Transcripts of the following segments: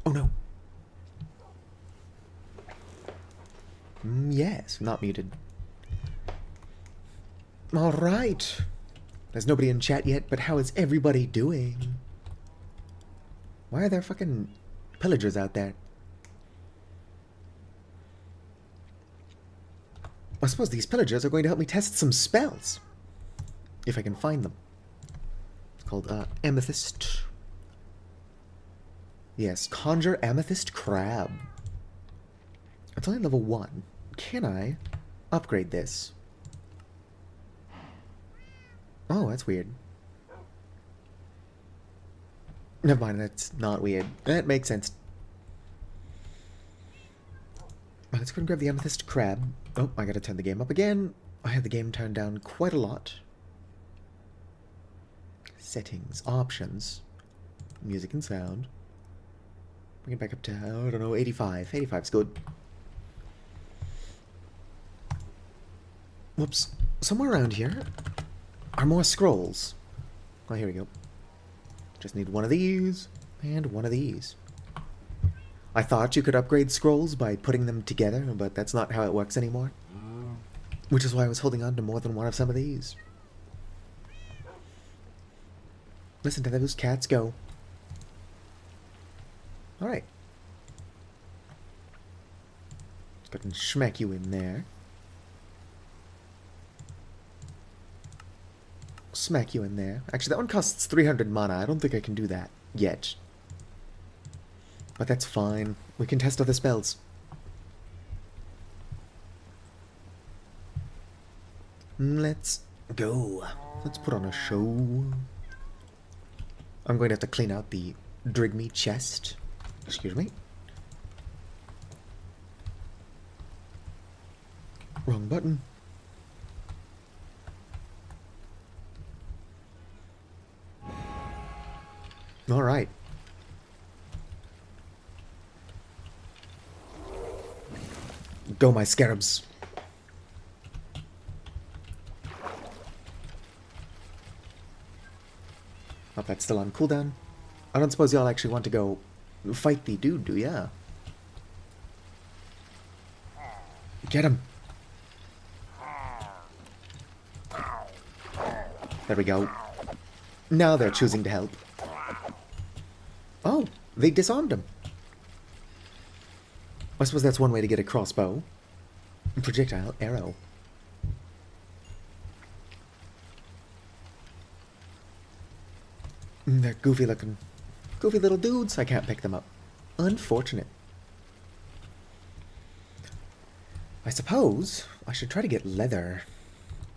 Oh no. Yes, not muted. Alright. There's nobody in chat yet, but how is everybody doing? Why are there fucking pillagers out there? I suppose these pillagers are going to help me test some spells. If I can find them. It's called Amethyst. Yes, Conjure Amethyst Crab. It's only level 1. Can I upgrade this? Oh, that's weird. Never mind, that's not weird. That makes sense. Let's go and grab the Amethyst Crab. Oh, I gotta turn the game up again. I had the game turned down quite a lot. Settings, options, music and sound. Bring it back up to, I don't know, 85. 85's good. Whoops. Somewhere around here are more scrolls. Oh, here we go. Just need one of these and one of these. I thought you could upgrade scrolls by putting them together, but that's not how it works anymore. Which is why I was holding on to more than one of some of these. Listen to those cats go. Alright. Let's go and smack you in there. Smack you in there. Actually, that one costs 300 mana. I don't think I can do that yet. But that's fine. We can test other spells. Let's go. Let's put on a show. I'm going to have to clean out the Drygmy chest. Excuse me. Wrong button. Alright. Go, my scarabs. Oh, that's still on cooldown. I don't suppose y'all actually want to go fight the dude, do ya? Get him. There we go. Now they're choosing to help. Oh, they disarmed him. I suppose that's one way to get a crossbow. Projectile arrow. They're goofy looking. Goofy little dudes. I can't pick them up. Unfortunate. I suppose I should try to get leather.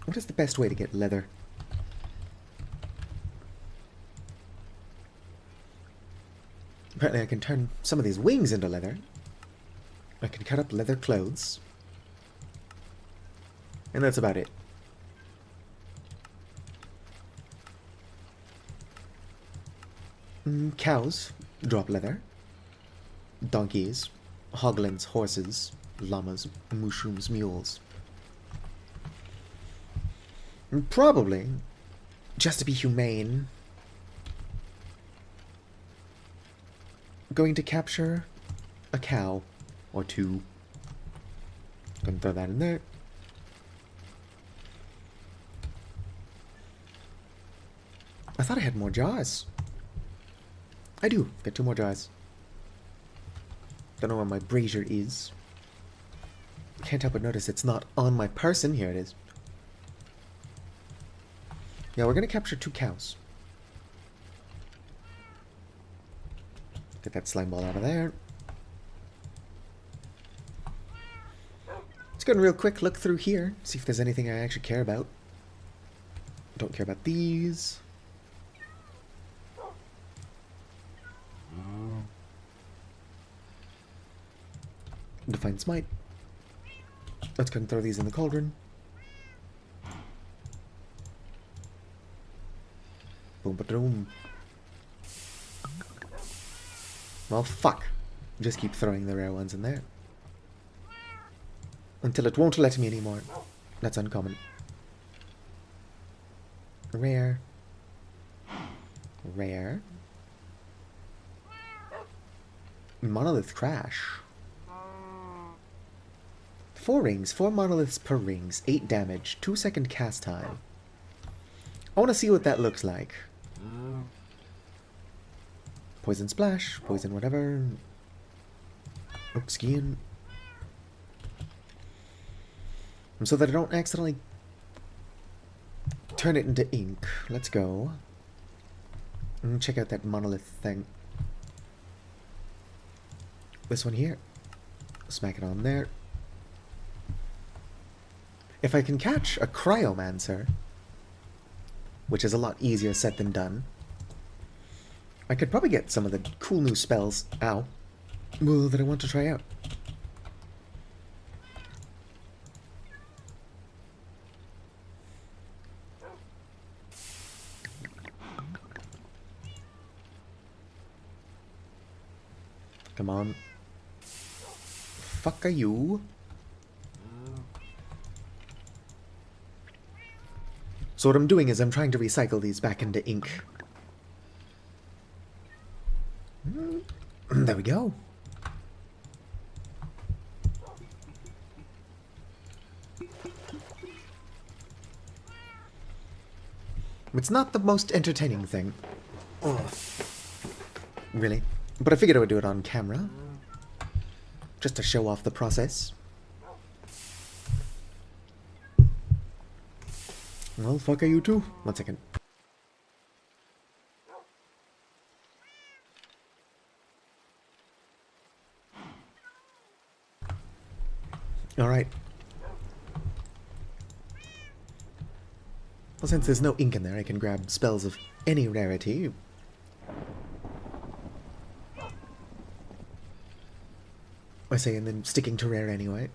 What is the best way to get leather? Apparently I can turn some of these wings into leather. I can cut up leather clothes. And that's about it. Cows drop leather. Donkeys, hoglins, horses, llamas, mushrooms, mules. Probably, just to be humane, going to capture a cow or two. Gonna throw that in there. I thought I had more jars. I do. Got 2 more jars. Don't know where my brazier is. Can't help but notice it's not on my person. Here it is. Yeah, we're gonna capture 2 cows. Get that slime ball out of there. Let's go and real quick look through here. See if there's anything I actually care about. Don't care about these. Divine Smite. Let's go and throw these in the cauldron. Boom, ba-doom. Well, fuck. Just keep throwing the rare ones in there. Until it won't let me anymore. That's uncommon. Rare. Rare. Monolith crash. 4 rings, 4 monoliths per rings, 8 damage, 2-second cast time. I want to see what that looks like. Poison splash, poison whatever. Oak skiing. And so that I don't accidentally turn it into ink. Let's go. And check out that monolith thing. This one here. Smack it on there. If I can catch a cryomancer, which is a lot easier said than done, I could probably get some of the cool new spells, ow, that I want to try out. Come on. Fuck are you? So what I'm doing is I'm trying to recycle these back into ink. There we go. It's not the most entertaining thing. Ugh. Really? But I figured I would do it on camera. Just to show off the process. Well, fuck are you too? 1 second. Alright. Well, since there's no ink in there, I can grab spells of any rarity. I say, and then sticking to rare anyway.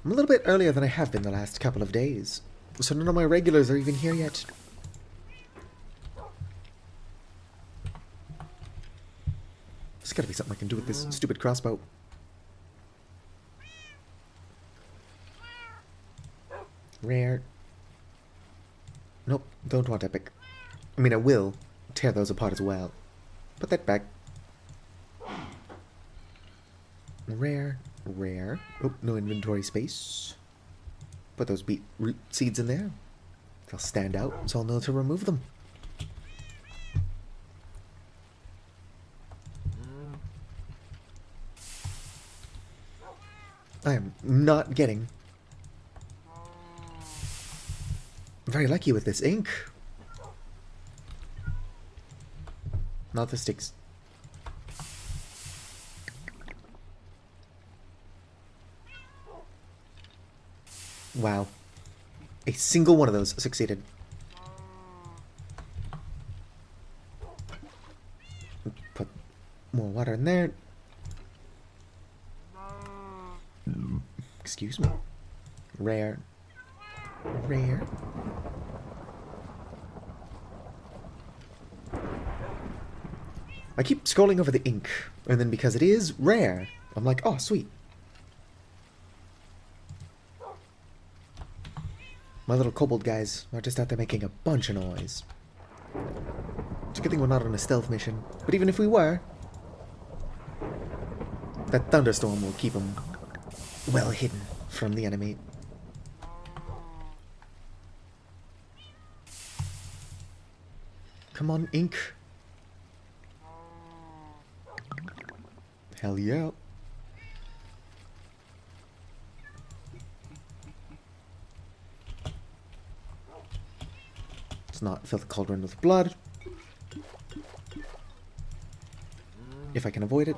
I'm a little bit earlier than I have been the last couple of days, so none of my regulars are even here yet. There's gotta be something I can do with this stupid crossbow. Rare. Nope, don't want epic. I mean, I will tear those apart as well. Put that back. Rare. Rare. Oh, no inventory space. Put those beetroot seeds in there. They'll stand out, so I'll know to remove them. I am not getting very lucky with this ink. Not the sticks. Wow. A single one of those succeeded. Put more water in there. Excuse me. Rare. Rare. I keep scrolling over the ink, and then because it is rare, I'm like, oh, sweet. My little kobold guys are just out there making a bunch of noise. It's a good thing we're not on a stealth mission, but even if we were, that thunderstorm will keep them well hidden from the enemy. Come on, ink. Hell yeah. Let's not fill the cauldron with blood. If I can avoid it.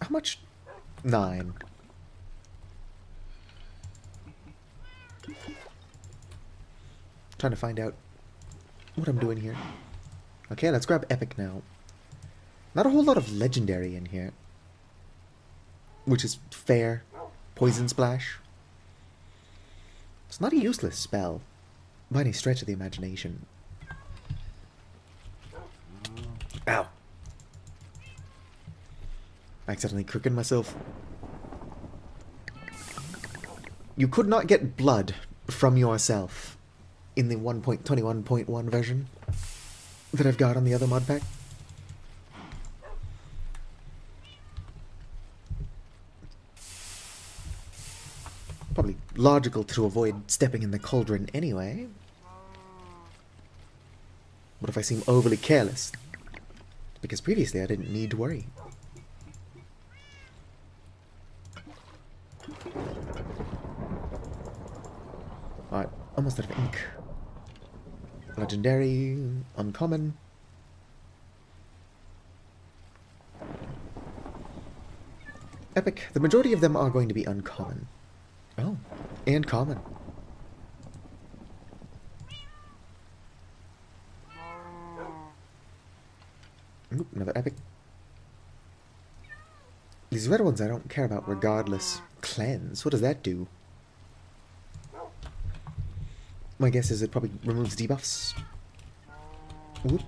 How much? 9. Trying to find out what I'm doing here. Okay, let's grab epic now. Not a whole lot of legendary in here, which is fair. Poison splash. It's not a useless spell by any stretch of the imagination. Ow. I accidentally crooked myself. You could not get blood from yourself in the 1.21.1 version that I've got on the other mod pack. Probably logical to avoid stepping in the cauldron anyway. What if I seem overly careless? Because previously I didn't need to worry. Alright, almost out of ink. Legendary, uncommon. Epic. The majority of them are going to be uncommon. Oh, and common. Oop, another epic. These red ones I don't care about regardless. Cleanse, what does that do? My guess is it probably removes debuffs. Whoop.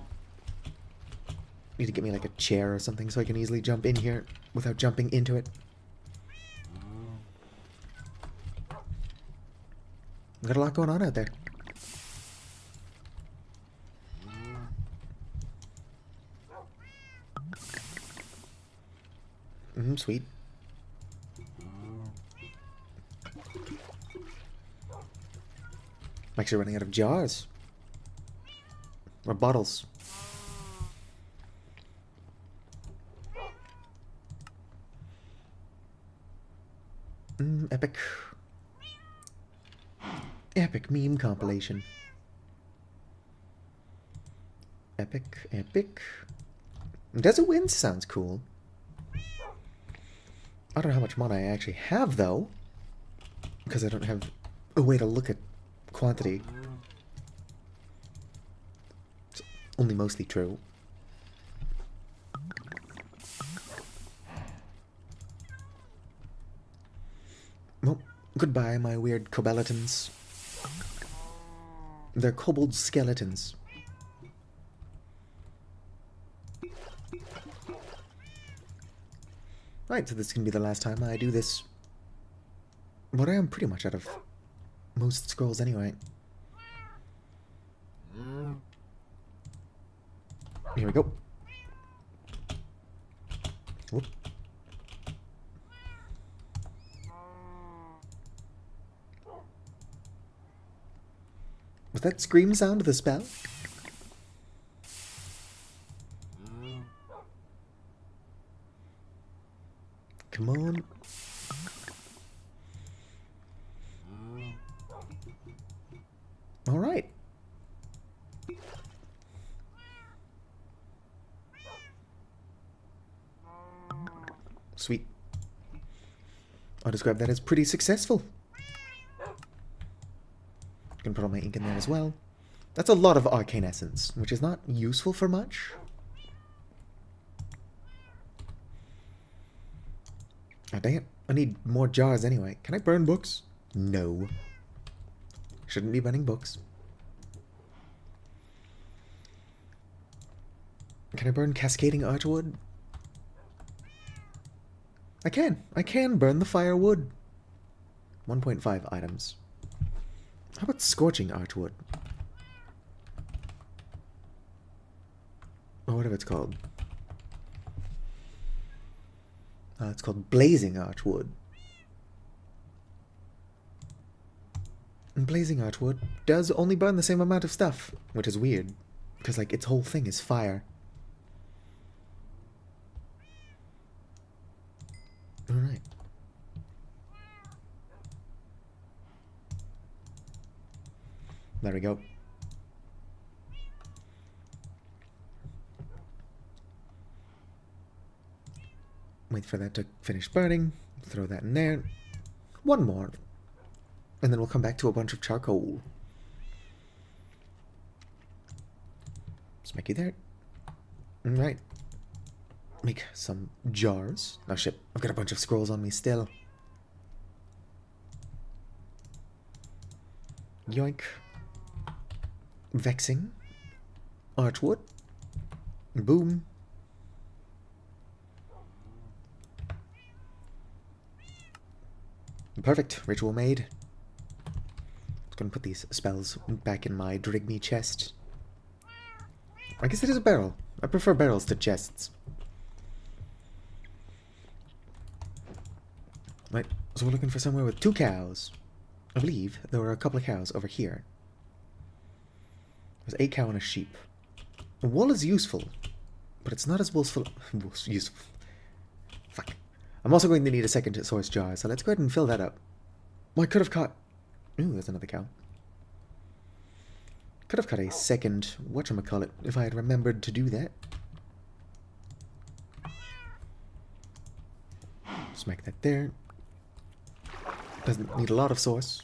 Need to get me like a chair or something so I can easily jump in here without jumping into it. Got a lot going on out there. Sweet. I'm actually running out of jars. Or bottles. Epic. Epic meme compilation. Epic, epic. Desert Winds sounds cool. I don't know how much mana I actually have, though. Because I don't have a way to look at quantity. It's only mostly true. Well, goodbye, my weird kobelatons. They're kobold skeletons. Right, so this is going to be the last time I do this. But I am pretty much out of most scrolls anyway. Here we go. Whoop. Was that scream sound of the spell? Come on. All right. Sweet. I'll describe that as pretty successful. Can put all my ink in there as well. That's a lot of arcane essence, which is not useful for much. Oh, dang it. I need more jars anyway. Can I burn books? No. Shouldn't be burning books. Can I burn cascading archwood? I can. I can burn the firewood. 1.5 items. How about scorching archwood? Or whatever it's called. It's called blazing archwood. And blazing archwood does only burn the same amount of stuff, which is weird, because like its whole thing is fire. Alright. There we go. Wait for that to finish burning. Throw that in there. One more. And then we'll come back to a bunch of charcoal. Smacky there. Alright. Make some jars. Oh shit, I've got a bunch of scrolls on me still. Yoink. Vexing. Archwood. Boom. Perfect. Ritual made. Gonna put these spells back in my Drygmy chest. I guess it is a barrel. I prefer barrels to chests. Right, so we're looking for somewhere with 2 cows. I believe there were a couple of cows over here. There's a cow and a sheep. Wool is useful, but it's not as useful. Fuck. I'm also going to need a second source jar, so let's go ahead and fill that up. Well, I could have caught... Ooh, there's another cow. Could have caught a second whatchamacallit if I had remembered to do that. Smack that there. Doesn't need a lot of sauce.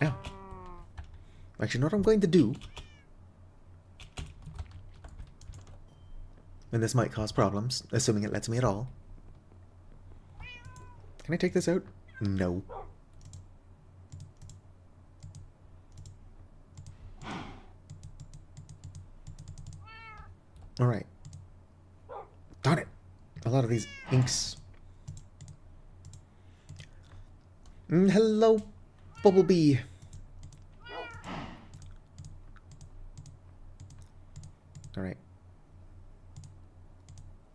Ow. Actually, you know what I'm going to do? And this might cause problems, assuming it lets me at all. Can I take this out? No. Alright. Darn it. A lot of these inks. Hello, Bumblebee. Alright.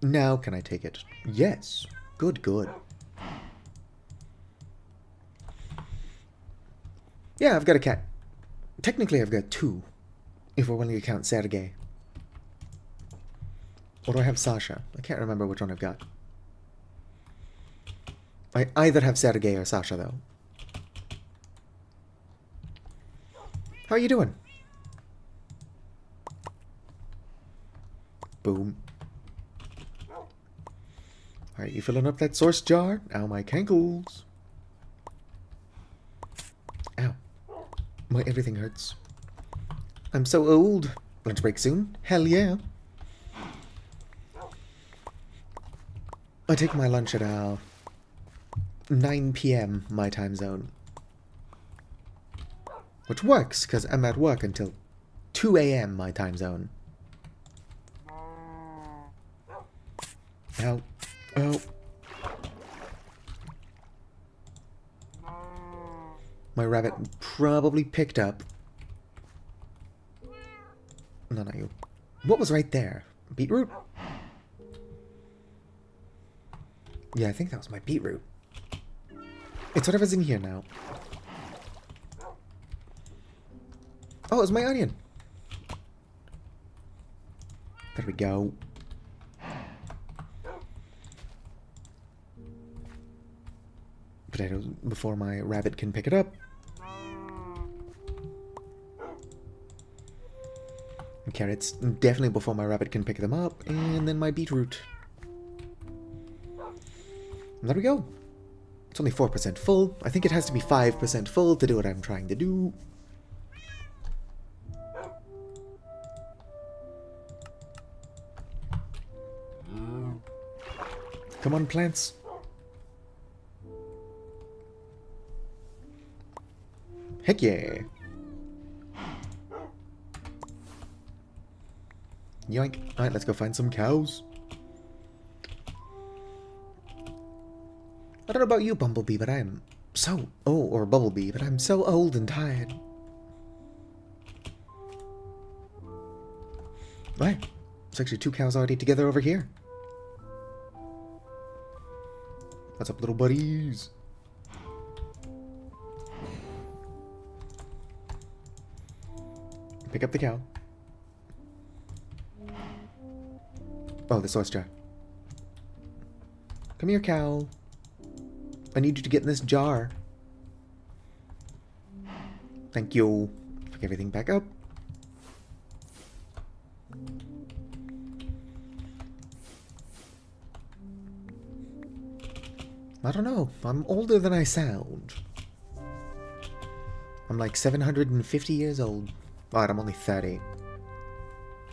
Now can I take it? Yes. Good, good. Yeah, I've got a cat. Technically, I've got 2. If we're willing to count Sergei. Or do I have Sasha? I can't remember which one I've got. I either have Sergei or Sasha, though. How are you doing? Boom. Alright, you filling up that source jar? Ow, my cankles. Ow. My everything hurts. I'm so old. Lunch break soon? Hell yeah. I take my lunch at 9 p.m. my time zone. Which works, because I'm at work until 2 a.m. my time zone. Ow. Oh. My rabbit probably picked up. No, not you. What was right there? Beetroot? Yeah, I think that was my beetroot. It's whatever's in here now. Oh, it was my onion. There we go. Potatoes before my rabbit can pick it up. And carrots definitely before my rabbit can pick them up. And then my beetroot. And there we go. It's only 4% full. I think it has to be 5% full to do what I'm trying to do. Come on, plants. Heck yeah. Yoink. Alright, let's go find some cows. I don't know about you, Bumblebee, but I am so... Oh, or Bumblebee, but I'm so old and tired. Right. There's actually 2 cows already together over here. What's up, little buddies? Pick up the cow. Oh, the source jar. Come here, cow. I need you to get in this jar. Thank you. Pick everything back up. I don't know. I'm older than I sound. I'm like 750 years old. Alright, I'm only 30.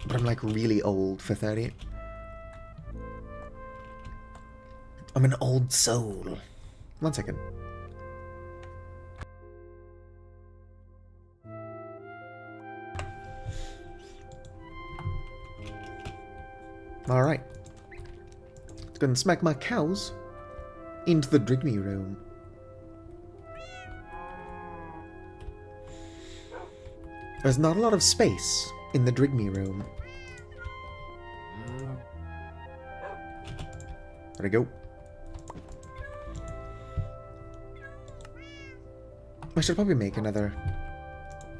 But I'm like really old for 30. I'm an old soul. 1 second. Alright. Go and smack my cows into the Drygmy room. There's not a lot of space in the Drygmy room. There we go. I should probably make another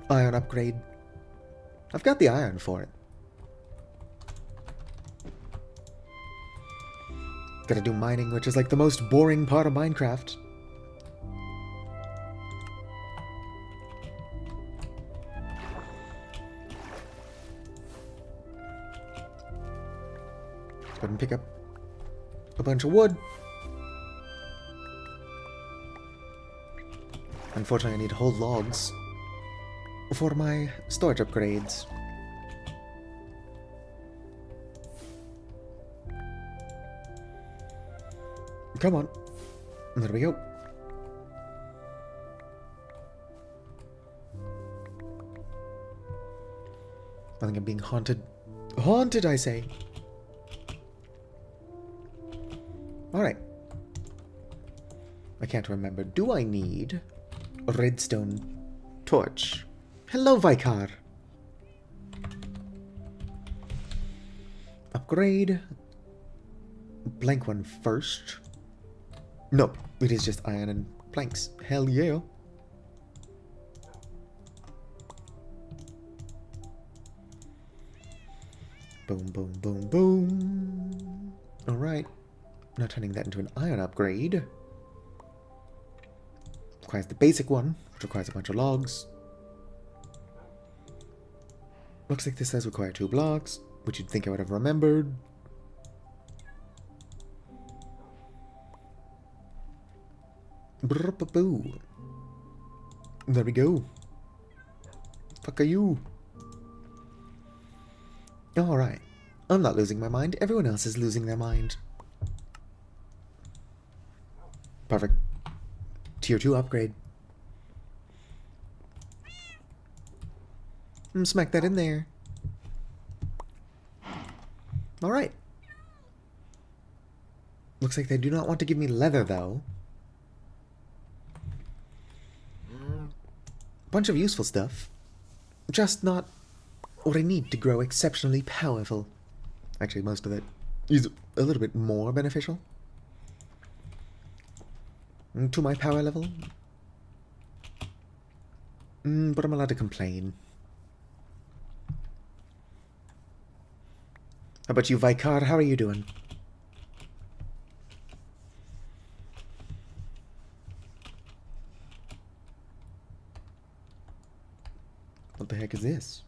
iron upgrade. I've got the iron for it. Gotta do mining, which is like the most boring part of Minecraft. Let's go ahead and pick up a bunch of wood. Unfortunately, I need whole logs for my storage upgrades. Come on. There we go. I think I'm being haunted. Haunted, I say. Alright. I can't remember. Do I need a redstone torch? Hello, Vicar. Upgrade. Blank one first. No, it is just iron and planks. Hell yeah. Boom, boom, boom, boom. Alright. Now turning that into an iron upgrade. Requires the basic one, which requires a bunch of logs. Looks like this does require 2 blocks, which you'd think I would have remembered. Brr-ba-boo. There we go. Fuck are you? Alright. I'm not losing my mind. Everyone else is losing their mind. Perfect. Tier 2 upgrade. Smack that in there. Alright. Looks like they do not want to give me leather, though. Bunch of useful stuff. Just not what I need to grow exceptionally powerful. Actually, most of it is a little bit more beneficial to my power level. But I'm allowed to complain. How about you, Vicar? How are you doing? What the heck is this?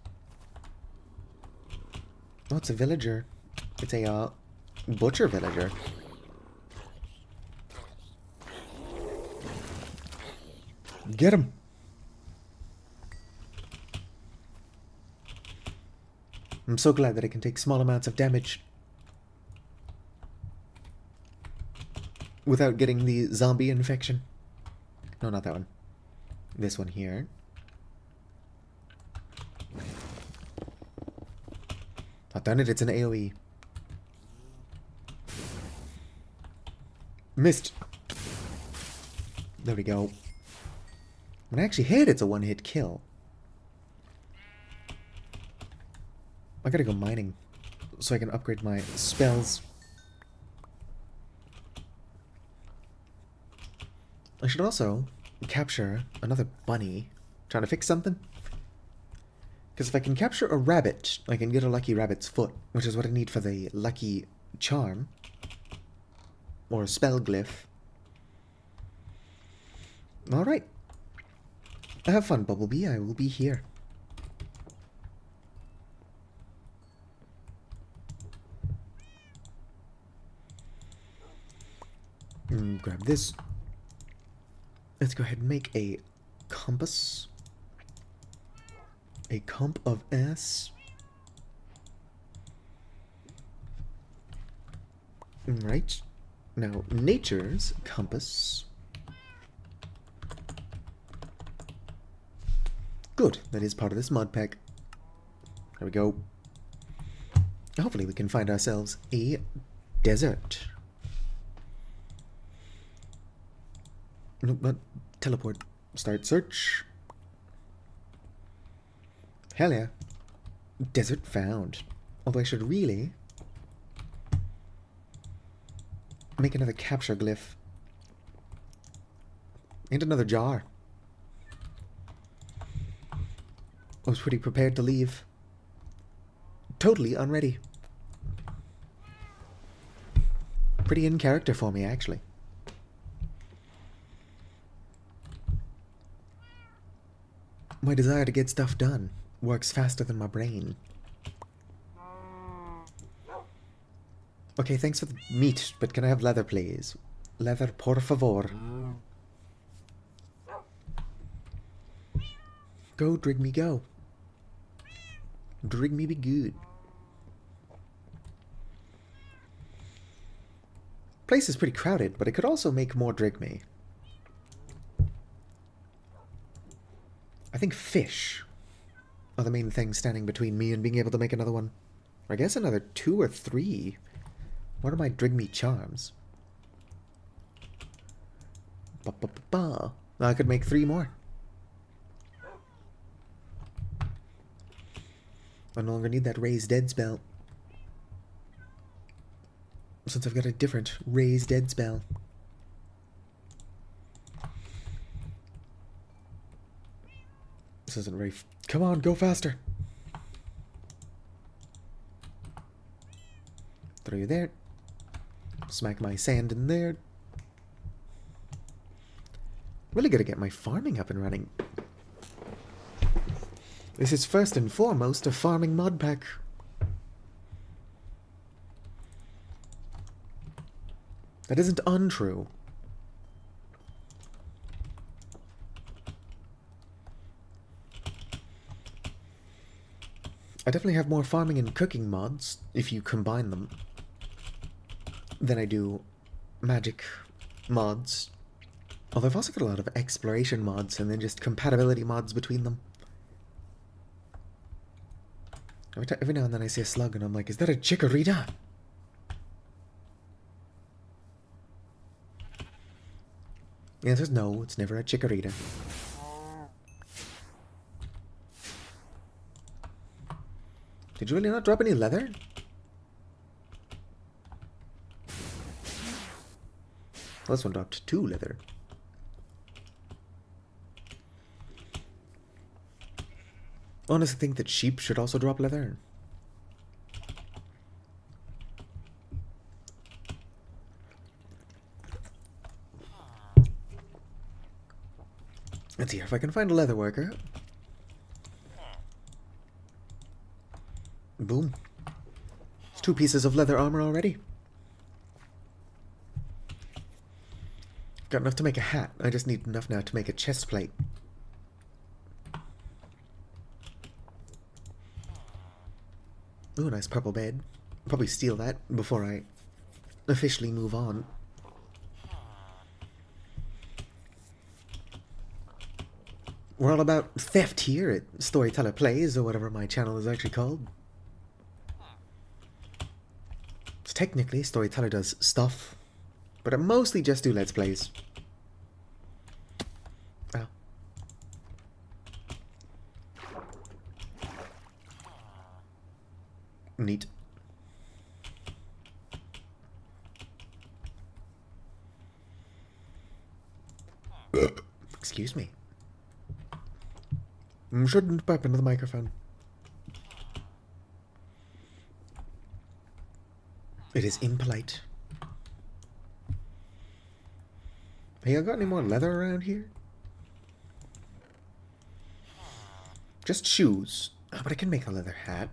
Oh, it's a villager. It's a, butcher villager. Get him! I'm so glad that I can take small amounts of damage without getting the zombie infection. No, not that one. This one here. Oh, darn it, it's an AoE. Missed. There we go. When I actually hit, it's a one-hit kill. I gotta go mining so I can upgrade my spells. I should also capture another bunny. Trying to fix something? Because if I can capture a rabbit, I can get a lucky rabbit's foot, which is what I need for the lucky charm. Or a spell glyph. Alright. Have fun, Bumblebee. I will be here. Grab this. Let's go ahead and make a compass. A comp of S. Right. Now, nature's compass. Good. That is part of this mod pack. There we go. Hopefully we can find ourselves a desert. Nope, not teleport. Start search. Hell yeah. Desert found. Although I should really make another capture glyph. And another jar. I was pretty prepared to leave. Totally unready. Pretty in character for me, actually. My desire to get stuff done works faster than my brain. Okay, thanks for the meat, but can I have leather, please? Leather, por favor. Go, Drygmy, go. Drygmy be good. Place is pretty crowded, but I could also make more Drygmy. I think fish are the main thing standing between me and being able to make another one. Or I guess another 2 or 3. What are my Drygmy charms? I could make 3 more. I no longer need that raise dead spell. Since I've got a different raise dead spell. This isn't very... Come on, go faster! Throw you there. Smack my sand in there. Really gotta get my farming up and running. This is first and foremost a farming mod pack. That isn't untrue. I definitely have more farming and cooking mods, if you combine them, than I do magic mods. Although I've also got a lot of exploration mods and then just compatibility mods between them. Every now and then I see a slug and I'm like, is that a chikorita? The answer is no, it's never a chikorita. Did you really not drop any leather? Well, this one dropped 2 leather. I honestly think that sheep should also drop leather. Let's see if I can find a leather worker. Boom. It's 2 pieces of leather armor already. Got enough to make a hat. I just need enough now to make a chest plate. Ooh, nice purple bed. Probably steal that before I officially move on. We're all about theft here at Storyteller Plays, or whatever my channel is actually called. So technically, Storyteller does stuff, but I mostly just do Let's Plays. Oh. Neat. Excuse me. Shouldn't burp into the microphone. It is impolite. Hey, I got any more leather around here? Just shoes. Oh, but I can make a leather hat.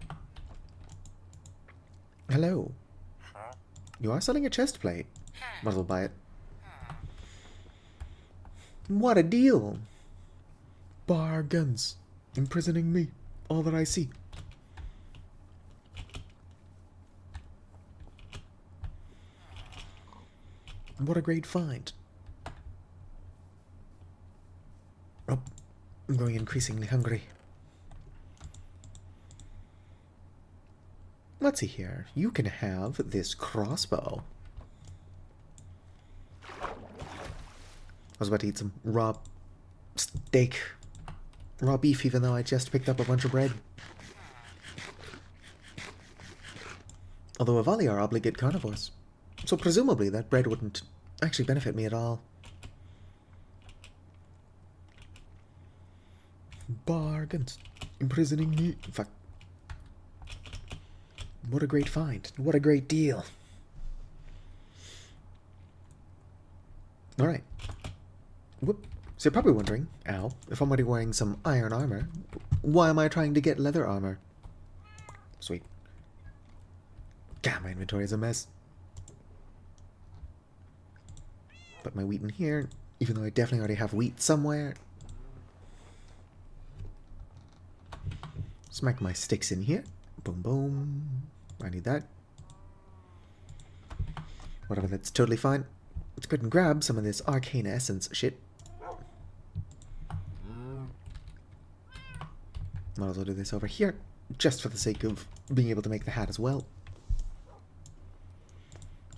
Hello. You are selling a chest plate. Might as well buy it. What a deal! Bargains. Imprisoning me. All that I see. What a great find. Oh, I'm growing increasingly hungry. Let's see here. You can have this crossbow. was about to eat some raw steak. Raw beef, even though I just picked up a bunch of bread. Although Avali are obligate carnivores, so presumably that bread wouldn't actually benefit me at all. Bargains. Imprisoning me. Fuck. What a great find. What a great deal. Alright. Whoop. So you're probably wondering, ow, if I'm already wearing some iron armor, why am I trying to get leather armor? Sweet. God, my inventory is a mess. Put my wheat in here, even though I definitely already have wheat somewhere. Smack my sticks in here. Boom, boom. I need that. Whatever, that's totally fine. Let's go ahead and grab some of this arcane essence shit. Might as well do this over here, just for the sake of being able to make the hat as well.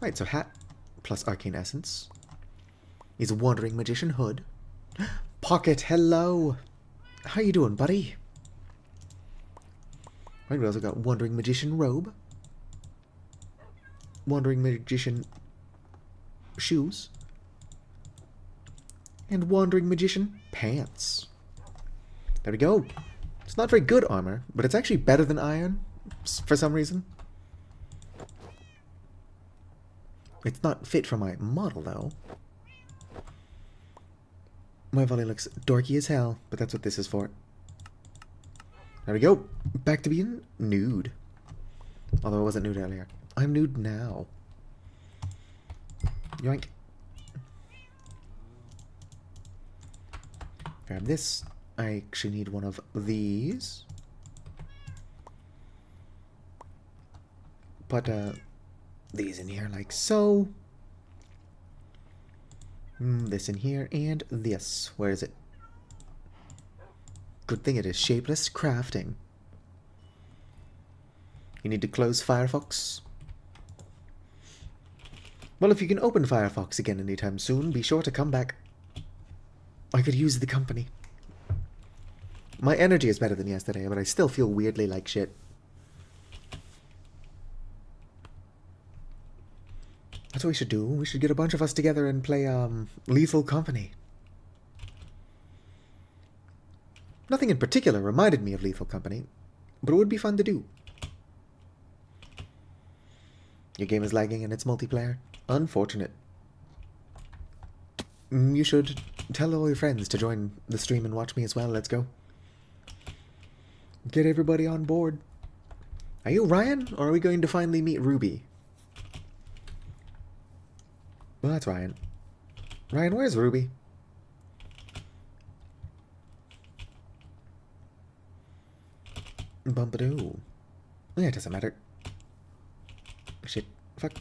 Right, so hat plus arcane essence is a wandering magician hood. Pocket, hello! How you doing, buddy? Right, we also got wandering magician robe. Wandering magician shoes. And wandering magician pants. There we go. It's not very good armor, but it's actually better than iron, for some reason. It's not fit for my model, though. My volley looks dorky as hell, but that's what this is for. There we go. Back to being nude. Although I wasn't nude earlier. I'm nude now. Yoink. Grab this. I actually need one of these. Put these in here like so. This in here and this. Where is it? Good thing it is shapeless crafting. You need to close Firefox. Well, if you can open Firefox again anytime soon, be sure to come back. I could use the company. My energy is better than yesterday, but I still feel weirdly like shit. That's what we should do. We should get a bunch of us together and play, Lethal Company. Nothing in particular reminded me of Lethal Company, but it would be fun to do. Your game is lagging and it's multiplayer. Unfortunate. You should tell all your friends to join the stream and watch me as well. Let's go. Get everybody on board. Are you Ryan, or are we going to finally meet Ruby? Well, that's Ryan. Ryan, where's Ruby? Bumpadoo. Yeah, it doesn't matter. Shit. Fuck.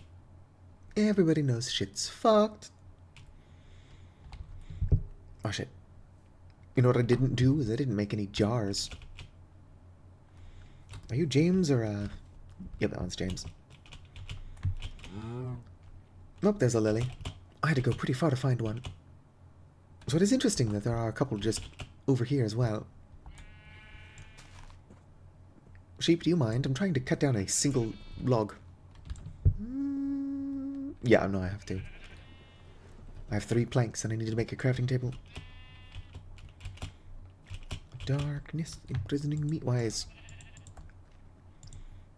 Everybody knows shit's fucked. Oh, shit. You know what I didn't do is I didn't make any jars. Are you James or, Yep, that one's James. Nope, there's a lily. I had to go pretty far to find one. So it is interesting that there are a couple just over here as well. Sheep, do you mind? I'm trying to cut down a single log. Yeah, no, I have to. I have 3 planks and I need to make a crafting table. Darkness imprisoning me. Why is...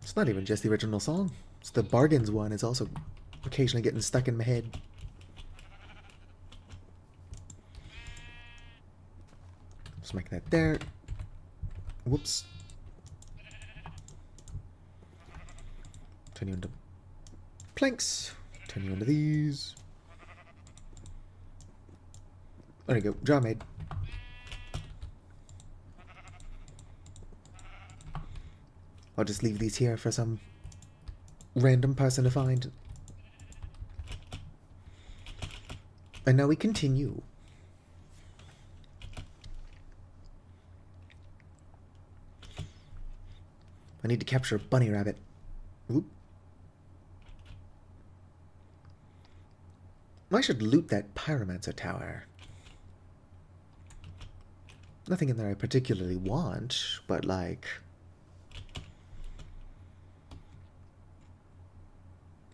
It's not even just the original song. It's the Bargains one is also occasionally getting stuck in my head. Smack that there. Whoops. Turn you into planks. Turn you into these. There you go. Jar made. I'll just leave these here for some random person to find. And now we continue. I need to capture a bunny rabbit. Oop. I should loot that pyromancer tower. Nothing in there I particularly want, but like...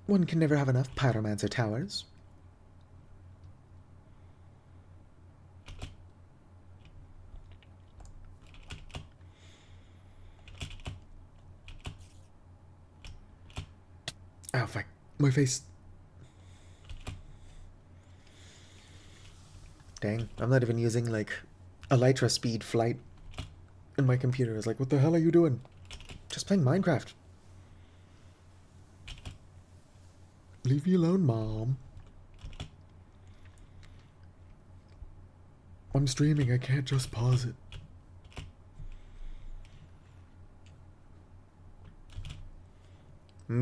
one can never have enough pyromancer towers. Oh, fuck. My face. Dang, I'm not even using, like, elytra speed flight. And my computer is like, what the hell are you doing? Just playing Minecraft. Leave me alone, Mom. I'm streaming, I can't just pause it.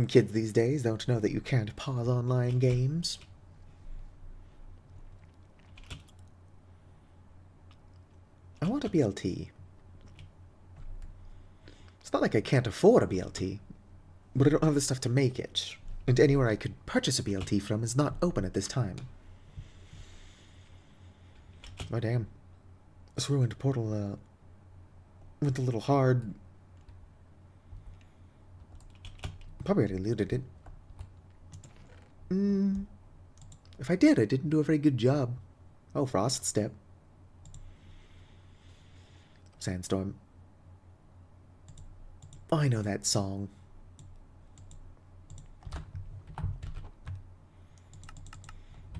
Kids these days don't know that you can't pause online games. I want a BLT. It's not like I can't afford a BLT, but I don't have the stuff to make it. And anywhere I could purchase a BLT from is not open at this time. Oh, damn. This ruined portal, went a little hard. Probably already looted it. If I did, I didn't do a very good job. Oh, Frost Step. Sandstorm. Oh, I know that song.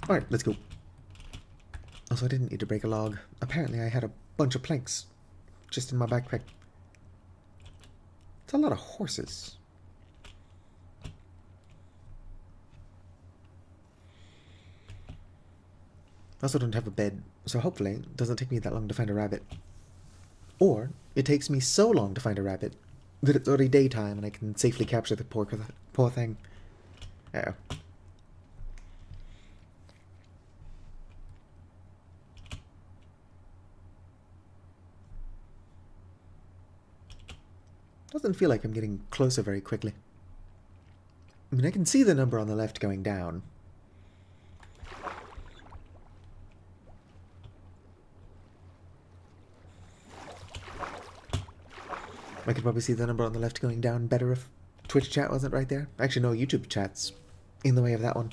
Alright, let's go. Also, I didn't need to break a log. Apparently, I had a bunch of planks just in my backpack. It's a lot of horses. I also don't have a bed, so hopefully it doesn't take me that long to find a rabbit. Or it takes me so long to find a rabbit that it's already daytime and I can safely capture the poor thing. Uh-oh. Doesn't feel like I'm getting closer very quickly. I mean, I can see the number on the left going down. I could probably see the number on the left going down better if Twitch chat wasn't right there. Actually, no, YouTube chat's in the way of that one.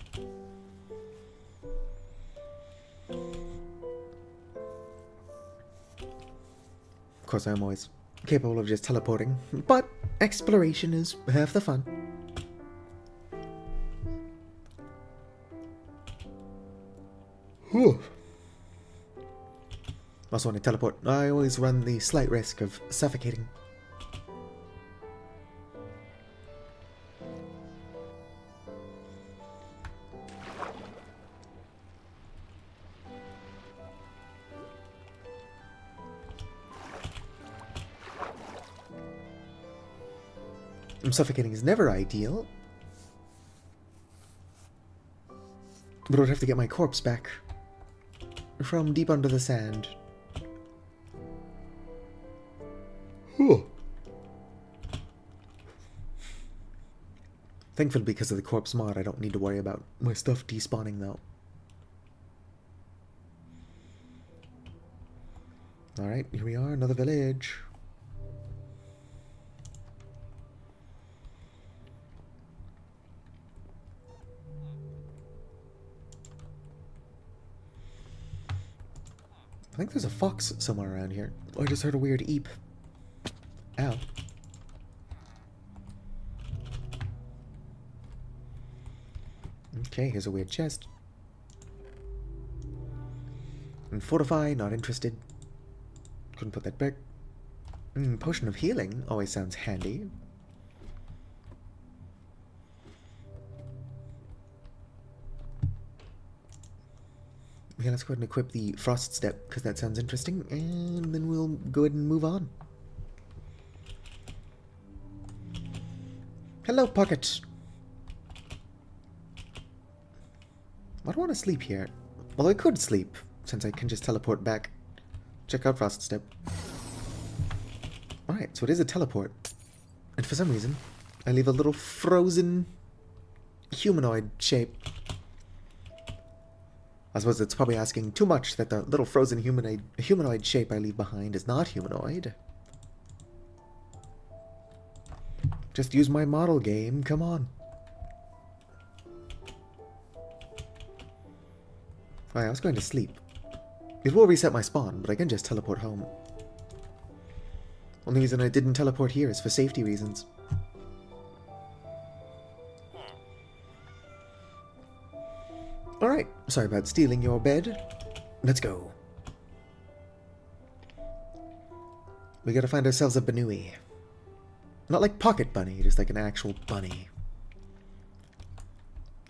Of course, I'm always capable of just teleporting, but exploration is half the fun. Whew. Also, when I teleport, I always run the slight risk of suffocating. Suffocating is never ideal, but I would have to get my corpse back from deep under the sand. Whew. Thankfully, because of the corpse mod, I don't need to worry about my stuff despawning, though. Alright, here we are, another village. I think there's a fox somewhere around here. Oh, I just heard a weird eep. Ow. Okay, here's a weird chest. And fortify, not interested. Couldn't put that back. Potion of healing always sounds handy. Okay, let's go ahead and equip the Frost Step, because that sounds interesting, and then we'll go ahead and move on. Hello, Pocket! I don't want to sleep here. Well, I could sleep, since I can just teleport back. Check out Frost Step. Alright, so it is a teleport. And for some reason, I leave a little frozen humanoid shape. I suppose it's probably asking too much that the little frozen humanoid shape I leave behind is not humanoid. Just use my model game, come on. Alright, I was going to sleep. It will reset my spawn, but I can just teleport home. Only reason I didn't teleport here is for safety reasons. Alright, sorry about stealing your bed. Let's go. We gotta find ourselves a Banui. Not like Pocket Bunny, just like an actual bunny.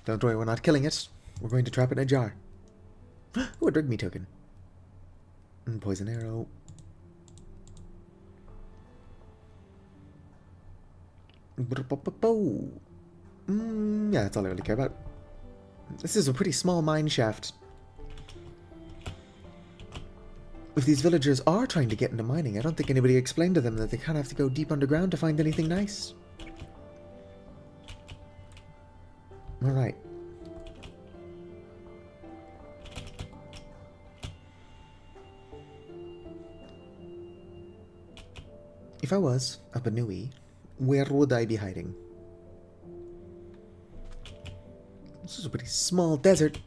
Don't worry, we're not killing it. We're going to trap it in a jar. Ooh, a Drygmy token. And poison arrow. Yeah, that's all I really care about. This is a pretty small mine shaft. If these villagers are trying to get into mining, I don't think anybody explained to them that they kind of have to go deep underground to find anything nice. Alright. If I was a Banui, where would I be hiding? This is a pretty small desert.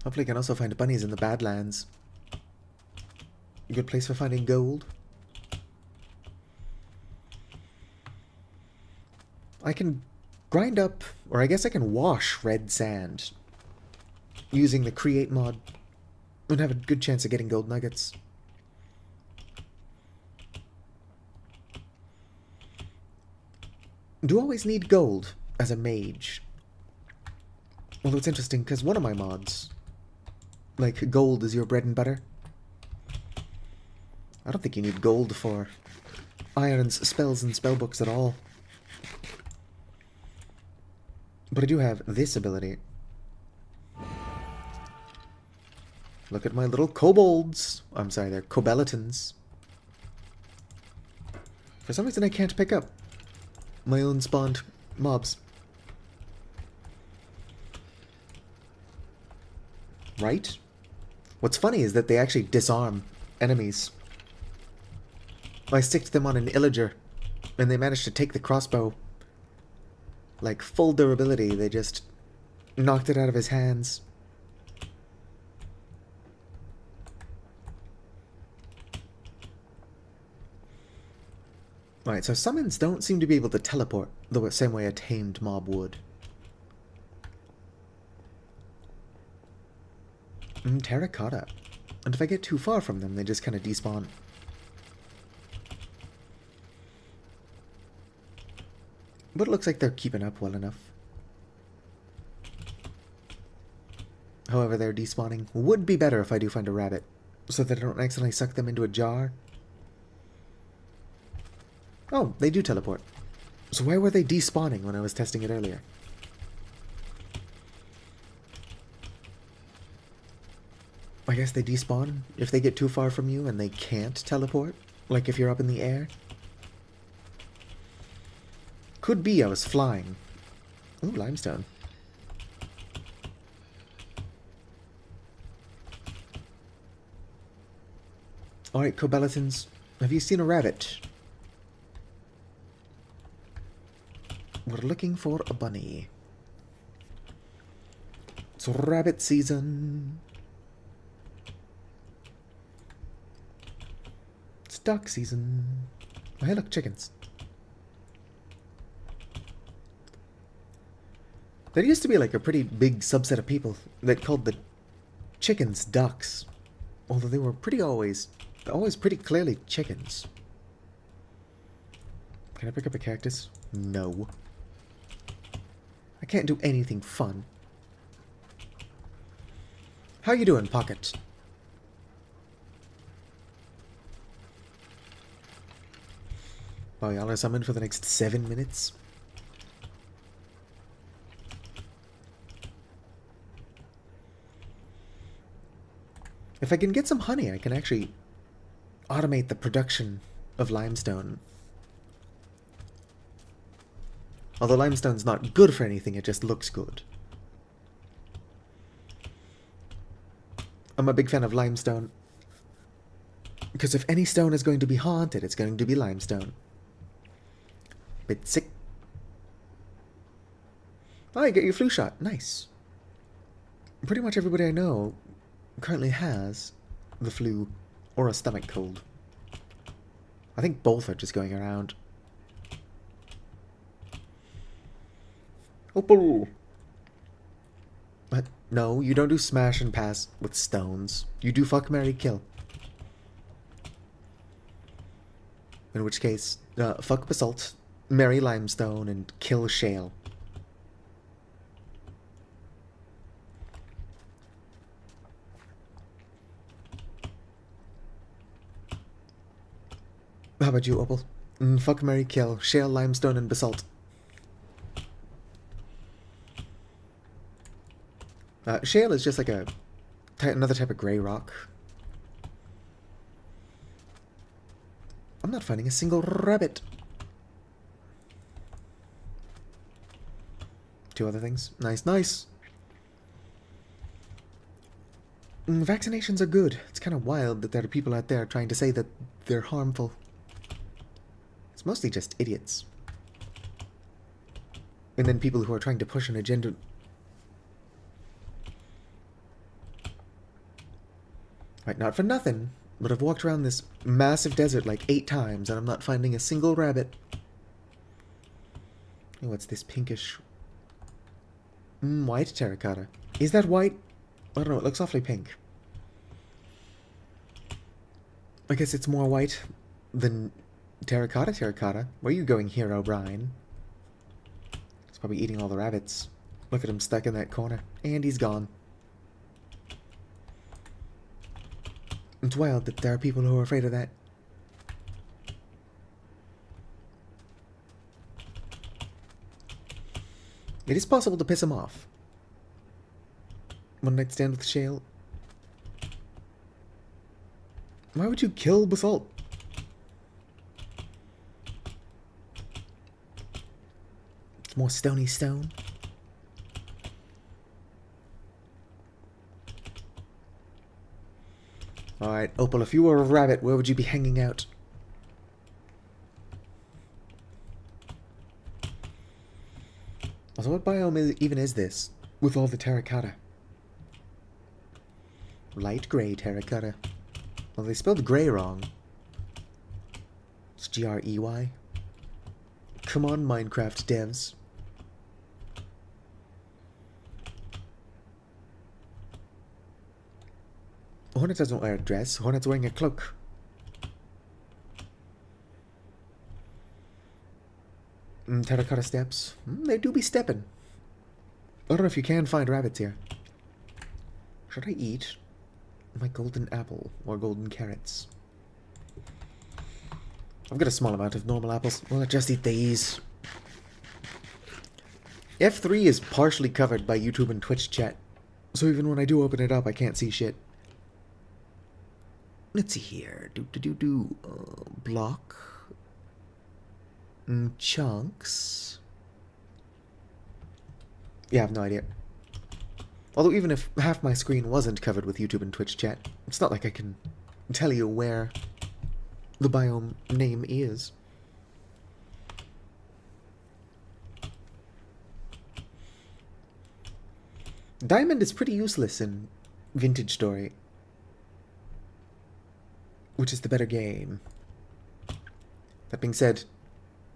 Hopefully I can also find bunnies in the Badlands. A good place for finding gold. I can grind up, or I guess I can wash red sand using the create mod and have a good chance of getting gold nuggets. Do always need gold as a mage. Although it's interesting because one of my mods, like gold is your bread and butter. I don't think you need gold for Iron's spells and spellbooks at all. But I do have this ability. Look at my little kobolds. I'm sorry, they're kobelatons. For some reason I can't pick up my own spawned mobs. Right? What's funny is that they actually disarm enemies. I sticked them on an illager, and they managed to take the crossbow. Like, full durability, they just knocked it out of his hands. Alright, so summons don't seem to be able to teleport the same way a tamed mob would. Terracotta. And if I get too far from them, they just kind of despawn. But it looks like they're keeping up well enough. However, their despawning would be better if I do find a rabbit, so that I don't accidentally suck them into a jar. Oh, they do teleport. So why were they despawning when I was testing it earlier? I guess they despawn if they get too far from you and they can't teleport, like if you're up in the air. Could be I was flying. Ooh, limestone. Alright, kobelatons, have you seen a rabbit? We're looking for a bunny. It's rabbit season. It's duck season. Oh, hey, look, chickens. There used to be like a pretty big subset of people that called the chickens ducks. Although they were always pretty clearly chickens. Can I pick up a cactus? No. I can't do anything fun. How you doing, Pocket? Oh, y'all are summoned for the next 7 minutes? If I can get some honey, I can actually automate the production of limestone. Although limestone's not good for anything, it just looks good. I'm a big fan of limestone. Because if any stone is going to be haunted, it's going to be limestone. Bit sick. Oh, you get your flu shot. Nice. Pretty much everybody I know currently has the flu or a stomach cold. I think both are just going around. Opal! But no, you don't do smash and pass with stones. You do fuck, marry, kill. In which case, fuck basalt, marry limestone, and kill shale. How about you, Opal? Fuck, marry, kill, shale, limestone, and basalt. Shale is just like another type of grey rock. I'm not finding a single rabbit. 2 other things. Nice, nice. Vaccinations are good. It's kind of wild that there are people out there trying to say that they're harmful. It's mostly just idiots. And then people who are trying to push an agenda. Right, not for nothing, but I've walked around this massive desert like 8 times and I'm not finding a single rabbit. Oh, what's this pinkish? White terracotta. Is that white? I don't know, it looks awfully pink. I guess it's more white than terracotta. Where are you going here, O'Brien? He's probably eating all the rabbits. Look at him stuck in that corner. And he's gone. It's wild that there are people who are afraid of that. It is possible to piss him off. One night stand with shale. Why would you kill basalt? It's more stony stone. Alright, Opal, if you were a rabbit, where would you be hanging out? Also, what biome even is this? With all the terracotta. Light grey terracotta. Well, they spelled grey wrong. It's Grey. Come on, Minecraft devs. Hornet doesn't wear a dress. Hornet's wearing a cloak. Terracotta steps. They do be stepping. I don't know if you can find rabbits here. Should I eat my golden apple or golden carrots? I've got a small amount of normal apples. Well, I'll just eat these. F3 is partially covered by YouTube and Twitch chat. So even when I do open it up, I can't see shit. Let's see here. Block. Chunks. Yeah, I have no idea. Although even if half my screen wasn't covered with YouTube and Twitch chat, it's not like I can tell you where the biome name is. Diamond is pretty useless in Vintage Story, which is the better game. That being said,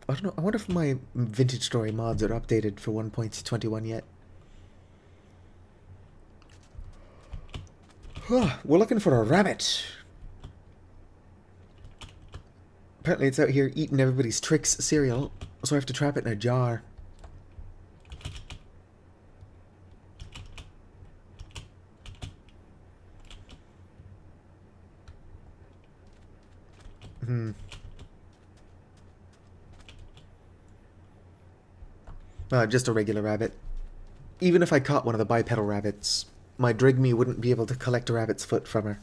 I don't know, I wonder if my Vintage Story mods are updated for 1.21 yet. We're looking for a rabbit. Apparently it's out here eating everybody's Trix cereal, so I have to trap it in a jar. Just a regular rabbit. Even if I caught one of the bipedal rabbits, my Drygmy wouldn't be able to collect a rabbit's foot from her.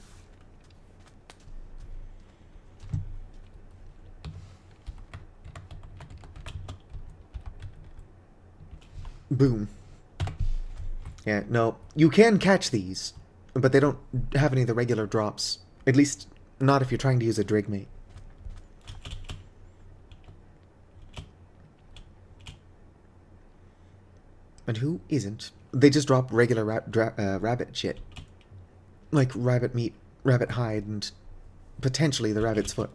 Boom. Yeah, no. You can catch these, but they don't have any of the regular drops. At least, not if you're trying to use a Drygmy. And who isn't? They just drop regular rabbit shit. Like rabbit meat, rabbit hide, and potentially the rabbit's foot.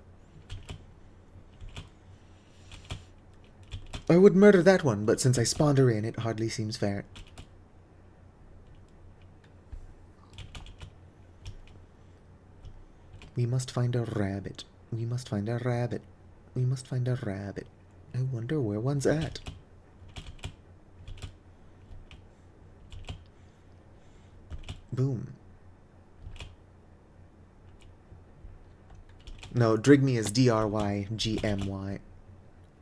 I would murder that one, but since I spawned her in, it hardly seems fair. We must find a rabbit. We must find a rabbit. We must find a rabbit. I wonder where one's at. Boom. No, Drygmy is D-R-Y-G-M-Y.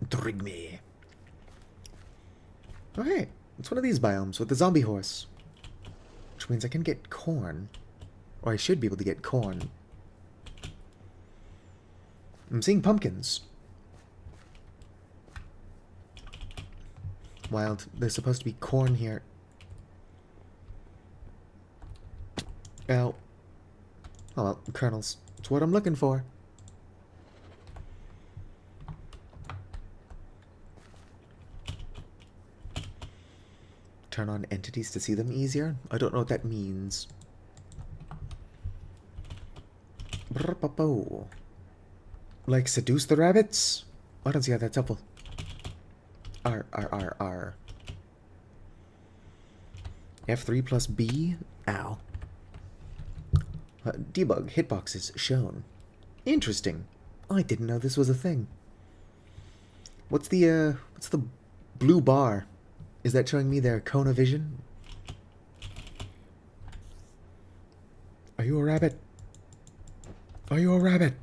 Drygmy. Oh hey, it's one of these biomes with the zombie horse. Which means I can get corn. Or I should be able to get corn. I'm seeing pumpkins. Wild. There's supposed to be corn here. Ow. Oh well, kernels. It's what I'm looking for. Turn on entities to see them easier? I don't know what that means. Brr-pa-po. Like seduce the rabbits? I don't see how that's helpful. R, R, R, R. F3 plus B? Ow. Debug hitboxes shown. Interesting. I didn't know this was a thing. What's the blue bar? Is that showing me their cone of vision? Are you a rabbit? Are you a rabbit?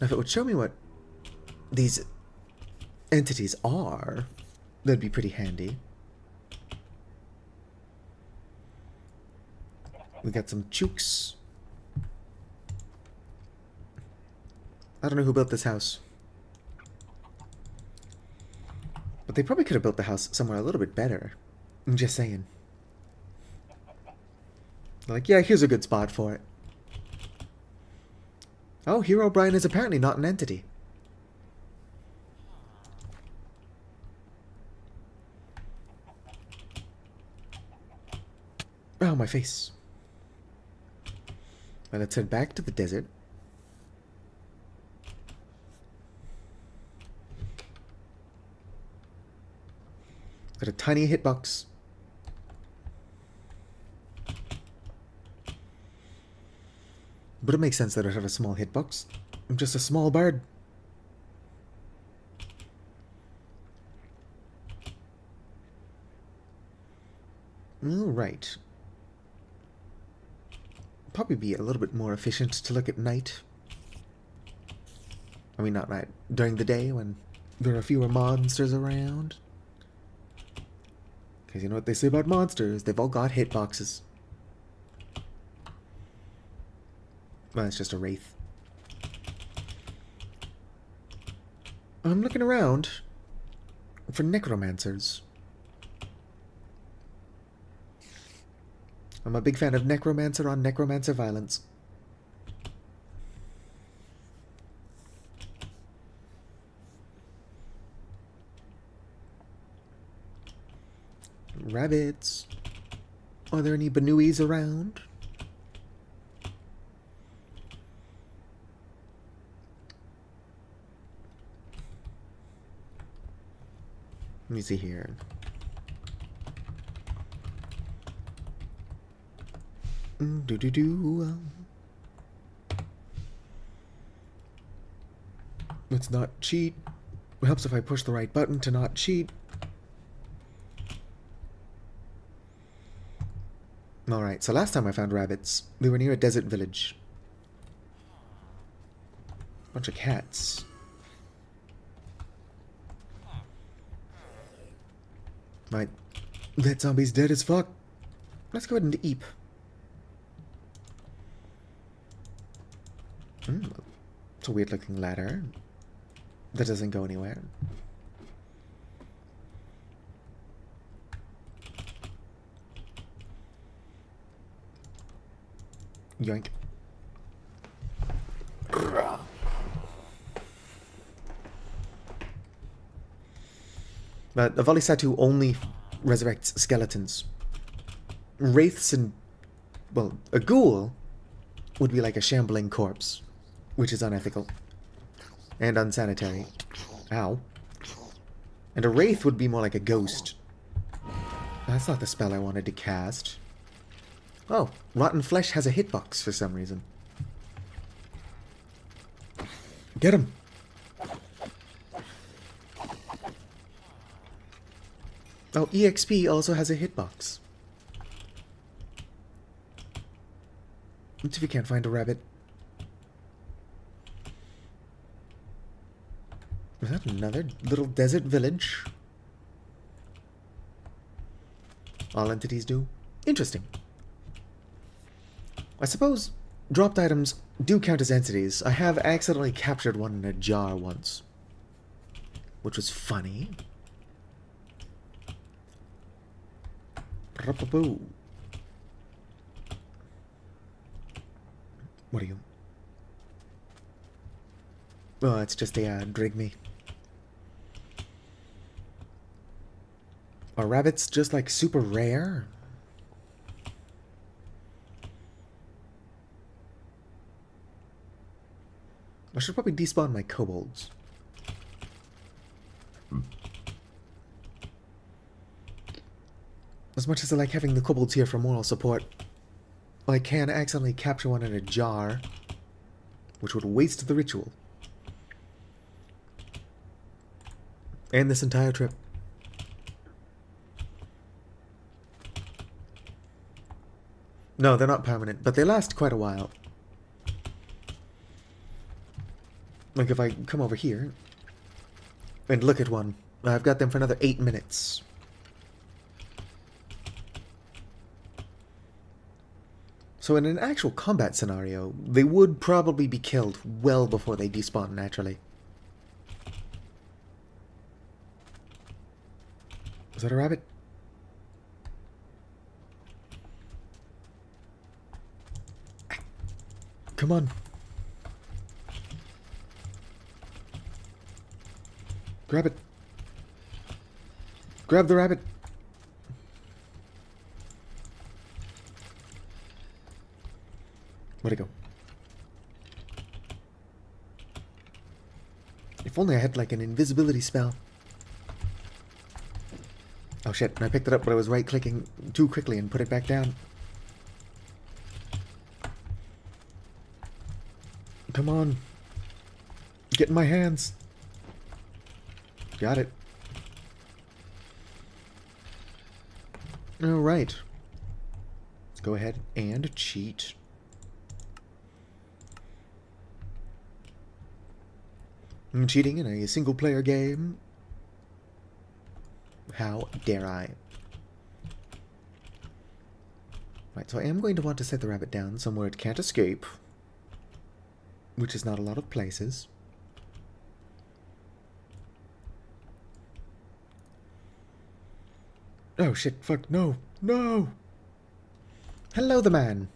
Now, if it would show me what these entities are, that'd be pretty handy. We got some chooks. I don't know who built this house. But they probably could have built the house somewhere a little bit better. I'm just saying. Like, yeah, here's a good spot for it. Oh, Hero Brian is apparently not an entity. Oh, my face. Well, let's head back to the desert. Got a tiny hitbox. But it makes sense that I'd have a small hitbox. I'm just a small bird. Alright. Probably be a little bit more efficient to look at night. I mean, not night. During the day when there are fewer monsters around. Because you know what they say about monsters? They've all got hitboxes. Well, it's just a wraith. I'm looking around for necromancers. I'm a big fan of necromancer on necromancer violence. Rabbits. Are there any Banuis around? Let me see here. Let's not cheat. It helps if I push the right button to not cheat. Alright, so last time I found rabbits, they were near a desert village. Bunch of cats. Right. That zombie's dead as fuck. Let's go ahead and eep. It's a weird looking ladder that doesn't go anywhere. Yoink. But Avalisatu only resurrects skeletons. Wraiths and... well, a ghoul would be like a shambling corpse, which is unethical and unsanitary. Ow. And a wraith would be more like a ghost. That's not the spell I wanted to cast. Oh, rotten flesh has a hitbox for some reason. Get him! Oh, EXP also has a hitbox. Let's see if we can't find a rabbit. Is that another little desert village? All entities do? Interesting. I suppose dropped items do count as entities. I have accidentally captured one in a jar once, which was funny. What are you? Oh, it's just a Drygmy. Are rabbits just like super rare? I should probably despawn my kobolds. As much as I like having the kobolds here for moral support, I can accidentally capture one in a jar, which would waste the ritual. And this entire trip. No, they're not permanent, but they last quite a while. Like if I come over here and look at one, I've got them for another 8 minutes. So in an actual combat scenario, they would probably be killed well before they despawn naturally. Is that a rabbit? Come on. Grab it. Grab the rabbit. Where'd it go? If only I had like an invisibility spell. Oh shit, I picked it up but I was right clicking too quickly and put it back down. Come on. Get in my hands. Got it. Alright. Let's go ahead and cheat. I'm cheating in a single player game. How dare I? Right, so I am going to want to set the rabbit down somewhere it can't escape, which is not a lot of places. Oh shit, fuck, no, no! Hello, the man!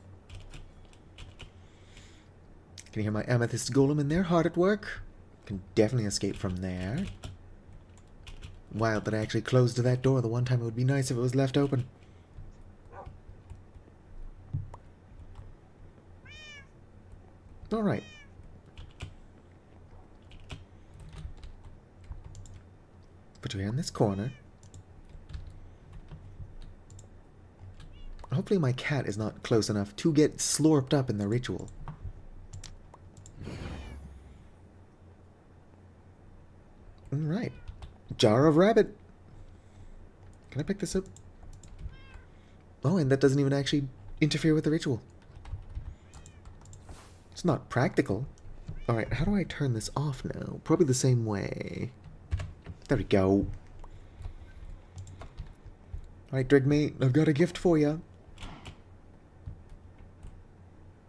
Can you hear my amethyst golem in there, hard at work? Can definitely escape from there. Wild that I actually closed that door the one time. It would be nice if it was left open. Alright. Put you here in this corner. Hopefully my cat is not close enough to get slurped up in the ritual. Alright. Jar of rabbit. Can I pick this up? Oh, and that doesn't even actually interfere with the ritual. It's not practical. Alright, how do I turn this off now? Probably the same way. There we go. Alright, Drygmy, I've got a gift for you.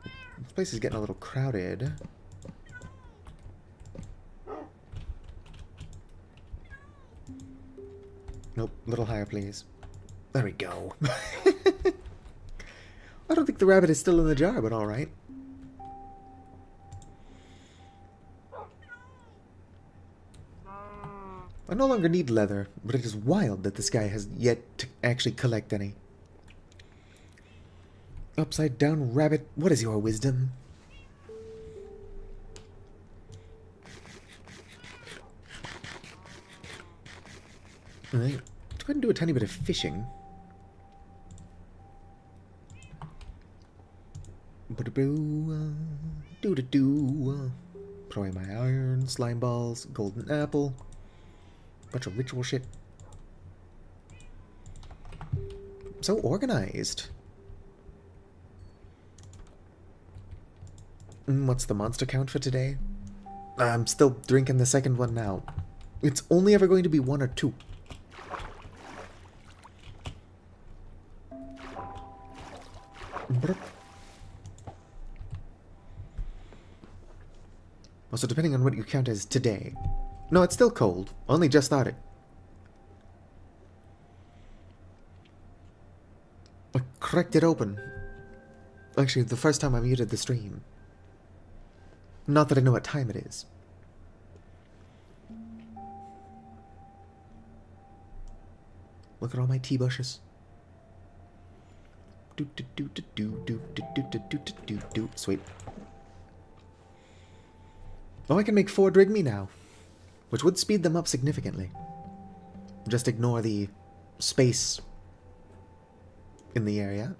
This place is getting a little crowded. Nope, a little higher, please. There we go. I don't think the rabbit is still in the jar, but alright. I no longer need leather, but it is wild that this guy has yet to actually collect any. Upside down rabbit, what is your wisdom? Alright, let's go ahead and do a tiny bit of fishing. Do-do-do. Throw away my iron, slime balls, golden apple. Bunch of ritual shit. So organized. What's the monster count for today? I'm still drinking the second one now. It's only ever going to be 1 or 2. Also, depending on what you count as today. No, it's still cold. Only just started. I cracked it open. Actually, the first time I muted the stream. Not that I know what time it is. Look at all my tea bushes. Sweet. Oh, I can make 4 Drygmy now, which would speed them up significantly. Just ignore the space in the area.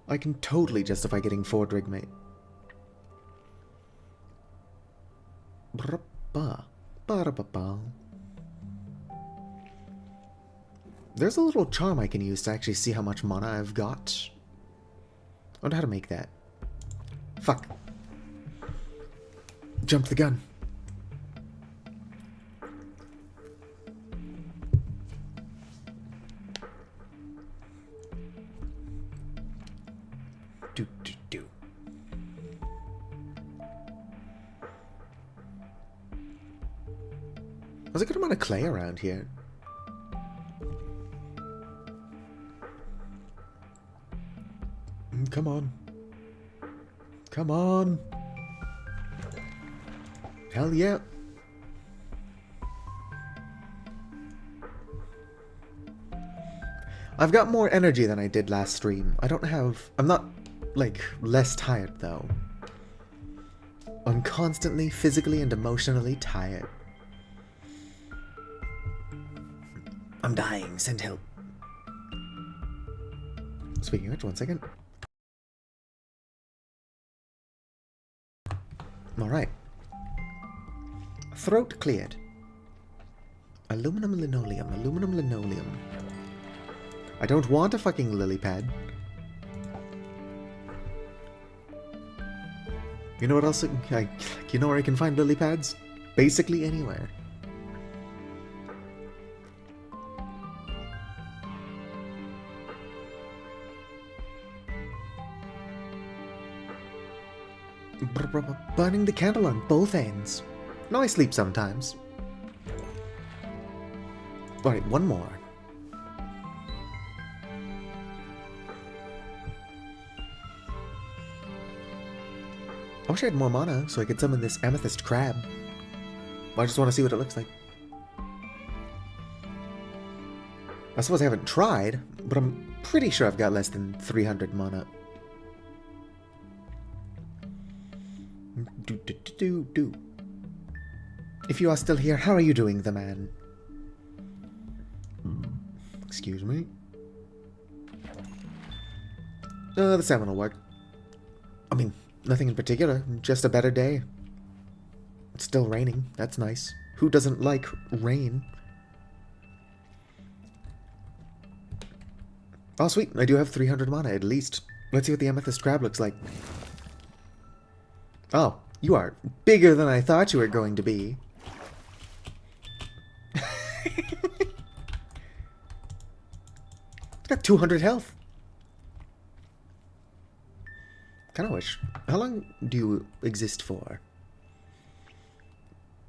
I can totally justify getting 4 Drygmy. There's a little charm I can use to actually see how much mana I've got. I wonder how to make that. Fuck. Jumped the gun. Do. There's a good amount of clay around here. Come on. Come on. Hell yeah. I've got more energy than I did last stream. I'm not, like, less tired, though. I'm constantly, physically and emotionally tired. I'm dying. Send help. Speaking of which, 1 second. Alright. Throat cleared. Aluminum linoleum. Aluminum linoleum. I don't want a fucking lily pad. You know what else? You know where I can find lily pads? Basically anywhere. Burning the candle on both ends. No, I sleep sometimes. Alright, 1 more. I wish I had more mana so I could summon this amethyst crab. I just want to see what it looks like. I suppose I haven't tried, but I'm pretty sure I've got less than 300 mana. If you are still here, how are you doing, the man? Excuse me. The salmon will work. I mean, nothing in particular, just a better day. It's still raining, that's nice. Who doesn't like rain? Oh sweet, I do have 300 mana at least. Let's see what the amethyst crab looks like. Oh, you are bigger than I thought you were going to be. It's got 200 health. Kinda wish. How long do you exist for?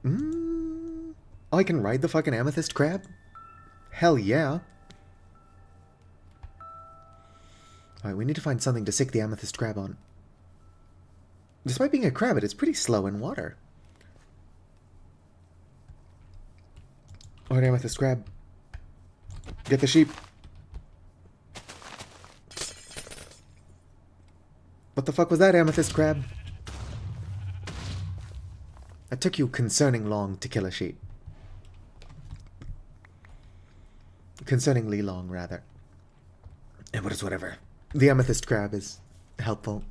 Oh, I can ride the fucking amethyst crab? Hell yeah. Alright, we need to find something to sick the amethyst crab on. Despite being a crab, it is pretty slow in water. Alright, amethyst crab. Get the sheep. What the fuck was that, amethyst crab? It took you concerning long to kill a sheep. Concerningly long, rather. But it's whatever. The amethyst crab is helpful.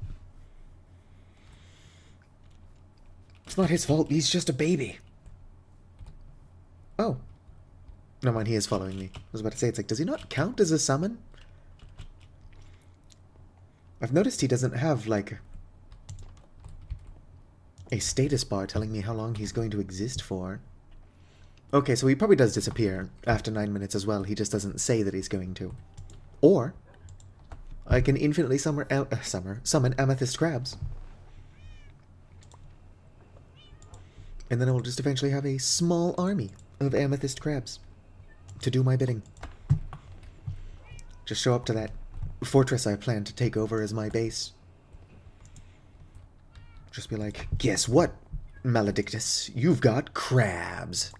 It's not his fault, he's just a baby. Oh. Never mind, he is following me. I was about to say, it's like, does he not count as a summon? I've noticed he doesn't have, like, a status bar telling me how long he's going to exist for. Okay, so he probably does disappear after 9 minutes as well. He just doesn't say that he's going to. Or I can infinitely summon amethyst crabs. And then I will just eventually have a small army of amethyst crabs to do my bidding. Just show up to that fortress I plan to take over as my base. Just be like, guess what, Maledictus? You've got crabs.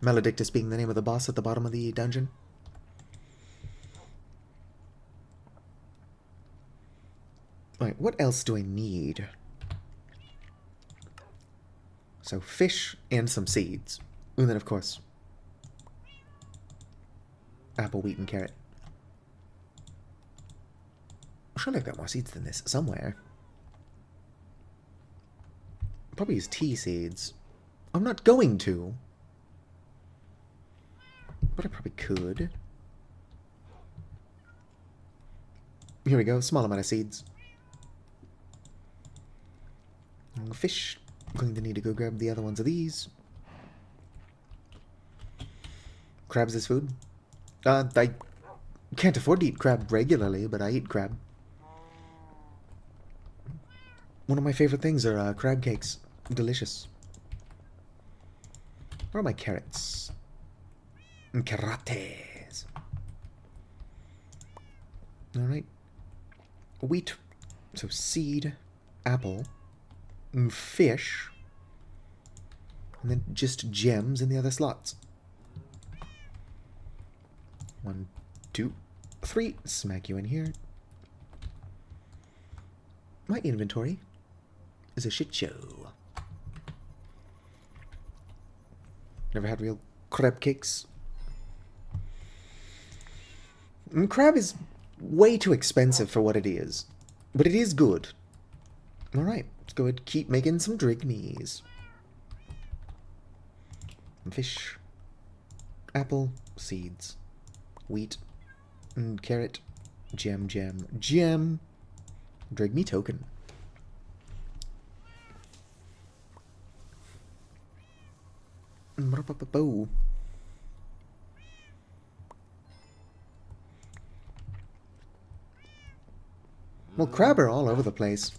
Maledictus being the name of the boss at the bottom of the dungeon. Alright, what else do I need? So, fish and some seeds. And then, of course, apple, wheat, and carrot. Surely I've got more seeds than this somewhere. Probably use tea seeds. I'm not going to. But I probably could. Here we go, small amount of seeds. Fish. I'm going to need to go grab the other ones of these. Crabs is food. I can't afford to eat crab regularly, but I eat crab. One of my favorite things are crab cakes. Delicious. Where are my carrots? Carrotes. Alright. Wheat. So seed. Apple. Fish. And then just gems in the other slots. 1, 2, 3. Smack you in here. My inventory is a shit show. Never had real crab cakes. Crab is way too expensive for what it is. But it is good. Alright, let's go ahead and keep making some Drygmies. Fish. Apple. Seeds. Wheat. Carrot. Gem. Drygmy token. Well, crab are all over the place.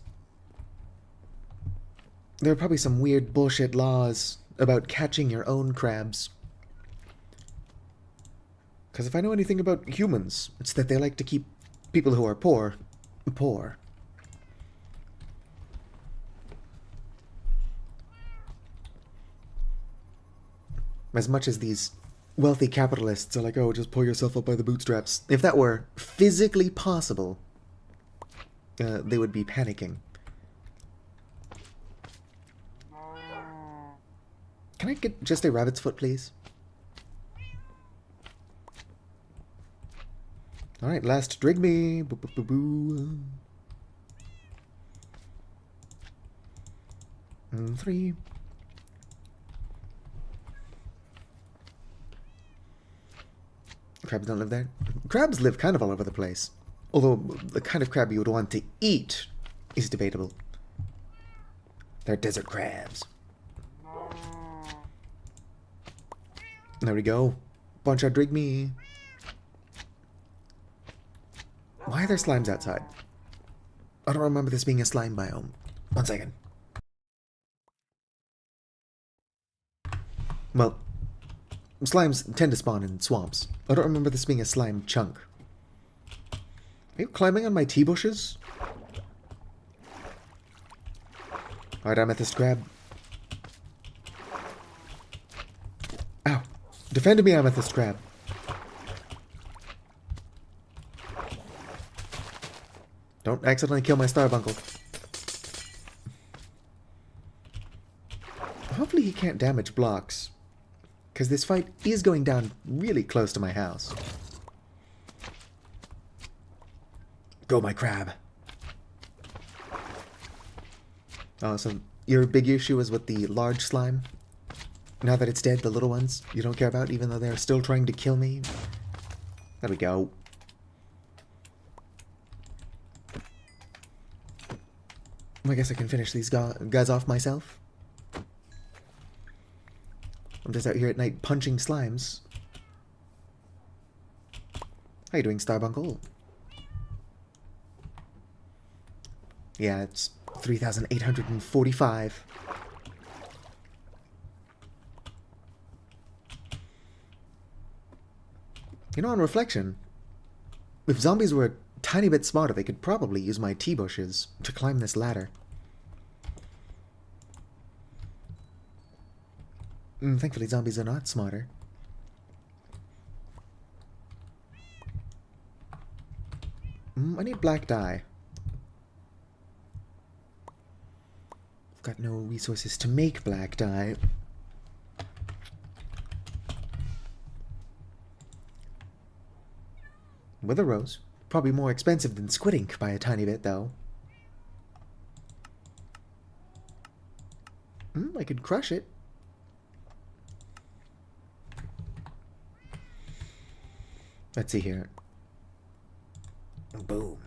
There are probably some weird bullshit laws about catching your own crabs. Because if I know anything about humans, it's that they like to keep people who are poor, poor. As much as these wealthy capitalists are like, oh, just pull yourself up by the bootstraps. If that were physically possible, they would be panicking. Can I get just a rabbit's foot, please? Alright, last Drygmy. Boo, boo, boo, boo. 3. Crabs don't live there. Crabs live kind of all over the place. Although the kind of crab you would want to eat is debatable. They're desert crabs. There we go. Bunch of Drygmy. Why are there slimes outside? I don't remember this being a slime biome. 1 second. Well, Slimes tend to spawn in swamps. I don't remember this being a slime chunk. Are you climbing on my tea bushes? Alright, amethyst crab. Ow. Defend me, amethyst crab. Don't accidentally kill my starbuncle. Hopefully he can't damage blocks, because this fight is going down really close to my house. Go, my crab. Oh, so your big issue is with the large slime? Now that it's dead, the little ones you don't care about, even though they're still trying to kill me? There we go. I guess I can finish these guys off myself. I'm just out here at night punching slimes. How you doing, Starbuncle? Yeah, it's 3,845. You know, on reflection, if zombies were a tiny bit smarter, they could probably use my tea bushes to climb this ladder. Thankfully, zombies are not smarter. I need black dye. I've got no resources to make black dye. Wither rose. Probably more expensive than squid ink by a tiny bit, though. I could crush it. Let's see here. Boom.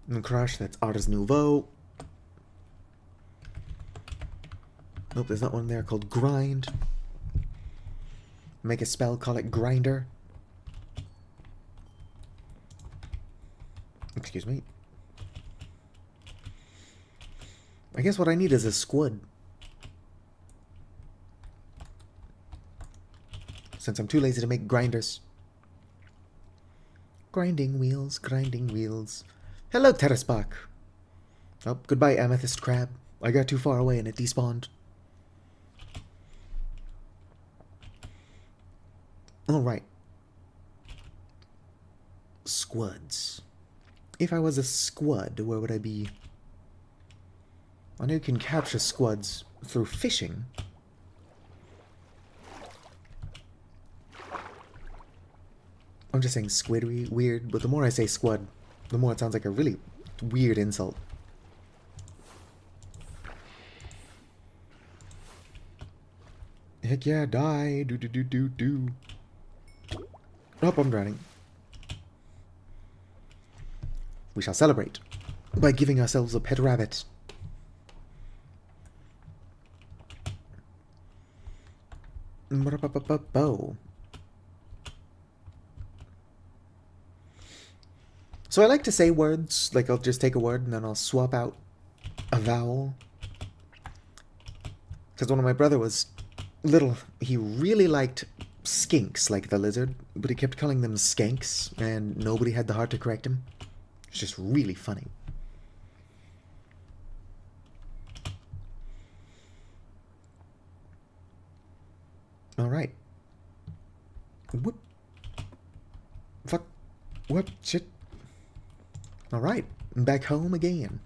And crush, that's Ars Nouveau. Nope, there's not one there called Grind. Make a spell, call it Grinder. Excuse me. I guess what I need is a squid. Since I'm too lazy to make grinders. Grinding wheels, grinding wheels. Hello, Terrasbach. Oh, goodbye, amethyst crab. I got too far away and it despawned. Alright. Squads. If I was a squad, where would I be? I know you can capture squads through fishing. I'm just saying squidry weird, but the more I say squad, the more it sounds like a really weird insult. Heck yeah, die. Do. Oh, I'm drowning. We shall celebrate by giving ourselves a pet rabbit. Bow. So I like to say words, like I'll just take a word and then I'll swap out a vowel. Because when my brother was little, he really liked skinks, like the lizard, but he kept calling them skanks, and nobody had the heart to correct him. It's just really funny. Alright. Whoop. Fuck. What? Shit. Alright. I'm back home again.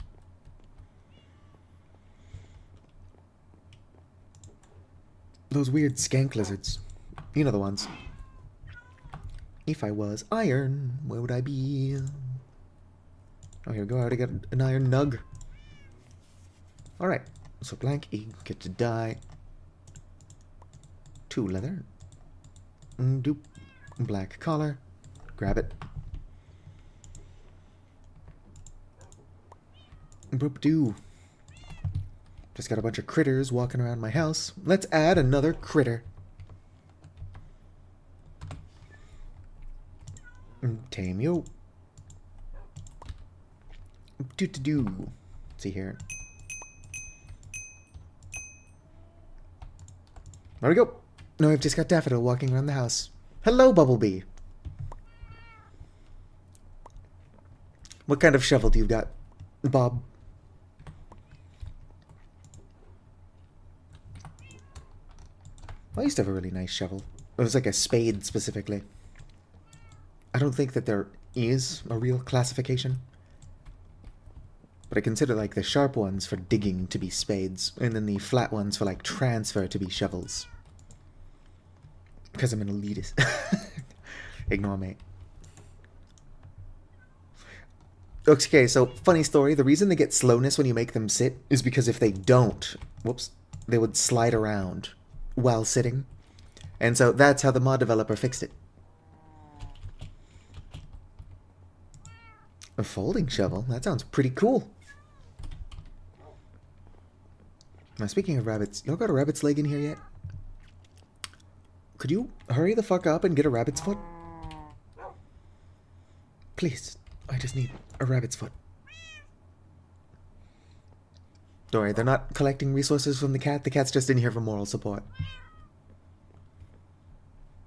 Those weird skank lizards. You know the ones. If I was iron, where would I be? Oh, here we go. I already got an iron nug. Alright. So blank E, get to die. 2 leather. Doop. Black collar. Grab it. Boop-doo. Just got a bunch of critters walking around my house. Let's add another critter. Tame you. Do. Let's see here. There we go. No, I've just got Daffodil walking around the house. Hello, Bumblebee. What kind of shovel do you got, Bob? I used to have a really nice shovel. It was like a spade, specifically. I don't think that there is a real classification. But I consider, like, the sharp ones for digging to be spades, and then the flat ones for, like, transfer to be shovels. Because I'm an elitist. Ignore me. Okay, so, funny story. The reason they get slowness when you make them sit is because if they don't, whoops, they would slide around while sitting. And so that's how the mod developer fixed it. A folding shovel? That sounds pretty cool. Now, speaking of rabbits, y'all got a rabbit's leg in here yet? Could you hurry the fuck up and get a rabbit's foot? Please, I just need a rabbit's foot. Don't worry, they're not collecting resources from the cat. The cat's just in here for moral support.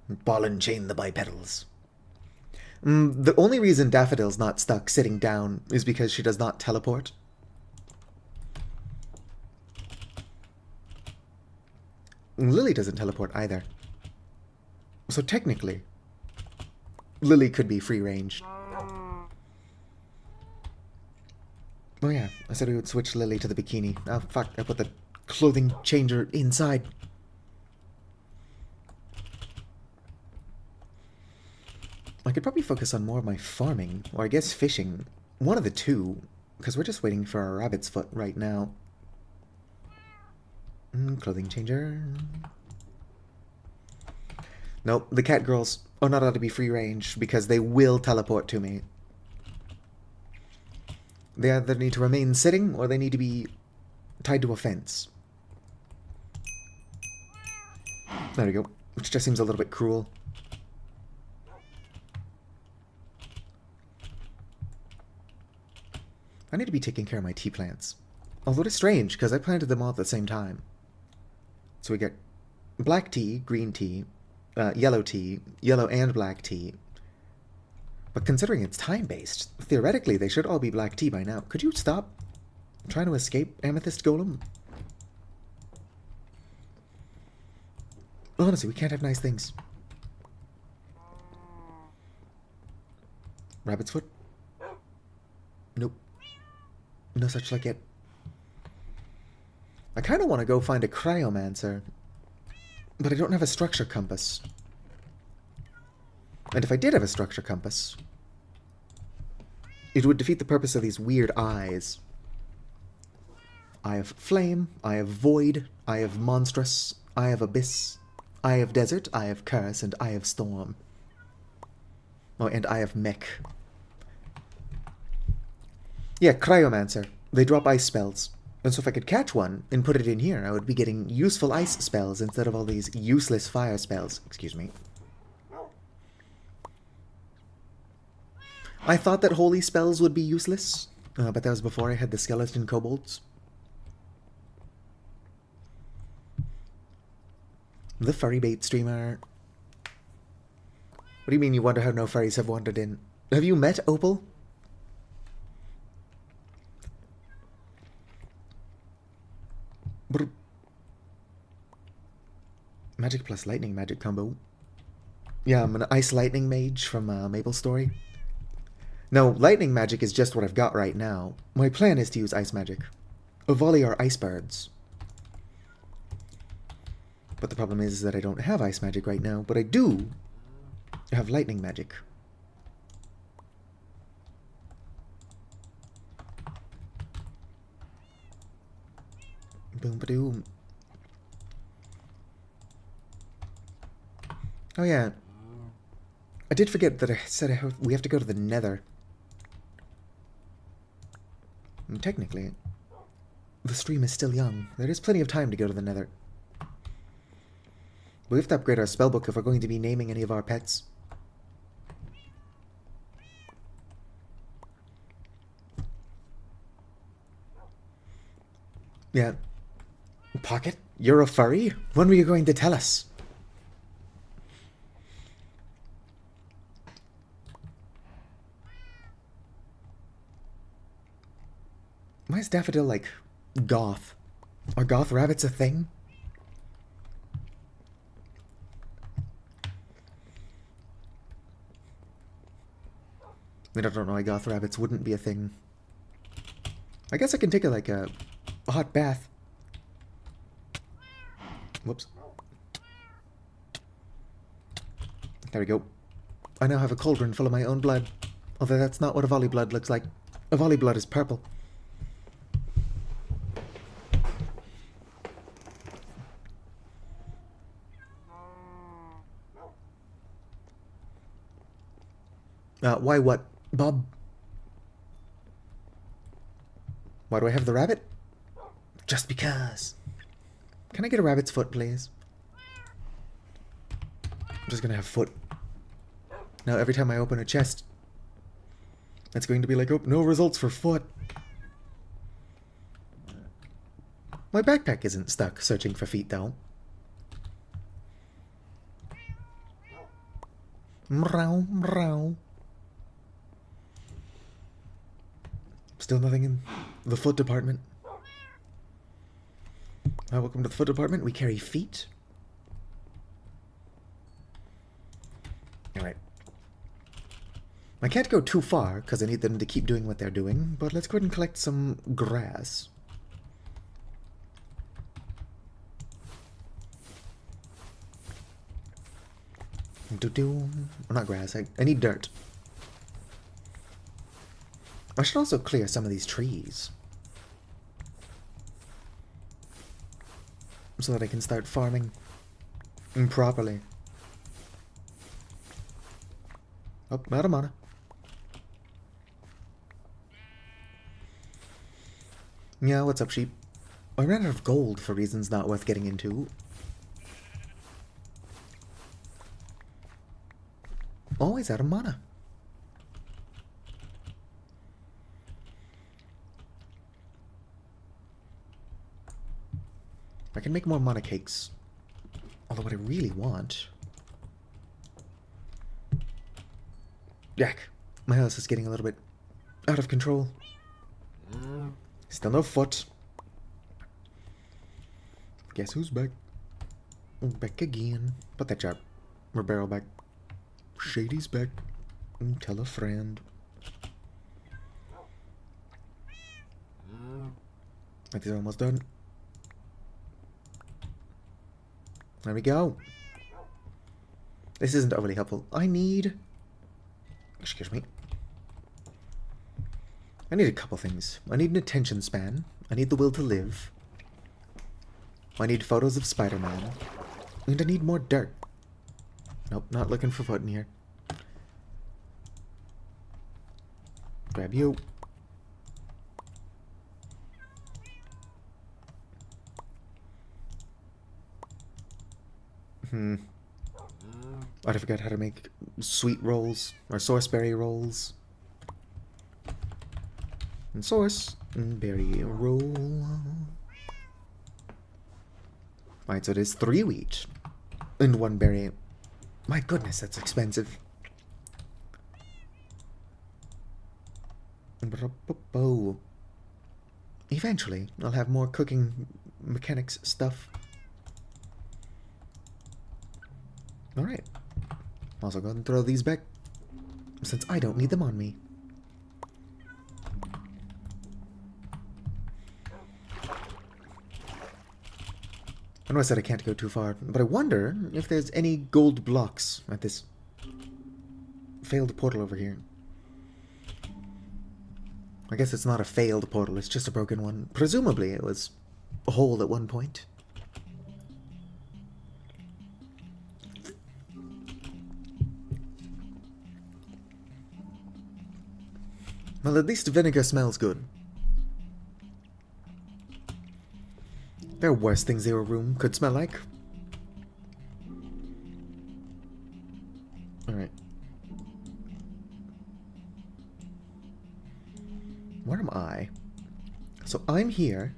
Ball and chain the bipedals. The only reason Daffodil's not stuck sitting down is because she does not teleport. Lily doesn't teleport either. So technically, Lily could be free range. Oh yeah, I said we would switch Lily to the bikini. Oh fuck, I put the clothing changer inside. I could probably focus on more of my farming, or I guess fishing. One of the two, because we're just waiting for a rabbit's foot right now. Clothing changer. Nope, the cat girls are not allowed to be free range because they will teleport to me. They either need to remain sitting or they need to be tied to a fence. There we go, which just seems a little bit cruel. I need to be taking care of my tea plants. Although it's strange, because I planted them all at the same time. So we get black tea, green tea, yellow and black tea. But considering it's time-based, theoretically they should all be black tea by now. Could you stop trying to escape, Amethyst Golem? Honestly, we can't have nice things. Rabbit's foot? Nope. No such luck yet. I kind of want to go find a cryomancer, but I don't have a structure compass. And if I did have a structure compass, it would defeat the purpose of these weird eyes. Eye of Flame, Eye of Void, Eye of Monstrous, Eye of Abyss, Eye of Desert, Eye of Curse, and Eye of Storm. Oh, and Eye of Mech. Yeah, Cryomancer. They drop ice spells. And so if I could catch one and put it in here, I would be getting useful ice spells instead of all these useless fire spells. Excuse me. I thought that holy spells would be useless, but that was before I had the skeleton kobolds. The furry bait streamer. What do you mean you wonder how no furries have wandered in? Have you met Opal? Brr. Magic plus lightning magic combo. Yeah, I'm an ice lightning mage from Maple Story. No, lightning magic is just what I've got right now. My plan is to use ice magic. A volley are ice birds. But the problem is that I don't have ice magic right now, but I do have lightning magic. Boom ba doom. Oh yeah. I did forget that I said we have to go to the Nether. And technically, the stream is still young. There is plenty of time to go to the Nether. We have to upgrade our spellbook if we're going to be naming any of our pets. Yeah. Pocket? You're a furry? When were you going to tell us? Why is Daffodil like goth? Are goth rabbits a thing? I mean, I don't know why goth rabbits wouldn't be a thing. I guess I can take a hot bath. Whoops. There we go. I now have a cauldron full of my own blood. Although that's not what a volley blood looks like. A volley blood is purple. Why what, Bob? Why do I have the rabbit? Just because. Can I get a rabbit's foot, please? I'm just gonna have foot. Now every time I open a chest, it's going to be like, oh, no results for foot. My backpack isn't stuck searching for feet, though. Meow, meow. Still nothing in the foot department. Welcome to the foot department. We carry feet. Alright. I can't go too far, because I need them to keep doing what they're doing, but let's go ahead and collect some grass. Well, not grass, I need dirt. I should also clear some of these trees. So that I can start farming properly. Oh, not a mana. Yeah, what's up, sheep? I ran out of gold for reasons not worth getting into. Always out of mana. I can make more mana cakes. Although what I really want... Yak! My house is getting a little bit out of control. Still no foot. Guess who's back? Back again. Put that job. We're barrel back. Shady's back. Tell a friend. I think they're almost done. There we go. This isn't overly helpful. I need... Excuse me. I need a couple things. I need an attention span. I need the will to live. I need photos of Spider-Man. And I need more dirt. Nope, not looking for foot in here. Grab you. I forgot how to make sweet rolls, or sourceberry rolls. And source, and berry roll. Alright, so it is 3 wheat, and 1 berry. My goodness, that's expensive. Eventually, I'll have more cooking mechanics stuff. Alright. Also go ahead and throw these back, since I don't need them on me. I know I said I can't go too far, but I wonder if there's any gold blocks at this failed portal over here. I guess it's not a failed portal, it's just a broken one. Presumably it was a hole at one point. Well, at least vinegar smells good. There are worse things your room could smell like. Alright. Where am I? So I'm here.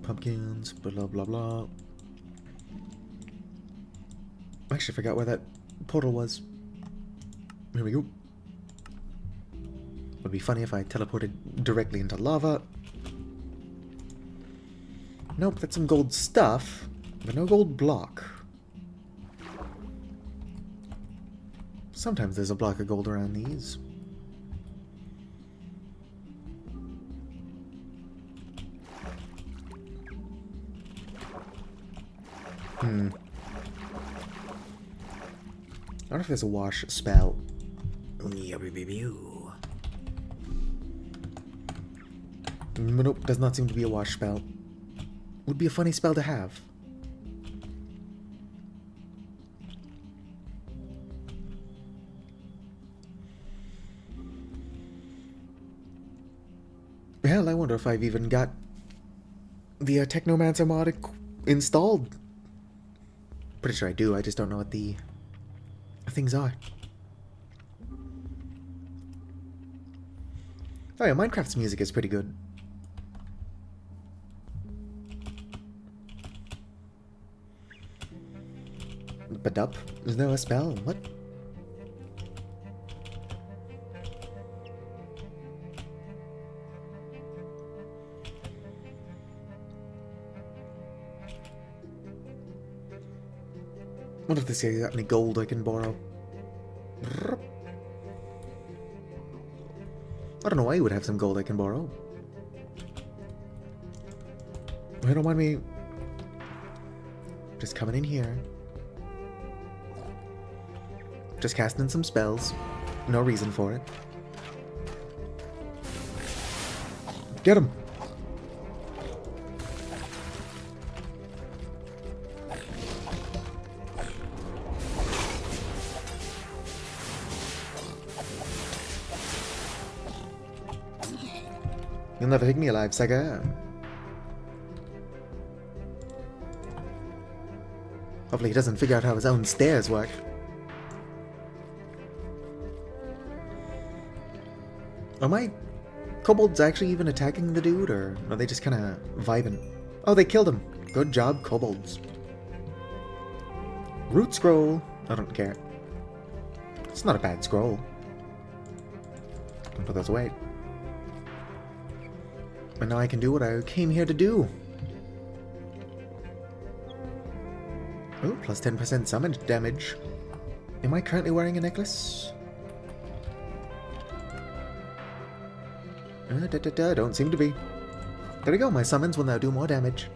Pumpkins, blah blah blah. I actually forgot where that portal was. Here we go. Would be funny if I teleported directly into lava. Nope, that's some gold stuff, but no gold block. Sometimes there's a block of gold around these. I wonder if there's a wash spell. Nope, does not seem to be a wash spell. Would be a funny spell to have. Hell, I wonder if I've even got the Technomancer mod installed. Pretty sure I do, I just don't know what the things are. Oh yeah, Minecraft's music is pretty good. But up? Is there a spell? What? What if this guy's got any gold I can borrow? I don't know why he would have some gold I can borrow. I don't mind me just coming in here. Just casting some spells. No reason for it. Get him! You'll never take me alive, Saga. Hopefully he doesn't figure out how his own stairs work. Are my kobolds actually even attacking the dude, or are they just kind of vibing? Oh, they killed him. Good job, kobolds. Root scroll. I don't care. It's not a bad scroll. Can put those away. But now I can do what I came here to do. Oh, plus 10% summon damage. Am I currently wearing a necklace? Don't seem to be. There we go, my summons will now do more damage.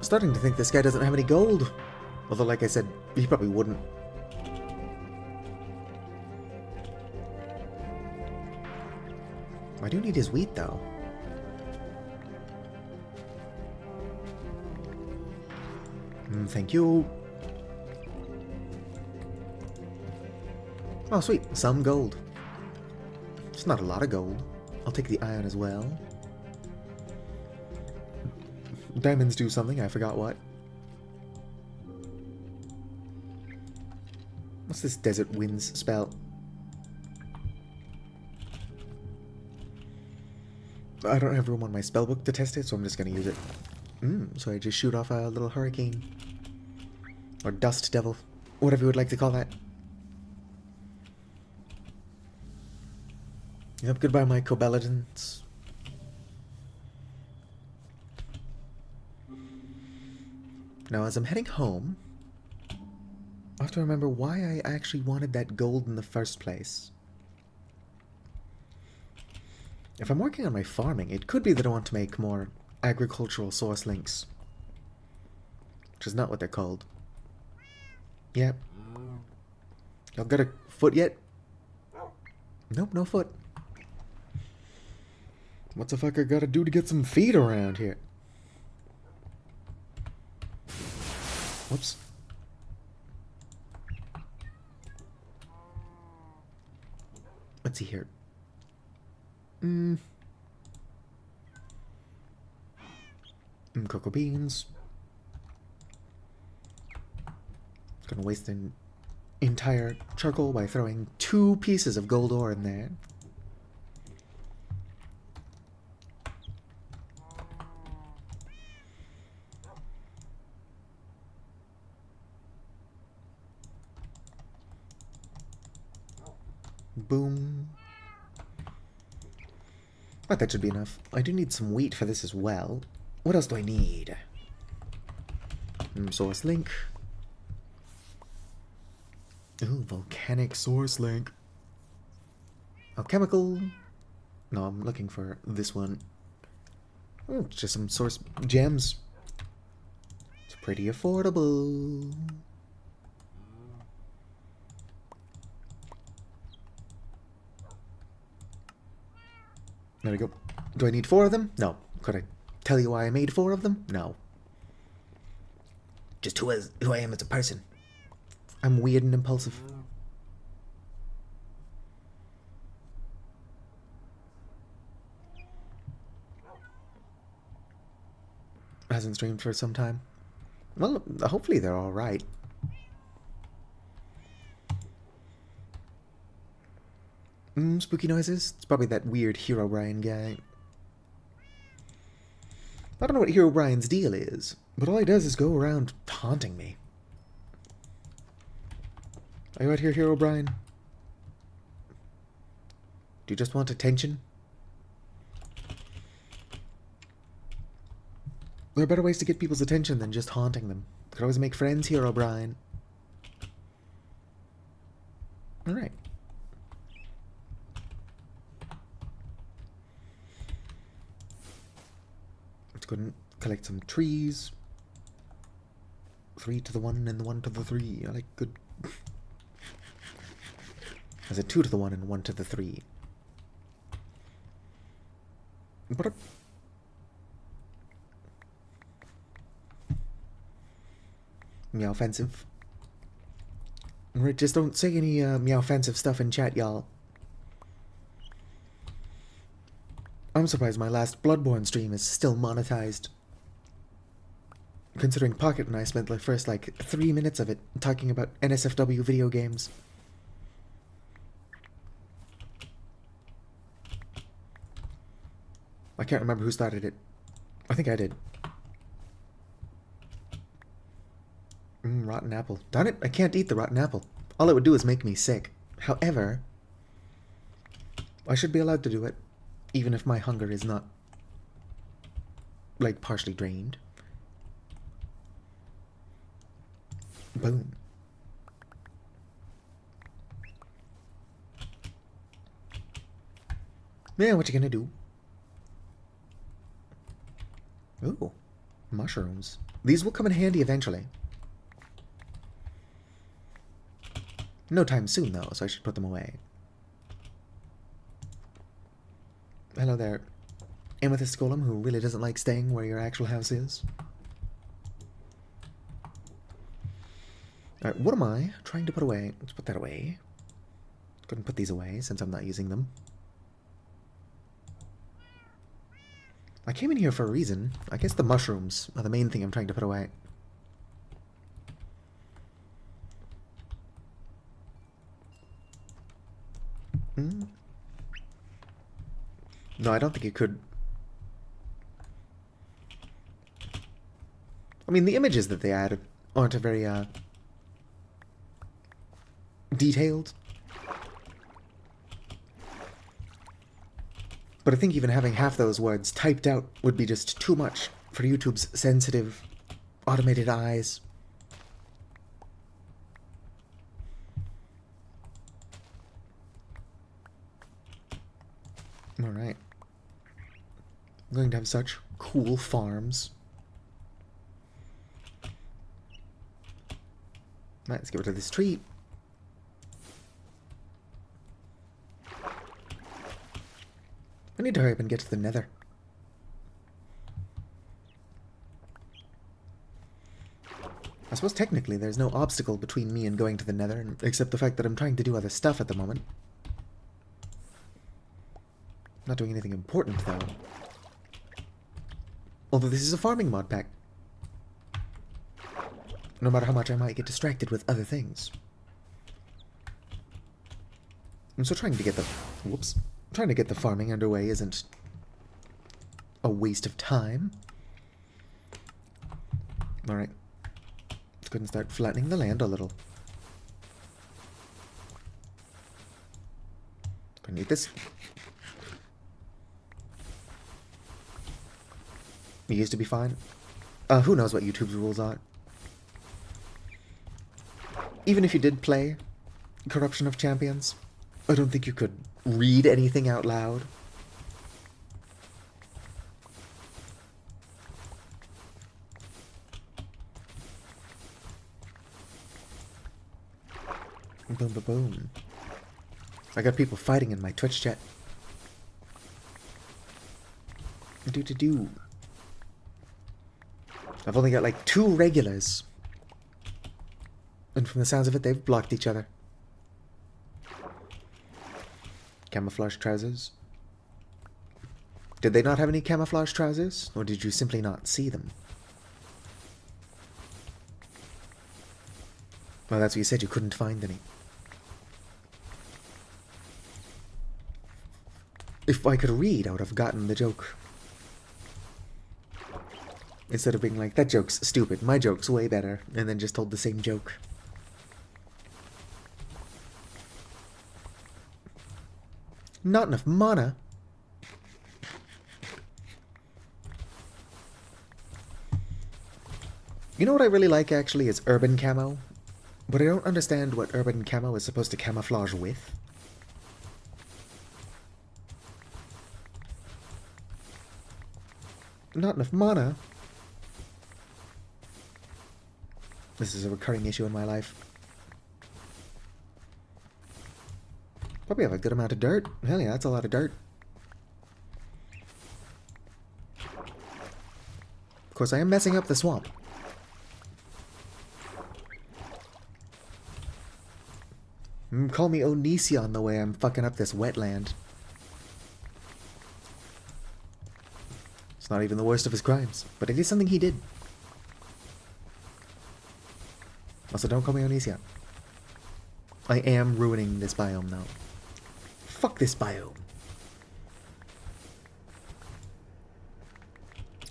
Starting to think this guy doesn't have any gold. Although, like I said, he probably wouldn't. I do need his wheat, though. Thank you. Oh, sweet. Some gold. It's not a lot of gold. I'll take the iron as well. Diamonds do something. I forgot what. What's this desert winds spell? I don't have room on my spellbook to test it, so I'm just going to use it. So I just shoot off a little hurricane. Or dust devil. Whatever you would like to call that. Yep, goodbye my Cobelladons. Now as I'm heading home, I have to remember why I actually wanted that gold in the first place. If I'm working on my farming, it could be that I want to make more agricultural source links. Which is not what they're called. Yep. Y'all got a foot yet? Nope, no foot. What's a fucker gotta do to get some feet around here? Whoops. Let's see here. Cocoa beans. Gonna waste an entire charcoal by throwing 2 pieces of gold ore in there. Boom. But that should be enough. I do need some wheat for this as well. What else do I need? Source link. Ooh, volcanic source link. Alchemical. No, I'm looking for this one. Oh, just some source gems. It's pretty affordable. There we go. Do I need 4 of them? No. Could I tell you why I made 4 of them? No. Just who I am as a person. I'm weird and impulsive. Hasn't streamed for some time. Well, hopefully they're alright. Spooky noises? It's probably that weird Herobrine guy. I don't know what Herobrine's deal is, but all he does is go around taunting me. Are you out here, Herobrine? Do you just want attention? There are better ways to get people's attention than just haunting them. You could always make friends, Herobrine. Alright. Let's go and collect some trees. 3 to the 1 and the 1 to the 3. I like good... As a 2 to the 1 and 1 to the 3. What a... Meow offensive. Right, just don't say any meow offensive stuff in chat, y'all. I'm surprised my last Bloodborne stream is still monetized. Considering Pocket and I spent the first 3 minutes of it talking about NSFW video games. I can't remember who started it. I think I did. Rotten apple. Darn it, I can't eat the rotten apple. All it would do is make me sick. However, I should be allowed to do it, even if my hunger is not, partially drained. Boom. Yeah, what you gonna do? Ooh, mushrooms. These will come in handy eventually. No time soon, though, so I should put them away. Hello there, Amethyst Golem, who really doesn't like staying where your actual house is. Alright, what am I trying to put away? Let's put that away. Go ahead and put these away, since I'm not using them. I came in here for a reason. I guess the mushrooms are the main thing I'm trying to put away. No, I don't think you could. I mean, the images that they added aren't very, detailed. But I think even having half those words typed out would be just too much for YouTube's sensitive, automated eyes. Alright. I'm going to have such cool farms. Right, let's get rid of this tree. I need to hurry up and get to the nether. I suppose technically there's no obstacle between me and going to the nether, except the fact that I'm trying to do other stuff at the moment. Not doing anything important, though. Although this is a farming mod pack. No matter how much I might get distracted with other things. And so trying to get the... Whoops. Trying to get the farming underway isn't a waste of time. Alright. Let's go ahead and start flattening the land a little. Gonna need this. It used to be fine. Who knows what YouTube's rules are. Even if you did play Corruption of Champions, I don't think you could read anything out loud. Boom, boom, boom. I got people fighting in my Twitch chat. Do. I've only got like 2 regulars. And from the sounds of it, they've blocked each other. Camouflage trousers. Did they not have any camouflage trousers? Or did you simply not see them? Well, that's what you said, you couldn't find any. If I could read, I would have gotten the joke. Instead of being like, that joke's stupid, my joke's way better, and then just told the same joke. Not enough mana. You know what I really like, actually, is urban camo. But I don't understand what urban camo is supposed to camouflage with. Not enough mana. This is a recurring issue in my life. Probably have a good amount of dirt. Hell yeah, that's a lot of dirt. Of course, I am messing up the swamp. Call me Onision the way I'm fucking up this wetland. It's not even the worst of his crimes, but it is something he did. Also, don't call me Onision. I am ruining this biome now. Fuck this biome.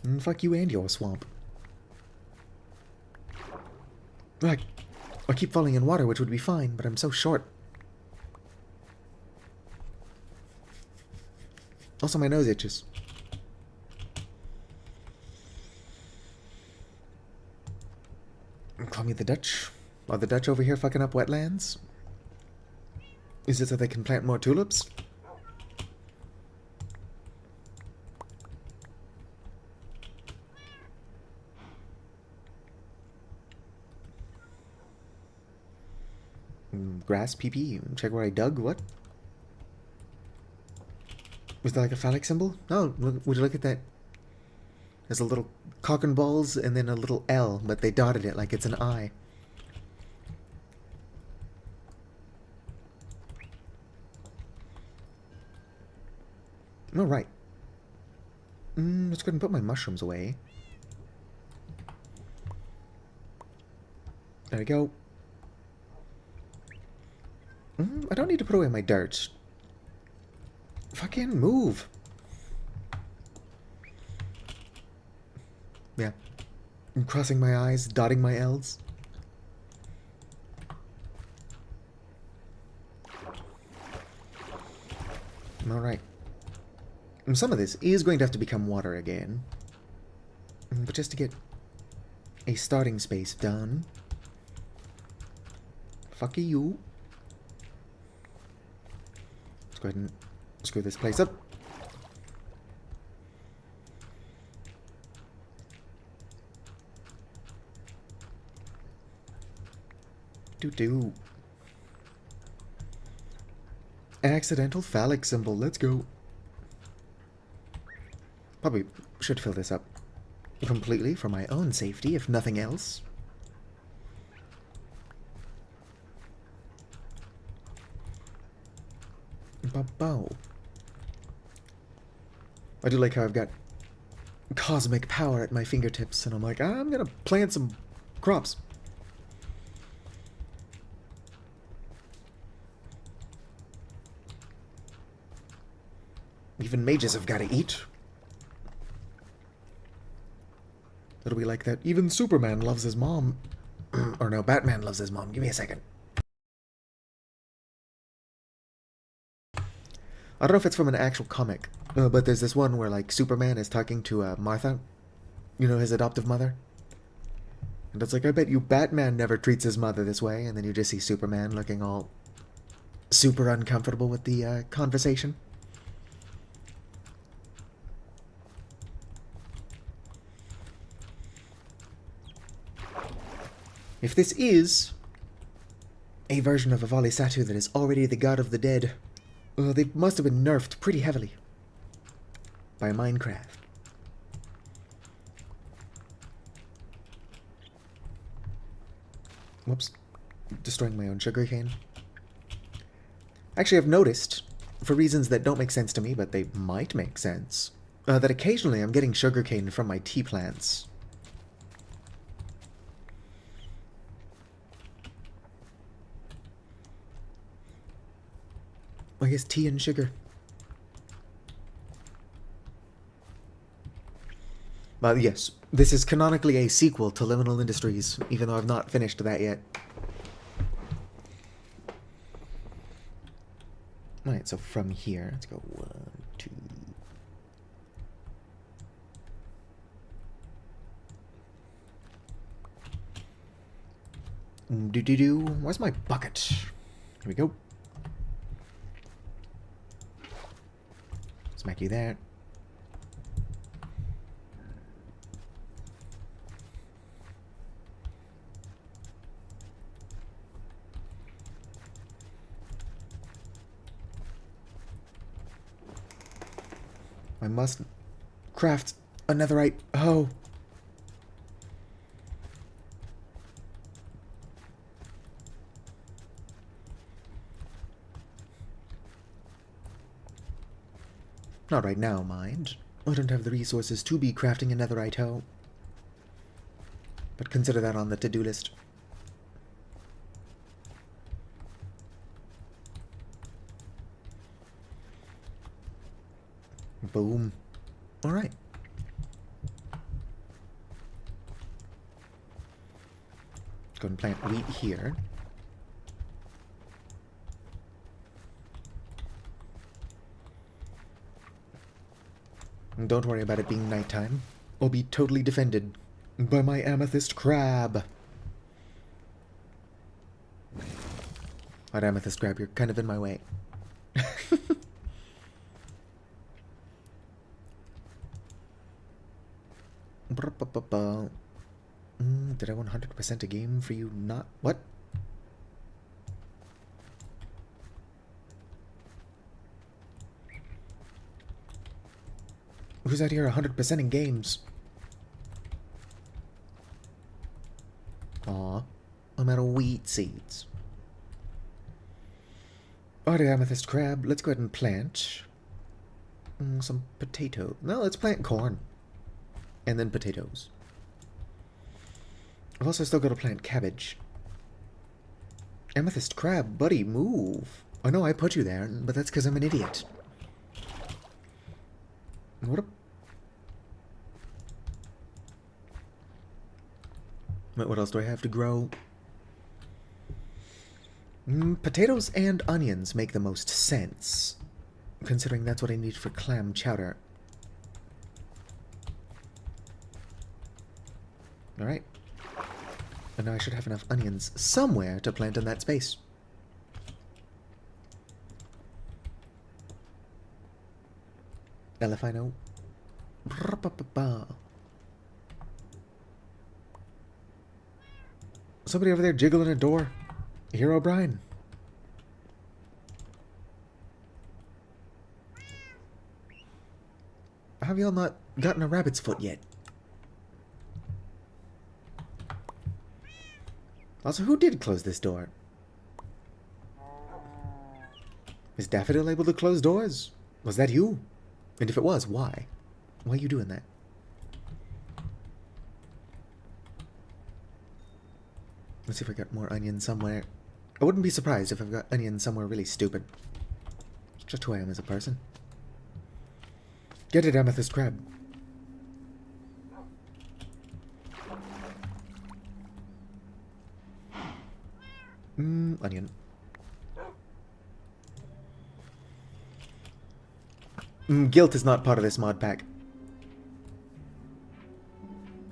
And fuck you and your swamp. I keep falling in water, which would be fine, but I'm so short. Also, my nose itches. Call me the Dutch. Are the Dutch over here fucking up wetlands? Is it so they can plant more tulips? Grass, PP. Check where I dug. What? Was that like a phallic symbol? Oh, would you look at that? There's a little cock and balls and then a little L, but they dotted it like it's an I. All right. Let's go ahead and put my mushrooms away. There we go. I don't need to put away my dirt. Fucking move. Yeah. I'm crossing my I's, dotting my L's. Alright. Some of this is going to have to become water again. But just to get a starting space done. Fuck you. Let's go ahead and screw this place up. Do. Accidental phallic symbol. Let's go. Probably should fill this up completely for my own safety, if nothing else. Bow. I do like how I've got cosmic power at my fingertips, and I'm like, I'm gonna plant some crops. Even mages have gotta eat. It'll be like that. Even Superman loves his mom. Or no, Batman loves his mom. Give me a second. I don't know if it's from an actual comic, but there's this one where, like, Superman is talking to Martha. You know, his adoptive mother. And it's like, I bet you Batman never treats his mother this way. And then you just see Superman looking all super uncomfortable with the conversation. If this is a version of Avalisatu that is already the god of the dead, they must have been nerfed pretty heavily by Minecraft. Whoops. Destroying my own sugarcane. Actually, I've noticed, for reasons that don't make sense to me, but they might make sense, that occasionally I'm getting sugarcane from my tea plants. I guess tea and sugar. But yes, this is canonically a sequel to Liminal Industries, even though I've not finished that yet. Alright, so from here, let's go 1, 2... Do-do-do. Where's my bucket? Here we go. Smack you there. I must craft a netherite hoe. Not right now, mind. I don't have the resources to be crafting a netherite hoe. But consider that on the to-do list. Boom. Alright. Go and plant wheat here. And don't worry about it being nighttime. I'll be totally defended by my amethyst crab. Alright, amethyst crab, you're kind of in my way. Did I 100% a game for you not? What? Who's out here 100% in games? Aw, I'm out of wheat seeds. Alright, amethyst crab, let's go ahead and plant some potato. No, let's plant corn. And then potatoes. I've also still got to plant cabbage. Amethyst crab, buddy, move. I know I put you there, but that's because I'm an idiot. What else do I have to grow? Potatoes and onions make the most sense, considering that's what I need for clam chowder. Alright. And now I should have enough onions somewhere to plant in that space. If I know. Somebody over there jiggling a door. Hero Brian. How have y'all not gotten a rabbit's foot yet? Also, who did close this door? Is Daffodil able to close doors? Was that you? And if it was, why? Why are you doing that? Let's see if I got more onions somewhere. I wouldn't be surprised if I've got onions somewhere really stupid. It's just who I am as a person. Get it, amethyst crab. Onion. Guilt is not part of this mod pack.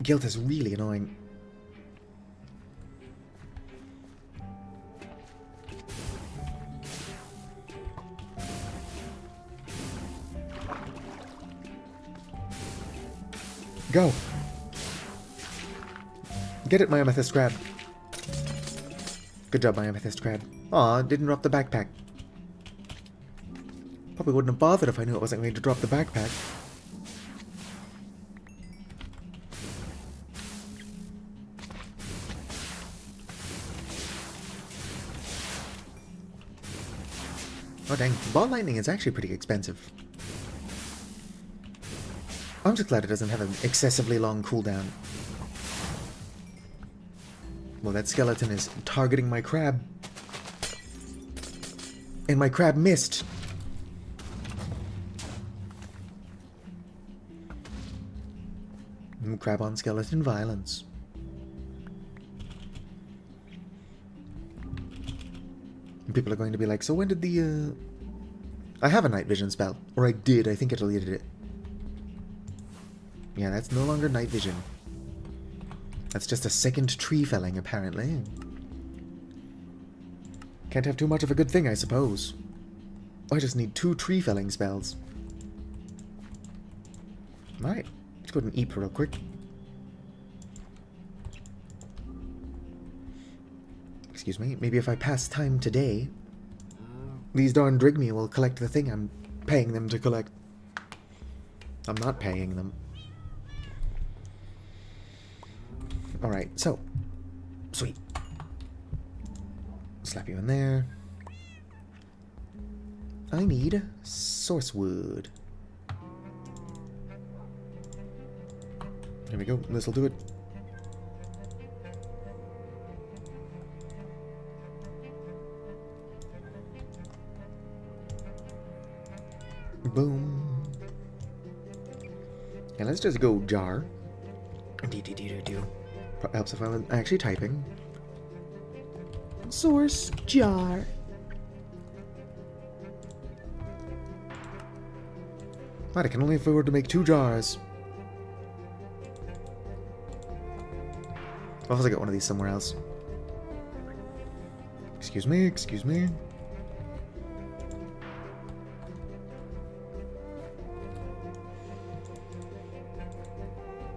Guilt is really annoying. Go! Get it, my amethyst crab. Good job, my amethyst crab. Aw, didn't drop the backpack. Probably wouldn't have bothered if I knew it wasn't going to drop the backpack. Oh dang, ball lightning is actually pretty expensive. I'm just glad it doesn't have an excessively long cooldown. Well, that skeleton is targeting my crab. And my crab missed. Crab on skeleton violence. People are going to be like, so when did the, I have a night vision spell. Or I did, I think I deleted it. Yeah, that's no longer night vision. That's just a second tree felling, apparently. Can't have too much of a good thing, I suppose. I just need 2 tree felling spells. Alright, let's go ahead and eat real quick. Excuse me, maybe if I pass time today, these darn Drygmy will collect the thing I'm paying them to collect. I'm not paying them. Alright, so. Sweet. Slap you in there. I need source wood. There we go. This'll do it. Boom. And let's just go jar. Do. Helps if I'm actually typing. Source jar. Right, I can only afford to make 2 jars. I'll have to get one of these somewhere else. Excuse me, excuse me.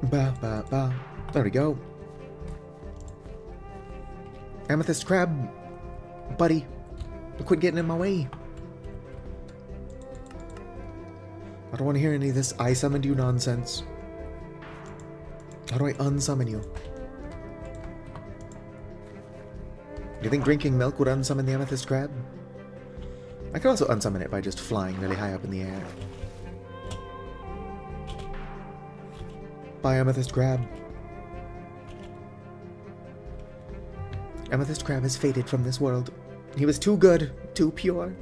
Ba. There we go. Amethyst crab, buddy, quit getting in my way. I don't want to hear any of this I summoned you nonsense. How do I unsummon you? Do you think drinking milk would unsummon the amethyst crab? I could also unsummon it by just flying really high up in the air. Bye, amethyst crab. Amethyst crab has faded from this world. He was too good, too pure.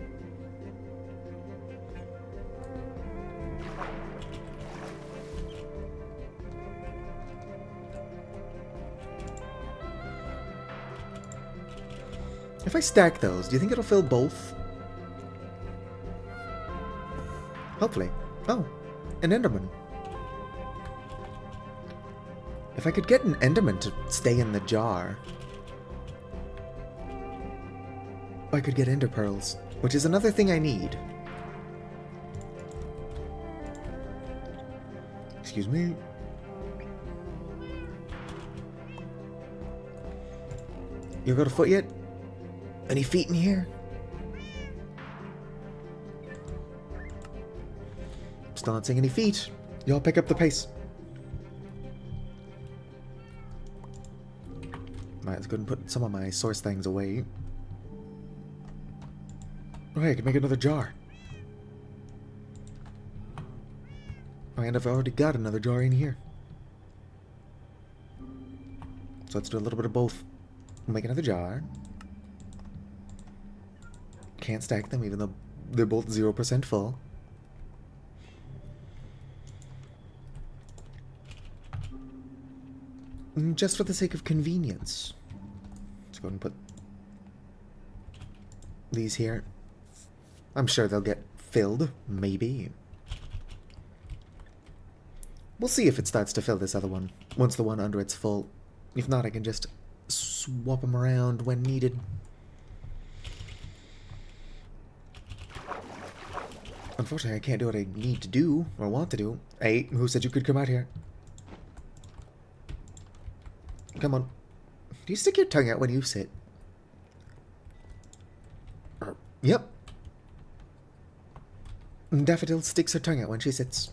If I stack those, do you think it'll fill both? Hopefully. Oh, an Enderman. If I could get an Enderman to stay in the jar, I could get Ender Pearls, which is another thing I need. Excuse me. You got a foot yet? Any feet in here? Still not seeing any feet. Y'all pick up the pace. Alright, let's go and put some of my source things away. Oh, hey, I can make another jar. Oh, and I've already got another jar in here. So let's do a little bit of both. We'll make another jar. Can't stack them even though they're both 0% full. Just for the sake of convenience. Let's go and put these here. I'm sure they'll get filled, maybe. We'll see if it starts to fill this other one, once the one under it's full. If not, I can just swap them around when needed. Unfortunately, I can't do what I need to do, or want to do. Hey, who said you could come out here? Come on. Do you stick your tongue out when you sit? Yep. Daffodil sticks her tongue out when she sits.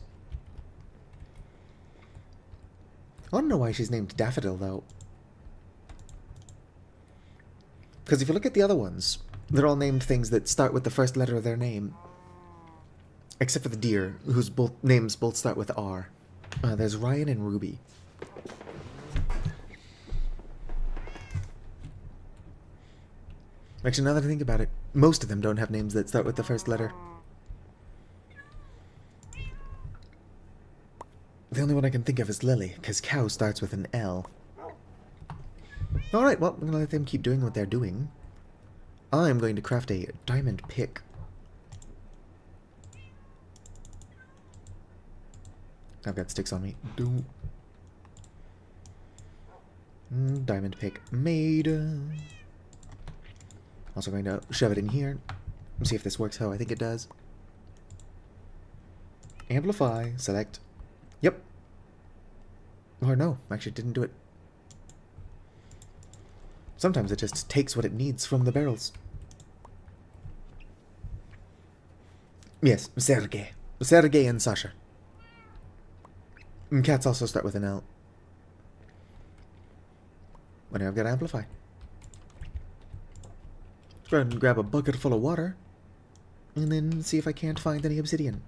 I don't know why she's named Daffodil, though. Because if you look at the other ones, they're all named things that start with the first letter of their name. Except for the deer, whose names both start with R. There's Ryan and Ruby. Actually, now that I think about it, most of them don't have names that start with the first letter. The only one I can think of is Lily, because cow starts with an L. Alright, well, I'm going to let them keep doing what they're doing. I'm going to craft a diamond pick. I've got sticks on me. Diamond pick made. Also going to shove it in here. See if this works how I think it does. Amplify. Select. Yep. Or no, actually it didn't do it. Sometimes it just takes what it needs from the barrels. Yes, Sergey. Sergey and Sasha. And cats also start with an L. But now I've got to amplify. Let's go ahead and grab a bucket full of water. And then see if I can't find any obsidian.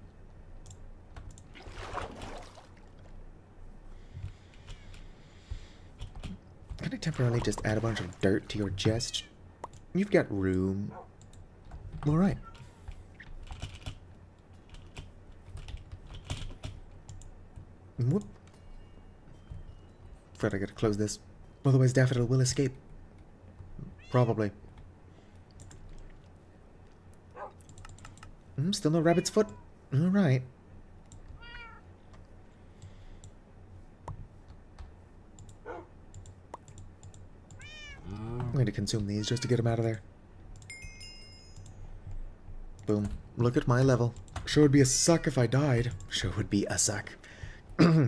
Can I temporarily just add a bunch of dirt to your chest? You've got room. Alright. Whoop. Fred, I gotta close this. Otherwise Daffodil will escape. Probably. Still no rabbit's foot? Alright. I'm going to consume these just to get them out of there. Boom. Look at my level. Sure would be a suck if I died. Sure would be a suck.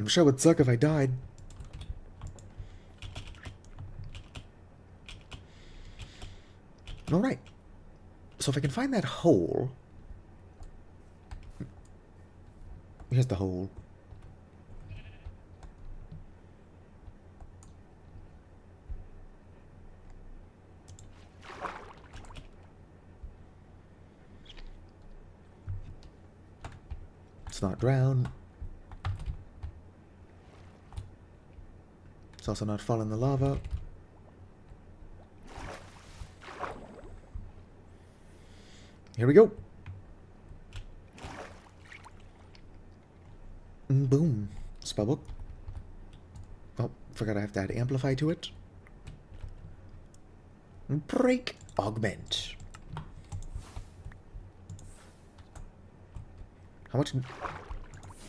Sure would suck if I died. Alright. So if I can find that hole... Here's the hole. It's not drown. It's also not fall in the lava. Here we go. Boom. Spellbook. Oh, forgot I have to add amplify to it. Break. Augment. How much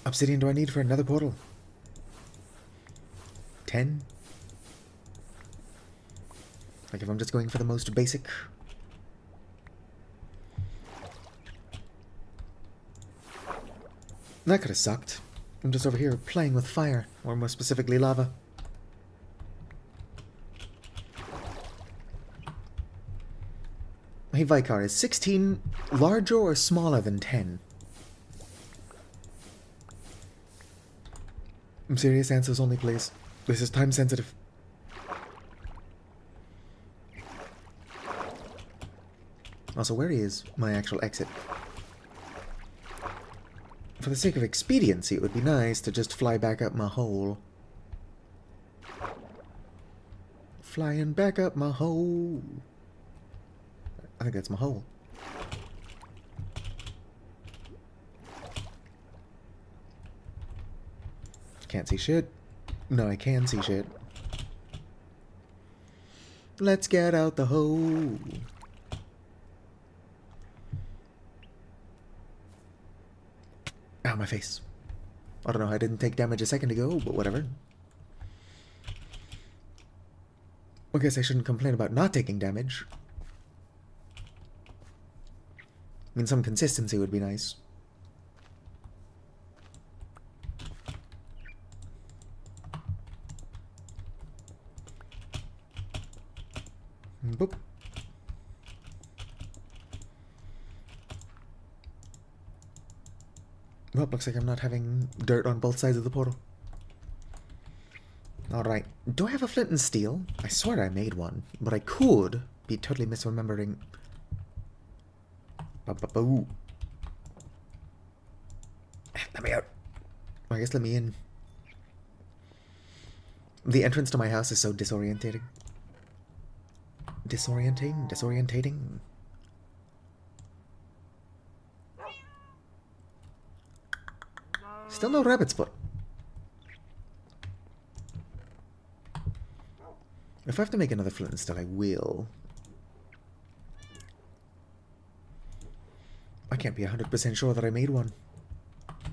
obsidian do I need for another portal? 10? Like if I'm just going for the most basic. That could have sucked. I'm just over here playing with fire, or more specifically lava. Hey Vicar, is 16 larger or smaller than 10? I'm serious, answers only, please. This is time sensitive. Also, where is my actual exit? For the sake of expediency, it would be nice to just fly back up my hole. Flying back up my hole. I think that's my hole. Can't see shit. No, I can see shit. Let's get out the hoe. Ow, my face. I don't know, I didn't take damage a second ago, but whatever. I guess I shouldn't complain about not taking damage. I mean, some consistency would be nice. Boop. Well, looks like I'm not having dirt on both sides of the portal. Alright, do I have a flint and steel? I swear I made one, but I could be totally misremembering. Ba-ba-boo. Let me out. I guess let me in. The entrance to my house is so disorientating. Disorientating. Still no rabbit's foot. If I have to make another flint and steel, I will. I can't be 100% sure that I made one.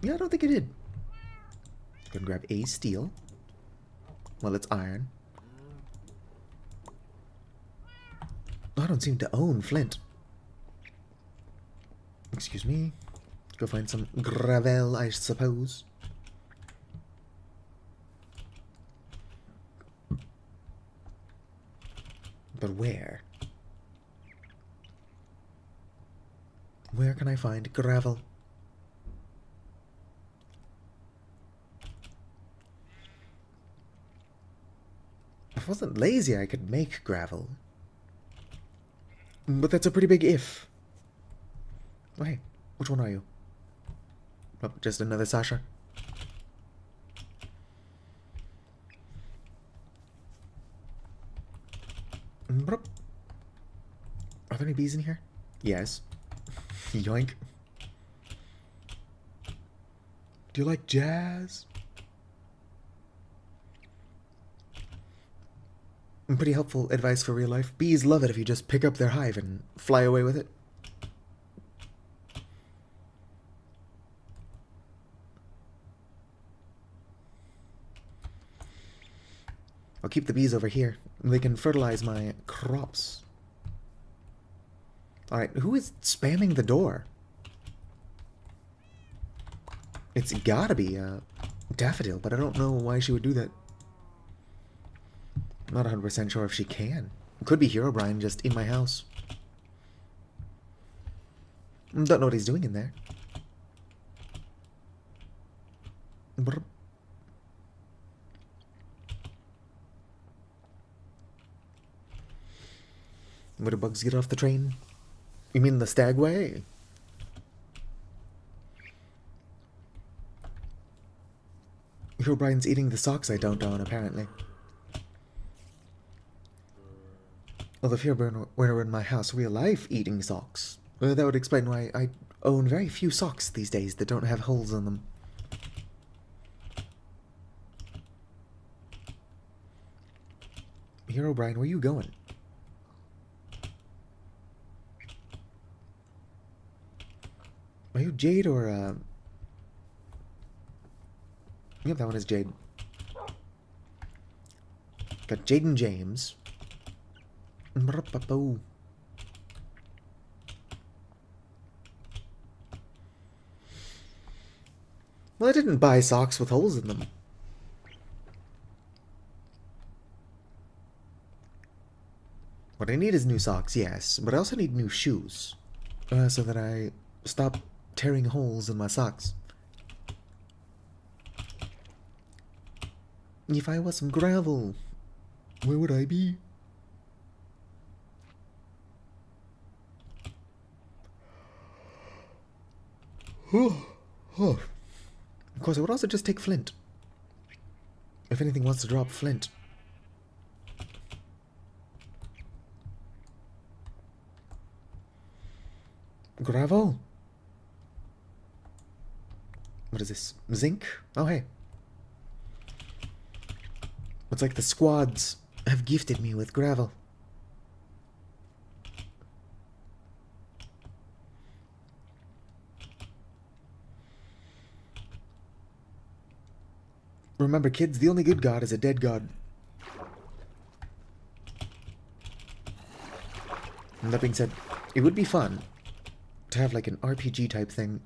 Yeah, I don't think I did. Go and grab a steel. Well, it's iron. I don't seem to own flint. Excuse me. Go find some gravel, I suppose. But where? Where can I find gravel? If I wasn't lazy, I could make gravel. But that's a pretty big if. Oh, hey, which one are you? Oh, just another Sasha. Are there any bees in here? Yes. Yoink. Do you like jazz? Pretty helpful advice for real life. Bees love it if you just pick up their hive and fly away with it. I'll keep the bees over here. They can fertilize my crops. Alright, who is spamming the door? It's gotta be Daffodil, but I don't know why she would do that. I'm not 100% sure if she can. It could be Herobrine just in my house. Don't know what he's doing in there. Brr. Where do bugs get off the train? You mean the Stagway? Herobrine's eating the socks I don't own, apparently. Although if Herobrine were in my house, real life eating socks, that would explain why I own very few socks these days that don't have holes in them. Herobrine, where you going? Are you Jade or, Yep, that one is Jade. Got Jade and James. Well, I didn't buy socks with holes in them. What I need is new socks, yes, but I also need new shoes. So that I stop tearing holes in my socks. If I was some gravel, where would I be? Of course, I would also just take flint. If anything wants to drop flint. Gravel? What is this? Zinc? Oh, hey. It's like the squads have gifted me with gravel. Remember, kids, the only good god is a dead god. And that being said, it would be fun to have like an RPG type thing.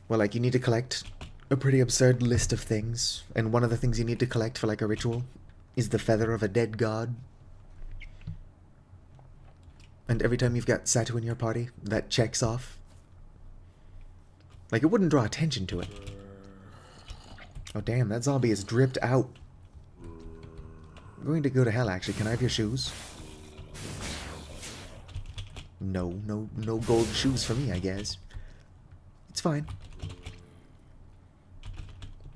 Well, like you need to collect a pretty absurd list of things, and one of the things you need to collect for like a ritual is the feather of a dead god. And every time you've got Satu in your party, that checks off. Like, it wouldn't draw attention to it. Oh, damn, that zombie is dripped out. I'm going to go to hell, actually. Can I have your shoes? No gold shoes for me, I guess. It's fine.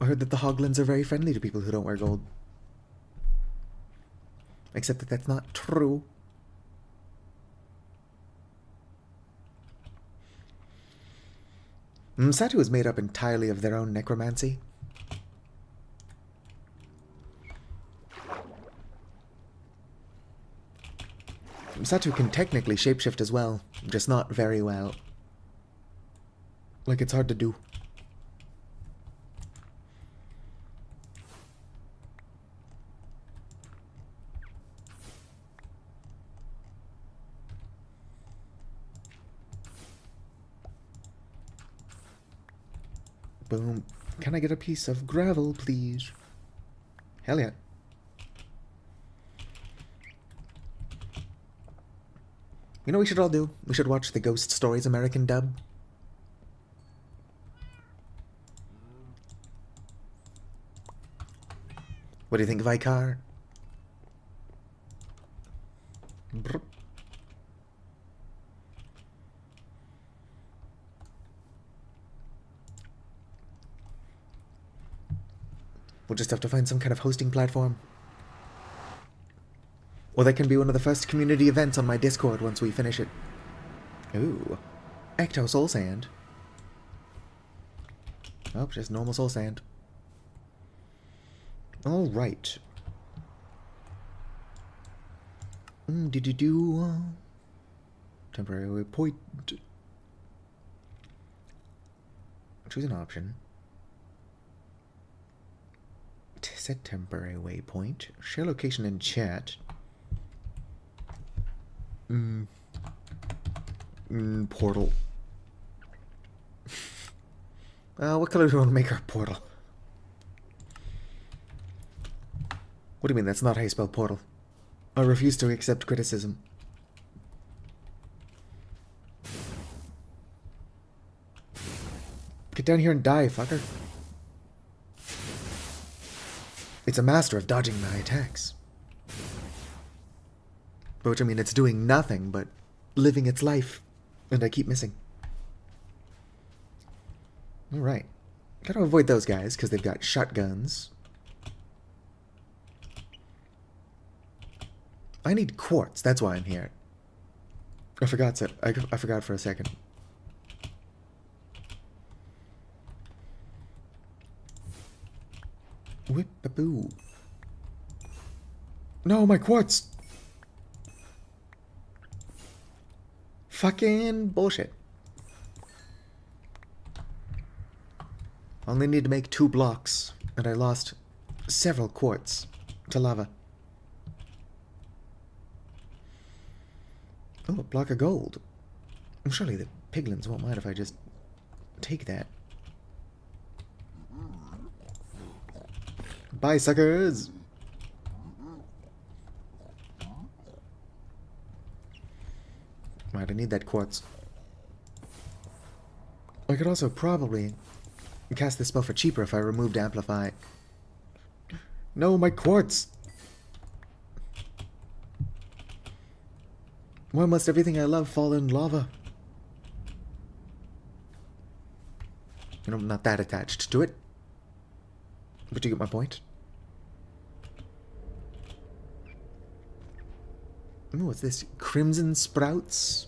I heard that the hoglins are very friendly to people who don't wear gold. Except that that's not true. Satu is made up entirely of their own necromancy. Satu can technically shapeshift as well, just not very well. Like, it's hard to do. Boom. Can I get a piece of gravel, please? Hell yeah. You know what we should all do? We should watch the Ghost Stories American dub. What do you think, Vicar? Brr. We'll just have to find some kind of hosting platform. Or that can be one of the first community events on my Discord once we finish it. Ooh. Ecto Soul Sand. Oh, just normal Soul Sand. Alright. Temporary waypoint. Choose an option. Set temporary waypoint. Share location in chat. Portal. What color do we want to make our portal? What do you mean that's not how you spell portal? I refuse to accept criticism. Get down here and die, fucker. It's a master of dodging my attacks. By which I mean it's doing nothing but living its life. And I keep missing. Alright. Gotta avoid those guys, because they've got shotguns. I need quartz, that's why I'm here. I forgot for a second. Whip-a-boo. No, my quartz! Fucking bullshit. Only need to make 2 blocks, and I lost several quartz to lava. Oh, a block of gold. Surely the piglins won't mind if I just take that. Bye, suckers! Right, I need that quartz. I could also probably cast this spell for cheaper if I removed Amplify. No, my quartz! Why must everything I love fall in lava? You know, I'm not that attached to it. But you get my point. Ooh, what's this? Crimson Sprouts?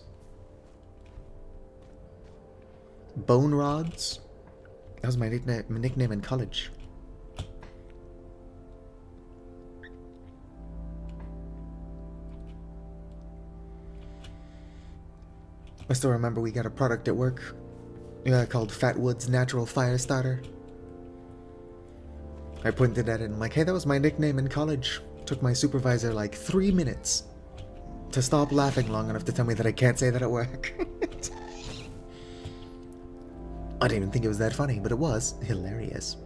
Bone Rods? That was my nickname in college. I still remember we got a product at work called Fatwood's Natural Fire Starter. I pointed at it and I'm like, hey, that was my nickname in college. Took my supervisor like 3 minutes to stop laughing long enough to tell me that I can't say that at work. I didn't even think it was that funny, but it was hilarious.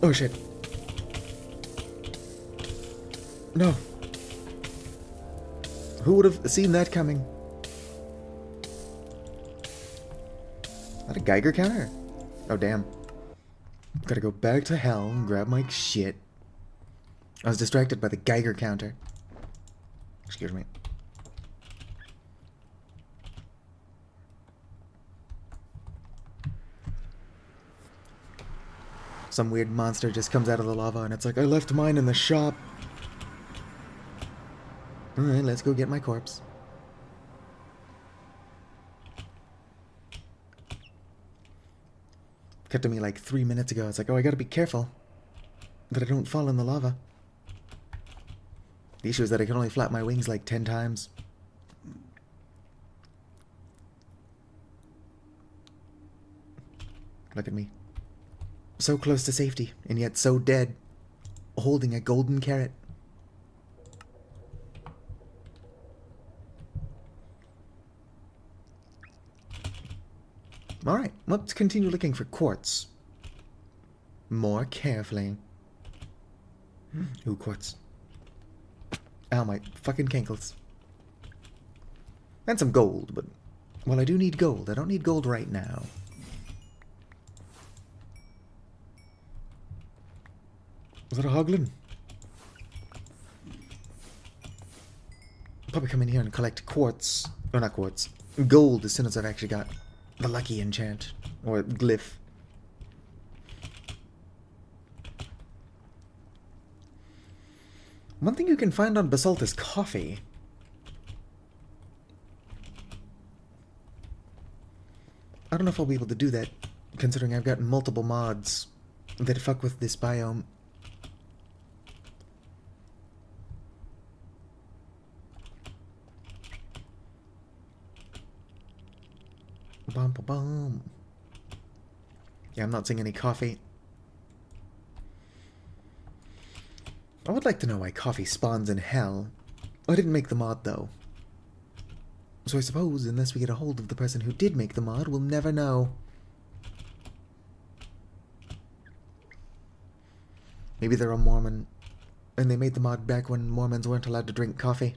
Oh shit. No. Who would have seen that coming? Is that a Geiger counter? Oh damn. Gotta go back to hell and grab my shit. I was distracted by the Geiger counter. Excuse me. Some weird monster just comes out of the lava and it's like, I left mine in the shop. Alright, let's go get my corpse. Cut to me like 3 minutes ago. It's like, oh, I gotta be careful that I don't fall in the lava. The issue is that I can only flap my wings like 10 times. Look at me. So close to safety, and yet so dead. Holding a golden carrot. Alright, let's continue looking for quartz. More carefully. Ooh, quartz. Ow, my fucking cankles. And some gold, but... well, I do need gold. I don't need gold right now. Was that a hoglin? I'll probably come in here and collect quartz. Or not quartz. Gold as soon as I've actually got the lucky enchant. Or glyph. One thing you can find on basalt is coffee. I don't know if I'll be able to do that, considering I've got multiple mods that fuck with this biome. Bum, bum, bum. Yeah, I'm not seeing any coffee. I would like to know why coffee spawns in hell. I didn't make the mod, though. So I suppose, unless we get a hold of the person who did make the mod, we'll never know. Maybe they're a Mormon, and they made the mod back when Mormons weren't allowed to drink coffee.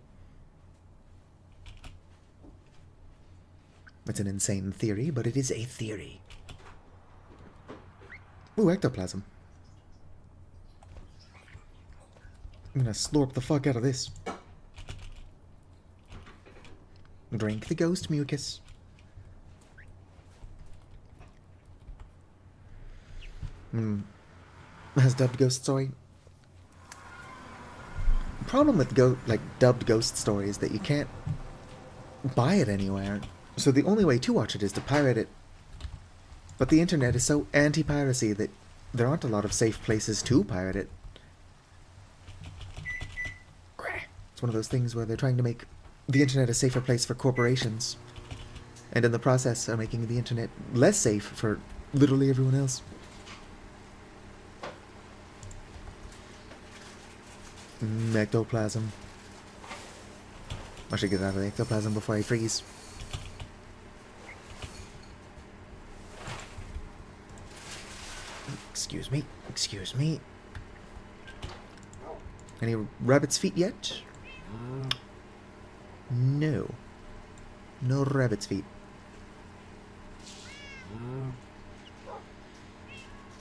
It's an insane theory, but it is a theory. Ooh, ectoplasm. I'm gonna slurp the fuck out of this. Drink the ghost mucus. Has dubbed ghost story. Problem with dubbed ghost story is that you can't buy it anywhere. So the only way to watch it is to pirate it. But the internet is so anti-piracy that there aren't a lot of safe places to pirate it. It's one of those things where they're trying to make the internet a safer place for corporations. And in the process are making the internet less safe for literally everyone else. Ectoplasm. I should get out of the ectoplasm before I freeze. Excuse me. Excuse me. Any rabbit's feet yet? No. No rabbit's feet.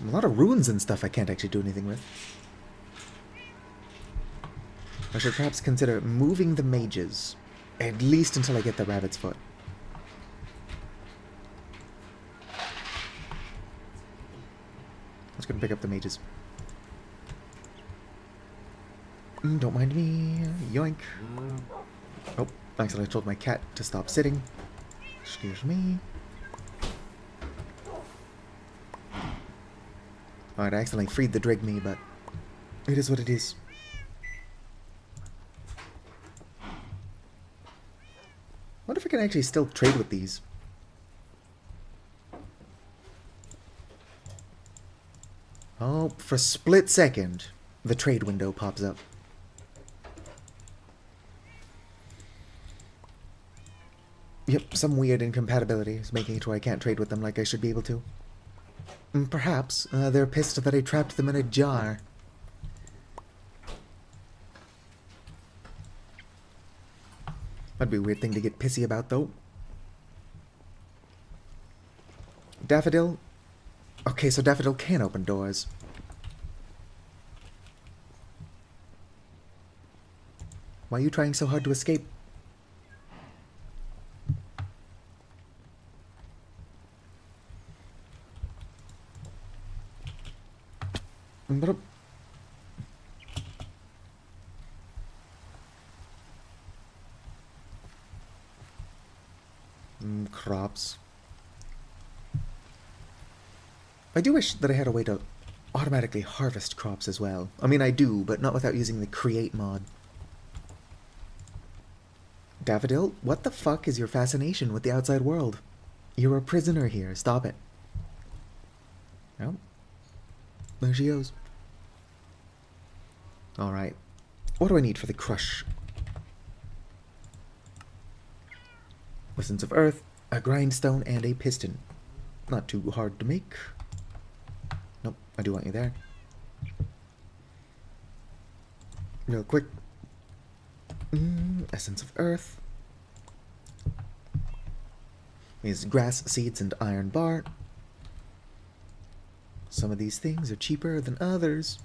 A lot of runes and stuff I can't actually do anything with. I should perhaps consider moving the mages. At least until I get the rabbit's foot. Let's go and pick up the mages. Don't mind me. Yoink. Oh, thanks that I told my cat to stop sitting. Excuse me. Alright, I accidentally freed the Drygmy, but it is what it is. Wonder if I can actually still trade with these. Nope, for a split second, the trade window pops up. Yep, some weird incompatibility is making it where I can't trade with them like I should be able to. Perhaps they're pissed that I trapped them in a jar. That'd be a weird thing to get pissy about, though. Daffodil? Okay, so Daffodil can open doors. Why are you trying so hard to escape? Crops. I do wish that I had a way to automatically harvest crops as well. I mean, I do, but not without using the create mod. Daffodil, what the fuck is your fascination with the outside world? You're a prisoner here. Stop it. Oh. There she goes. Alright. What do I need for the crush? Lessons of Earth, a grindstone, and a piston. Not too hard to make. Nope, I do want you there. Real quick. Essence of Earth. Is grass, seeds, and iron bar. Some of these things are cheaper than others.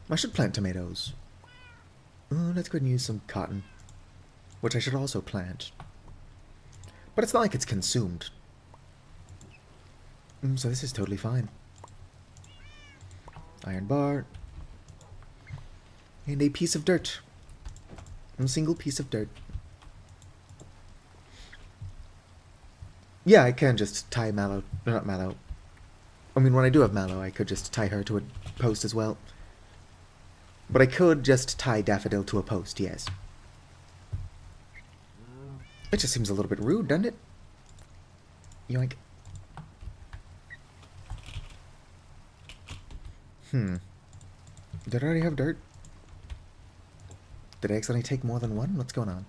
I should plant tomatoes. Let's go ahead and use some cotton, which I should also plant. But it's not like it's consumed. So this is totally fine. Iron bar. And a piece of dirt. A single piece of dirt. Yeah, I can just tie Mallow. Not Mallow. I mean, when I do have Mallow, I could just tie her to a post as well. But I could just tie Daffodil to a post, yes. It just seems a little bit rude, doesn't it? Yoink. Did I already have dirt? Did I accidentally take more than one? What's going on?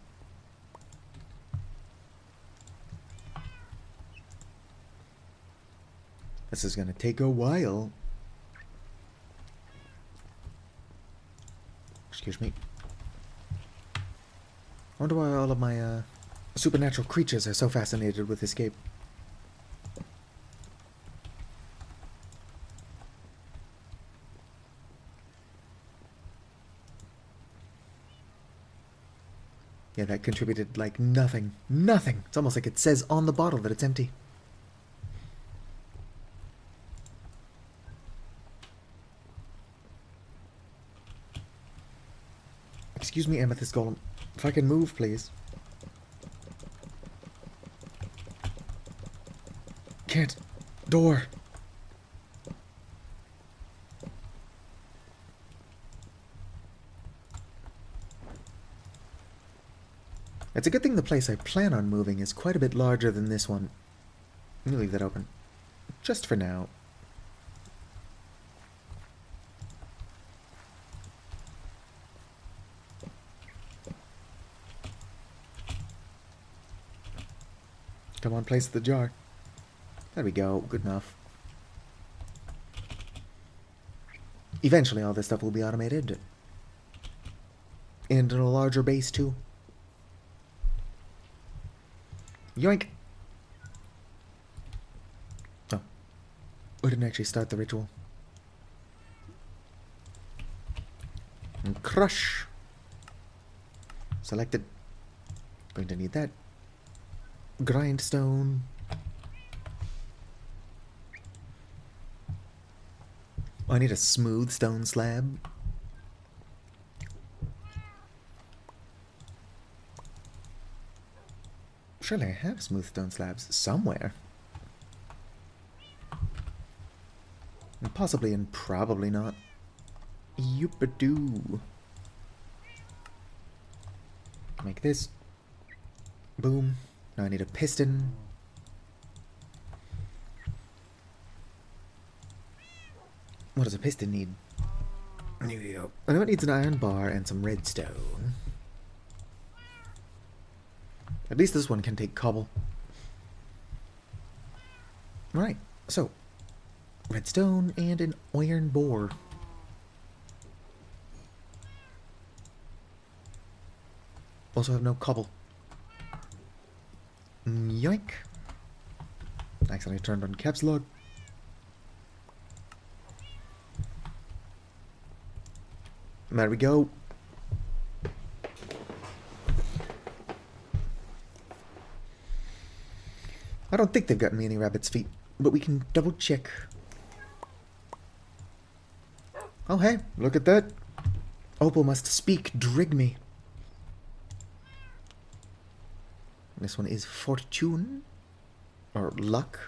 This is gonna take a while. Excuse me. I wonder why all of my supernatural creatures are so fascinated with escape. Yeah, that contributed like nothing. Nothing! It's almost like it says on the bottle that it's empty. Excuse me, Amethyst Golem. If I can move, please. Can't. Door. It's a good thing the place I plan on moving is quite a bit larger than this one. Let me leave that open. Just for now. Come on, place the jar. There we go. Good enough. Eventually all this stuff will be automated. And in a larger base, too. Yoink! Oh. We didn't actually start the ritual. And crush! Selected. Going to need that. Grindstone. Oh, I need a smooth stone slab. Surely I have smooth stone slabs somewhere. And possibly and probably not. Yoop-a-doo. Make this. Boom. Now I need a piston. What does a piston need? Here we go. I know it needs an iron bar and some redstone. At least this one can take cobble. Alright, so redstone and an iron bore. Also have no cobble. Yoink. Accidentally turned on caps lock. There we go. I don't think they've gotten me any rabbit's feet, but we can double check. Oh hey, look at that. Opal must speak Drygmy. This one is fortune. Or luck.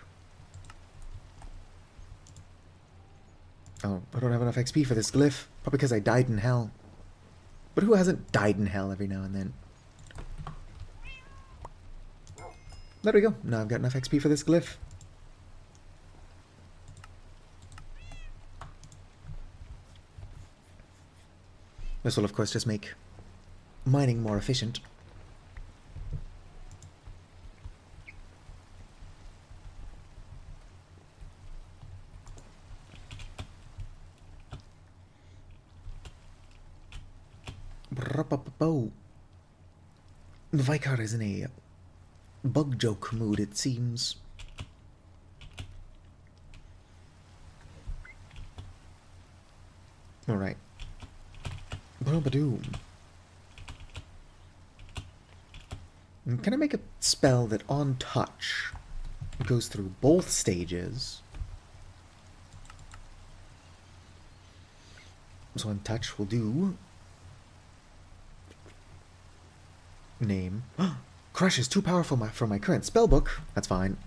Oh, I don't have enough XP for this glyph. Probably because I died in hell. But who hasn't died in hell every now and then? There we go. Now I've got enough XP for this glyph. This will of course just make mining more efficient. The Vicar is in a bug joke mood, it seems. Alright. Boom. Can I make a spell that on touch goes through both stages? So on touch we'll do name. Crush is too powerful for my current spellbook. That's fine.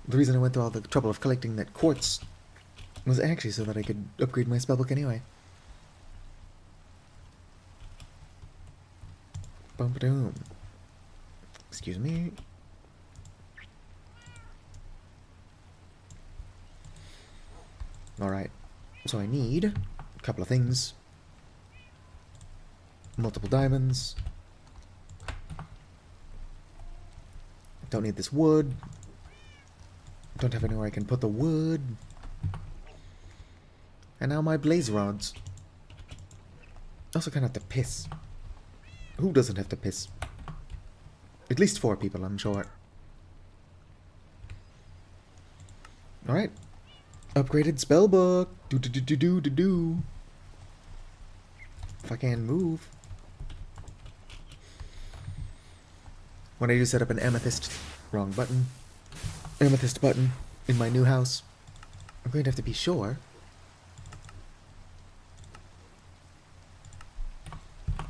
The reason I went through all the trouble of collecting that quartz was actually so that I could upgrade my spellbook anyway. Boom. Excuse me. Alright. So I need a couple of things. Multiple diamonds. Don't need this wood. Don't have anywhere I can put the wood. And now my blaze rods. Also kind of have to piss. Who doesn't have to piss? At least 4 people, I'm sure. Alright. Upgraded spellbook. Do. If I can move. When I do set up an amethyst, wrong button, amethyst button in my new house, I'm going to have to be sure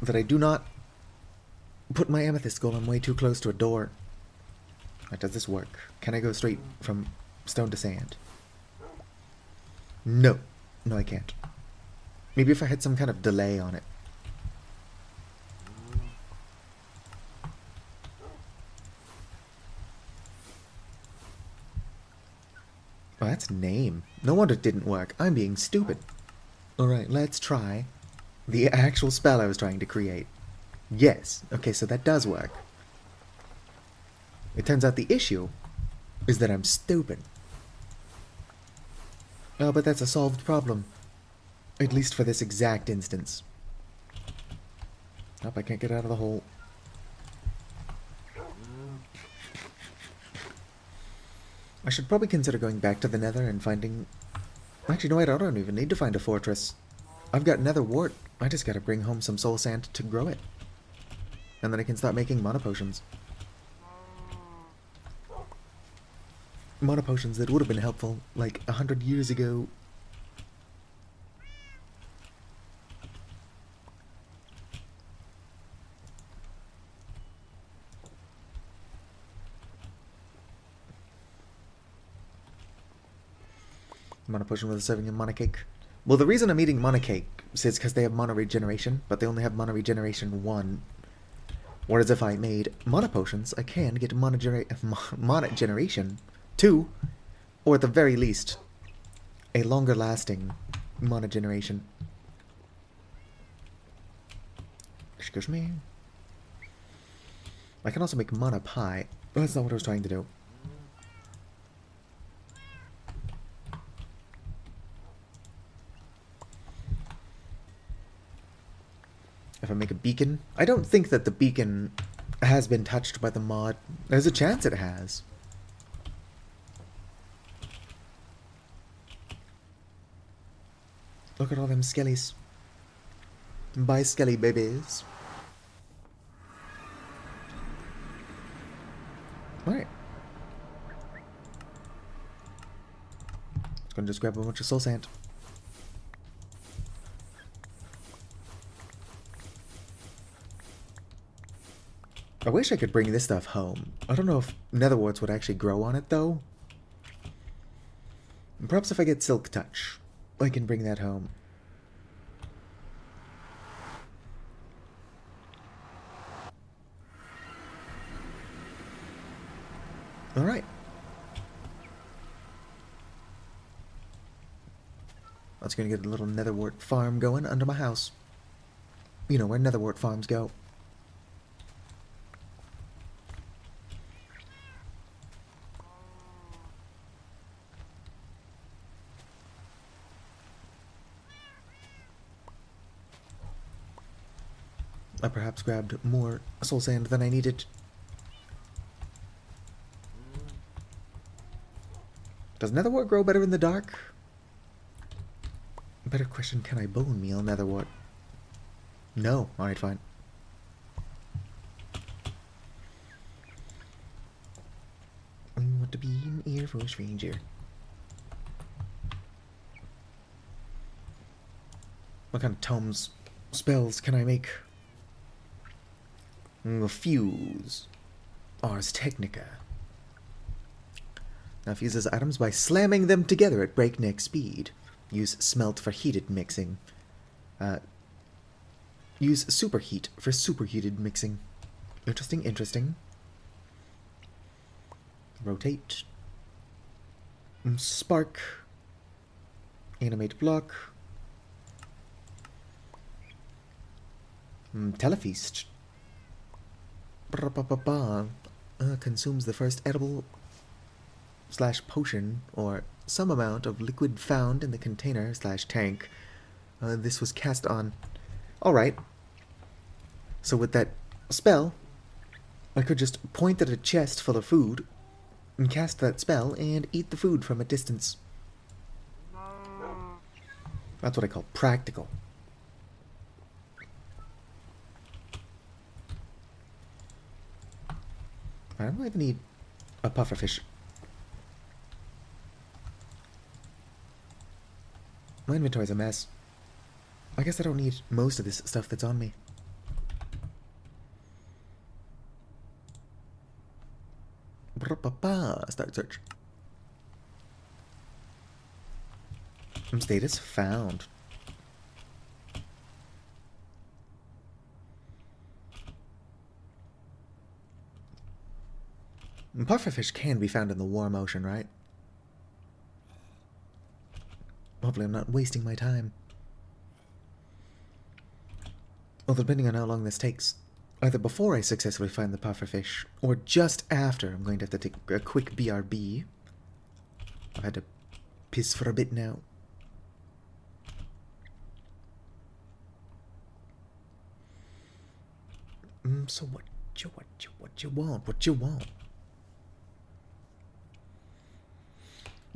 that I do not put my amethyst golem way too close to a door. Right, does this work? Can I go straight from stone to sand? No. No, I can't. Maybe if I had some kind of delay on it. Oh, that's name. No wonder it didn't work. I'm being stupid. Alright, let's try the actual spell I was trying to create. Yes. Okay, so that does work. It turns out the issue is that I'm stupid. Oh, but that's a solved problem. At least for this exact instance. Nope, I can't get out of the hole. I should probably consider going back to the Nether and finding... Actually, no, I don't even need to find a fortress. I've got Nether wart. I just gotta bring home some soul sand to grow it. And then I can start making mana potions. Mana potions that would have been helpful, like, 100 years ago. Mana potion with a serving of mana cake. Well, the reason I'm eating mana cake is because they have mana regeneration, but they only have mana regeneration 1. Whereas if I made mana potions, I can get mana generation 2, or at the very least, a longer lasting mana generation. Excuse me. I can also make mana pie. Oh, that's not what I was trying to do. If I make a beacon, I don't think that the beacon has been touched by the mod. There's a chance it has. Look at all them skellies. Bye, skelly babies. Alright. Just gonna just grab a bunch of soul sand. I wish I could bring this stuff home. I don't know if netherwarts would actually grow on it, though. And perhaps if I get Silk Touch, I can bring that home. Alright. That's gonna get a little netherwort farm going under my house. You know where netherwort farms go. I perhaps grabbed more soul sand than I needed. Does netherwort grow better in the dark? Better question, can I bone meal netherwort? No. Alright, fine. I want to be an Air Force Ranger. What kind of tomes spells can I make? Fuse. Ars Technica. Now fuses items by slamming them together at breakneck speed. Use smelt for heated mixing. Use superheat for superheated mixing. Interesting, interesting. Rotate. Spark. Animate block. Telefeast. Consumes the first edible / potion or some amount of liquid found in the container / tank this was cast on. Alright. So with that spell, I could just point at a chest full of food and cast that spell and eat the food from a distance. That's what I call practical. I don't even need a pufferfish. My inventory's a mess. I guess I don't need most of this stuff that's on me. Start search. Status found. Pufferfish can be found in the warm ocean, right? Hopefully I'm not wasting my time. Well, depending on how long this takes, either before I successfully find the pufferfish, or just after, I'm going to have to take a quick BRB. I've had to piss for a bit now. So what you want?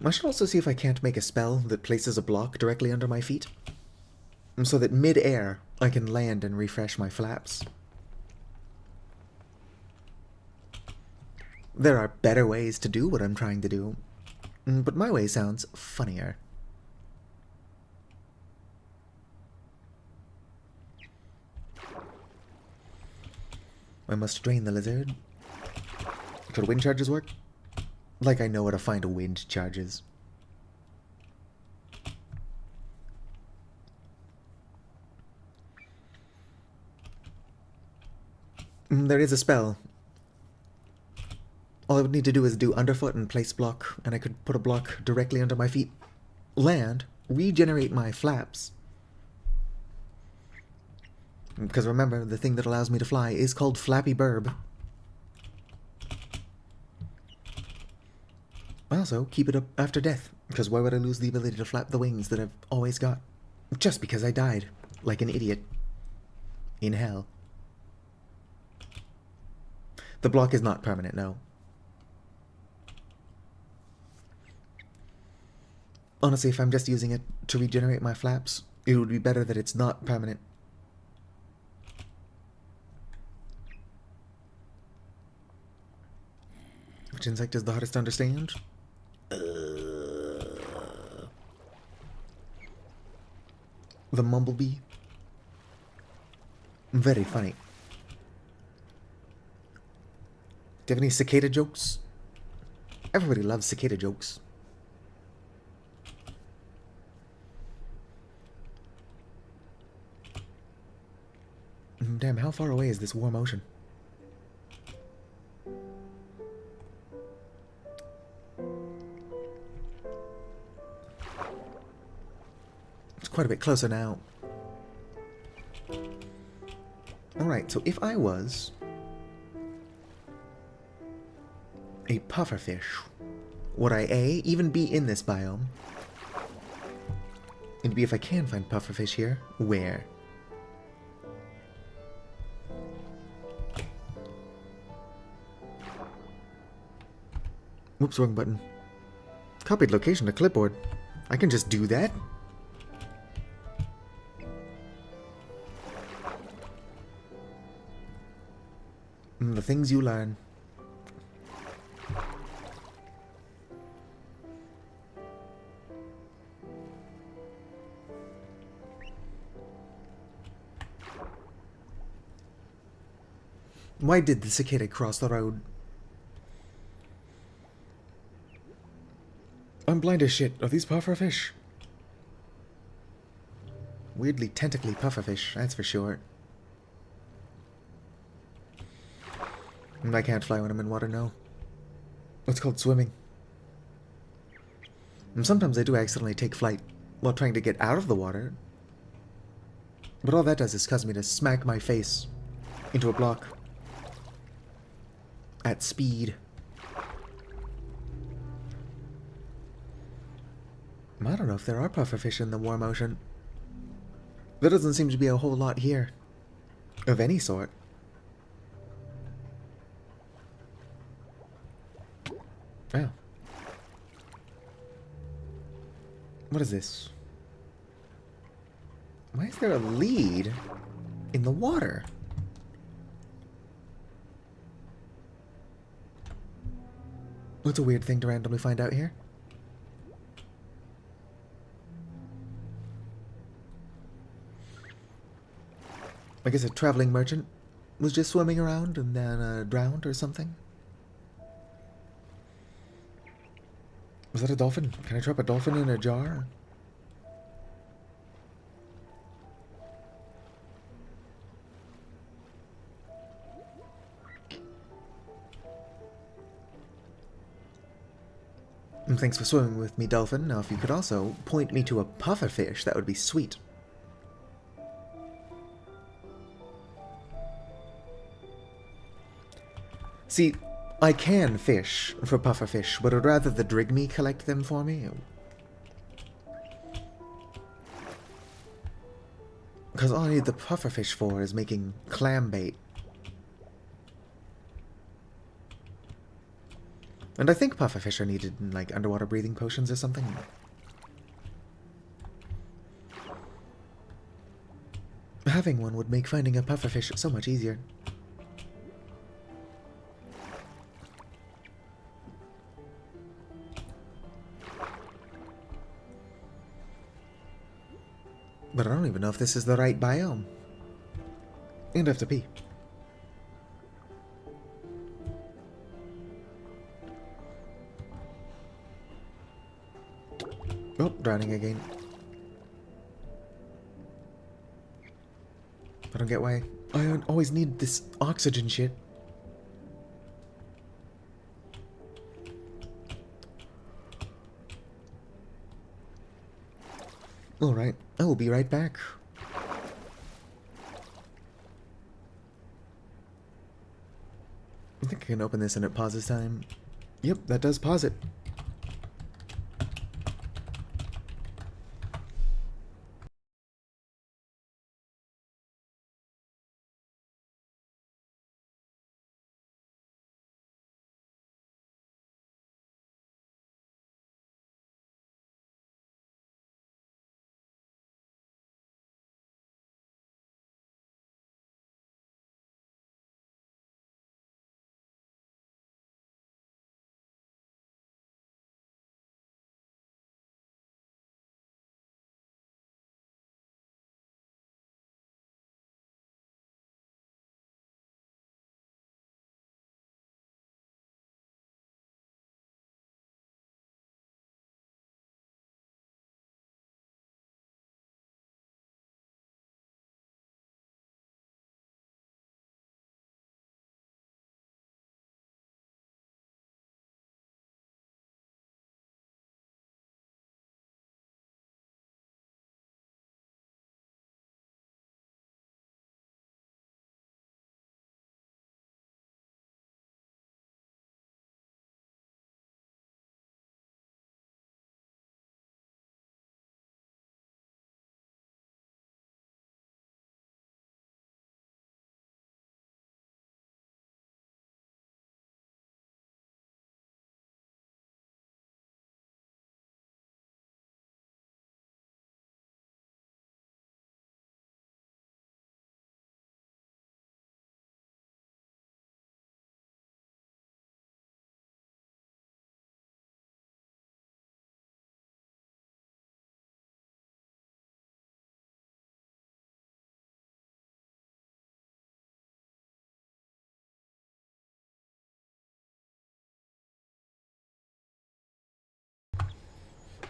I should also see if I can't make a spell that places a block directly under my feet, so that mid-air I can land and refresh my flaps. There are better ways to do what I'm trying to do, but my way sounds funnier. I must drain the lizard. Could wind charges work? Like I know where to find wind charges. There is a spell. All I would need to do is do underfoot and place block, and I could put a block directly under my feet, land, regenerate my flaps. Because remember, the thing that allows me to fly is called Flappy Burb. Also, keep it up after death, because why would I lose the ability to flap the wings that I've always got? Just because I died, like an idiot. In hell. The block is not permanent, no. Honestly, if I'm just using it to regenerate my flaps, it would be better that it's not permanent. Which insect is the hardest to understand? The mumblebee. Very funny. Do you have any cicada jokes? Everybody loves cicada jokes. Damn, how far away is this warm ocean? It's quite a bit closer now. Alright, so if I was a pufferfish, would I A, even be in this biome? And B, if I can find pufferfish here, where? Whoops, wrong button. Copied location to clipboard. I can just do that? The things you learn. Why did the cicada cross the road? I'm blind as shit. Are these pufferfish? Weirdly tentacly pufferfish, that's for sure. And I can't fly when I'm in water, no. It's called swimming. And sometimes I do accidentally take flight while trying to get out of the water. But all that does is cause me to smack my face into a block. At speed. I don't know if there are pufferfish in the warm ocean. There doesn't seem to be a whole lot here. Of any sort. Oh. What is this? Why is there a lead in the water? What's a weird thing to randomly find out here? I guess a traveling merchant was just swimming around and then drowned or something. Was that a dolphin? Can I trap a dolphin in a jar? And thanks for swimming with me, dolphin. Now if you could also point me to a pufferfish, that would be sweet. See, I can fish for pufferfish, but I'd rather the Drygmy collect them for me. Because all I need the pufferfish for is making clam bait. And I think pufferfish are needed in, like, underwater breathing potions or something. Having one would make finding a pufferfish so much easier. But I don't even know if this is the right biome. And I have to pee. Oh, drowning again. I don't get why I always need this oxygen shit. Alright, I will be right back. I think I can open this and it pauses time. Yep, that does pause it.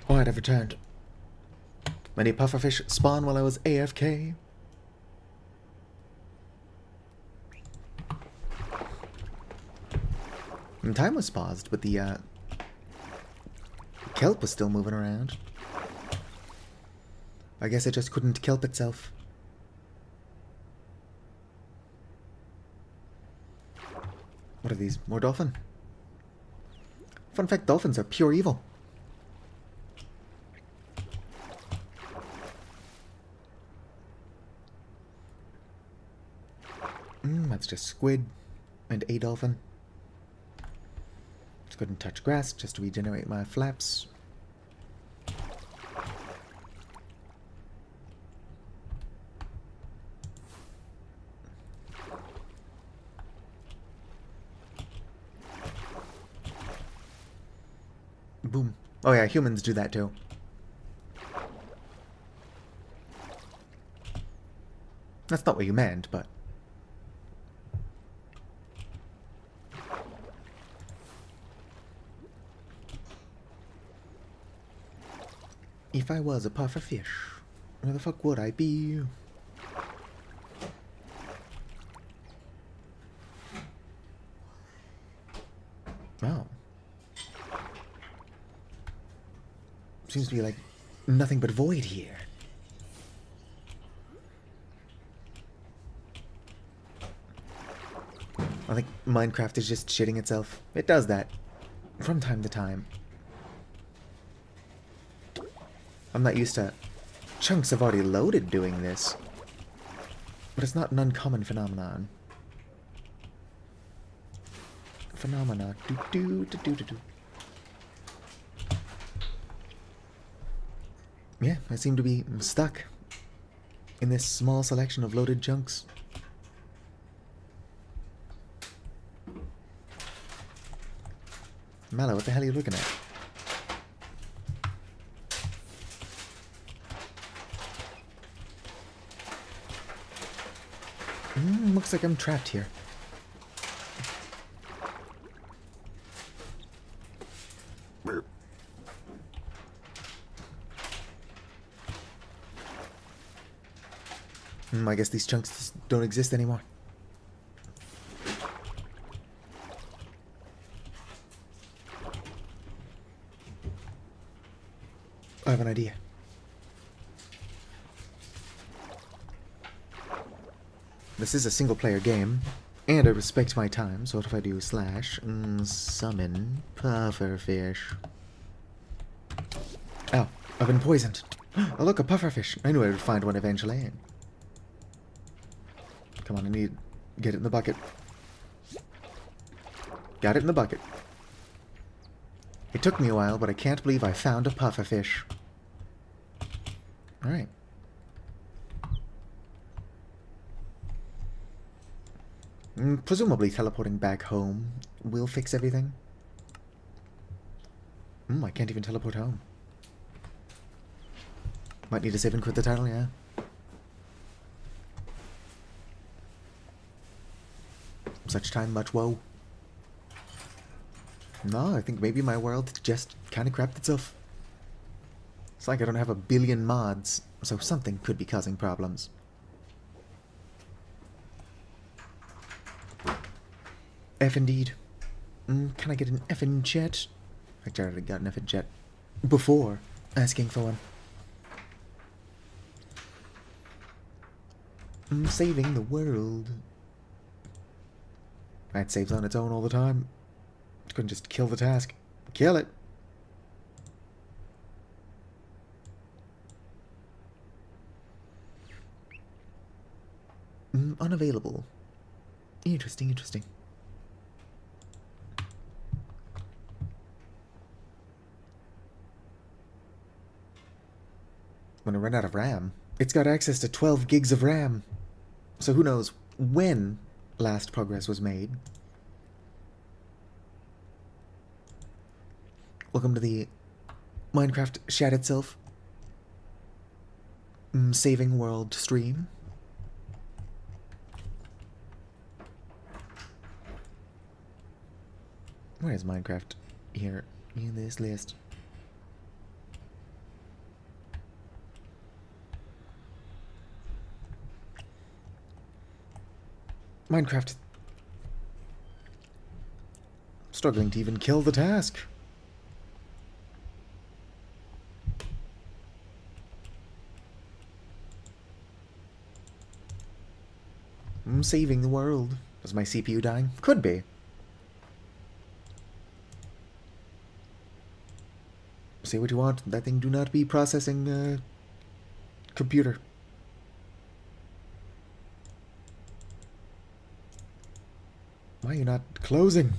Alright, I've returned. Many pufferfish spawned while I was AFK. And time was paused, but the kelp was still moving around. I guess it just couldn't kelp itself. What are these? More dolphin? Fun fact, dolphins are pure evil. That's just squid and a dolphin. Just couldn't touch grass just to regenerate my flaps. Boom. Oh yeah, humans do that too. That's not what you meant, but... If I was a puffer fish, where the fuck would I be? Oh. Seems to be like nothing but void here. I think Minecraft is just shitting itself. It does that from time to time. I'm not used to chunks of already loaded doing this, but it's not an uncommon phenomenon. Yeah, I seem to be stuck in this small selection of loaded chunks. Mallow, what the hell are you looking at? Looks like I'm trapped here. I guess these chunks don't exist anymore. I have an idea. This is a single-player game, and I respect my time, so what if I do slash summon pufferfish? Oh, I've been poisoned. Oh, look, a pufferfish. I knew I would find one eventually. Come on, I need... Get it in the bucket. Got it in the bucket. It took me a while, but I can't believe I found a pufferfish. Alright. Presumably teleporting back home will fix everything. I can't even teleport home. Might need to save and quit the title, yeah. Such time, much woe. No, I think maybe my world just kind of crapped itself. It's like I don't have a billion mods, so something could be causing problems. F indeed. Can I get an F in chat? I already got an F in chat before asking for one. Saving the world. That saves on its own all the time. Couldn't just kill the task. Kill it. Unavailable. Interesting, interesting. When I run out of RAM. It's got access to 12 gigs of RAM. So who knows when last progress was made. Welcome to the Minecraft Shat Itself Saving World stream. Where is Minecraft here in this list? Minecraft. Struggling to even kill the task. I'm saving the world. Was my CPU dying? Could be. Say what you want. That thing do not be processing computer. Why are you not closing?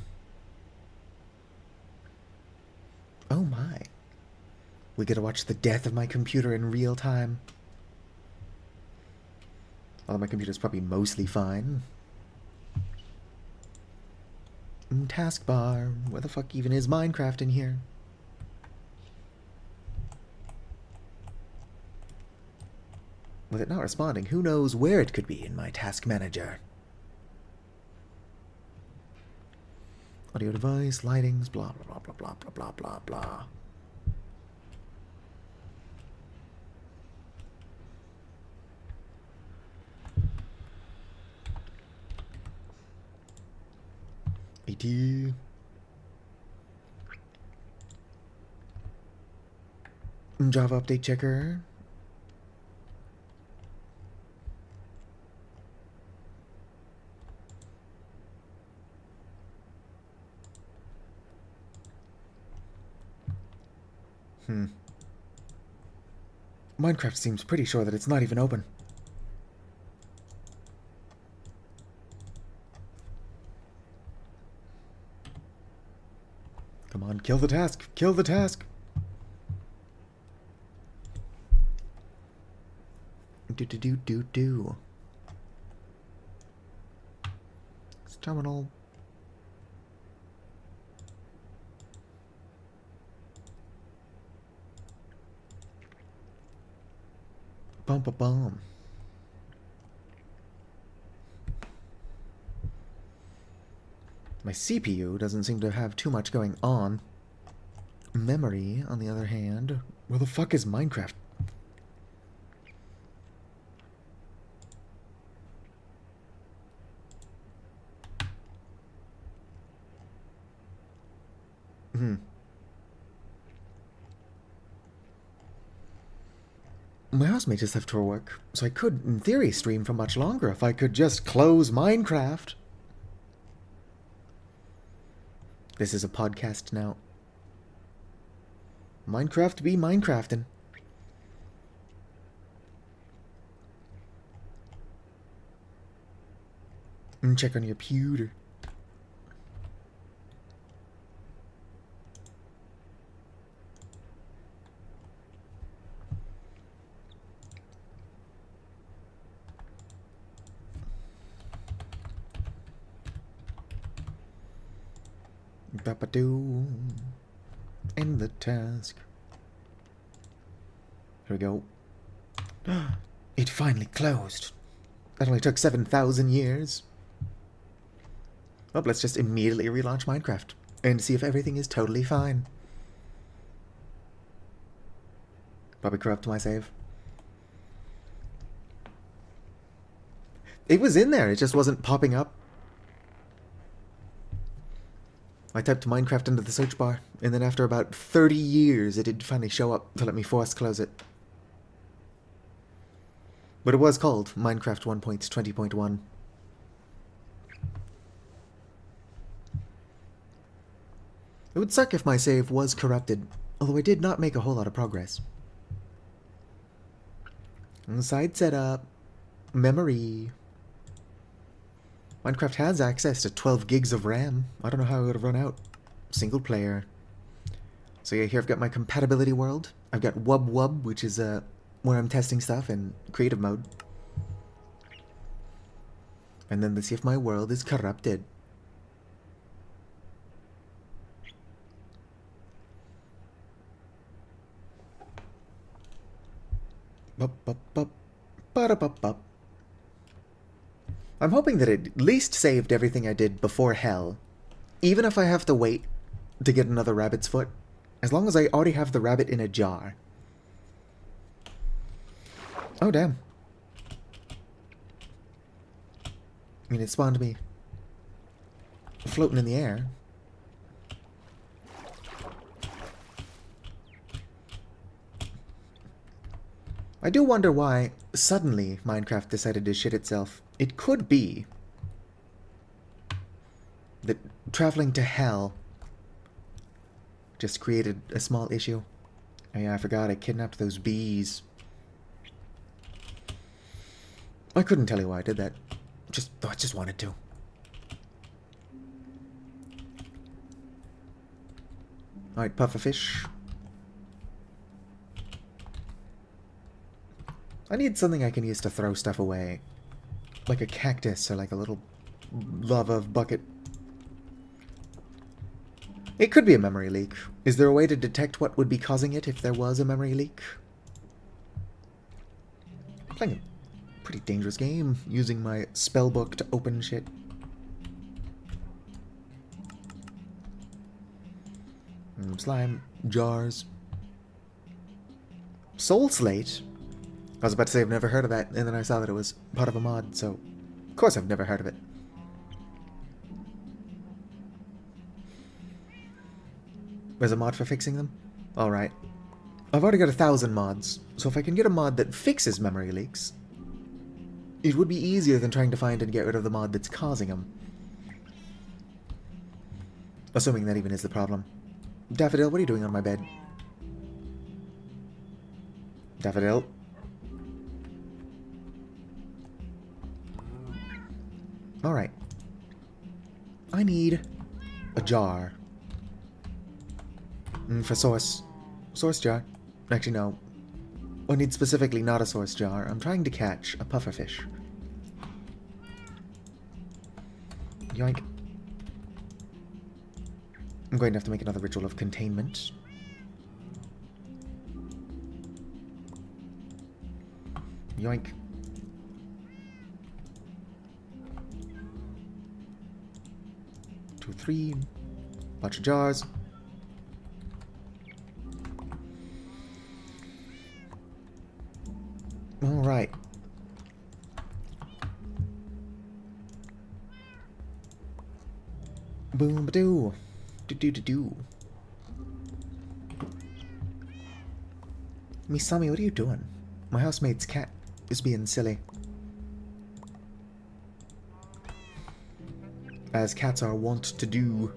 Oh my. We get to watch the death of my computer in real time. Although my computer's probably mostly fine. Taskbar. Where the fuck even is Minecraft in here? With it not responding, who knows where it could be in my task manager? Audio device, lightings, blah blah blah blah blah blah blah blah. AT. Java update checker. Minecraft seems pretty sure that it's not even open. Come on, kill the task. Kill the task. Do. It's terminal. Bum. My CPU doesn't seem to have too much going on. Memory, on the other hand... Where the fuck is Minecraft? My allows me to sift for work, so I could, in theory, stream for much longer if I could just close Minecraft. This is a podcast now. Minecraft be Minecraftin'. And check on your pewter. Ba-ba-doo. End the task. Here we go. It finally closed. That only took 7,000 years. Well, let's just immediately relaunch Minecraft and see if everything is totally fine. Probably corrupt my save. It was in there, it just wasn't popping up. I typed Minecraft into the search bar, and then after about 30 years, it did finally show up to let me force close it. But it was called Minecraft 1.20.1. It would suck if my save was corrupted, although I did not make a whole lot of progress. Side setup. Memory. Minecraft has access to 12 gigs of RAM. I don't know how it would have run out. Single player. So yeah, here I've got my compatibility world. I've got Wub Wub, which is where I'm testing stuff in creative mode. And then let's see if my world is corrupted. I'm hoping that it at least saved everything I did before hell. Even if I have to wait to get another rabbit's foot. As long as I already have the rabbit in a jar. Oh, damn. I mean, it spawned me floating in the air. I do wonder why suddenly Minecraft decided to shit itself. It could be that traveling to hell just created a small issue. Oh yeah, I forgot I kidnapped those bees. I couldn't tell you why I did that. I just wanted to. Alright, pufferfish. I need something I can use to throw stuff away. Like a cactus or like a little lava bucket. It could be a memory leak. Is there a way to detect what would be causing it if there was a memory leak? I'm playing a pretty dangerous game, using my spellbook to open shit. Slime. Jars. Soul Slate? I was about to say I've never heard of that, and then I saw that it was part of a mod, so of course I've never heard of it. There's a mod for fixing them? Alright. I've already got 1,000 mods, so if I can get a mod that fixes memory leaks, it would be easier than trying to find and get rid of the mod that's causing them. Assuming that even is the problem. Daffodil, what are you doing on my bed? Daffodil? Alright. I need a jar. For source. Source jar. Actually, no. I need specifically not a source jar. I'm trying to catch a pufferfish. Yoink. I'm going to have to make another ritual of containment. Yoink. Two, three. Bunch of jars. Alright. Boom ba doo. Do do do do. Misami, what are you doing? My housemate's cat is being silly. As cats are wont to do.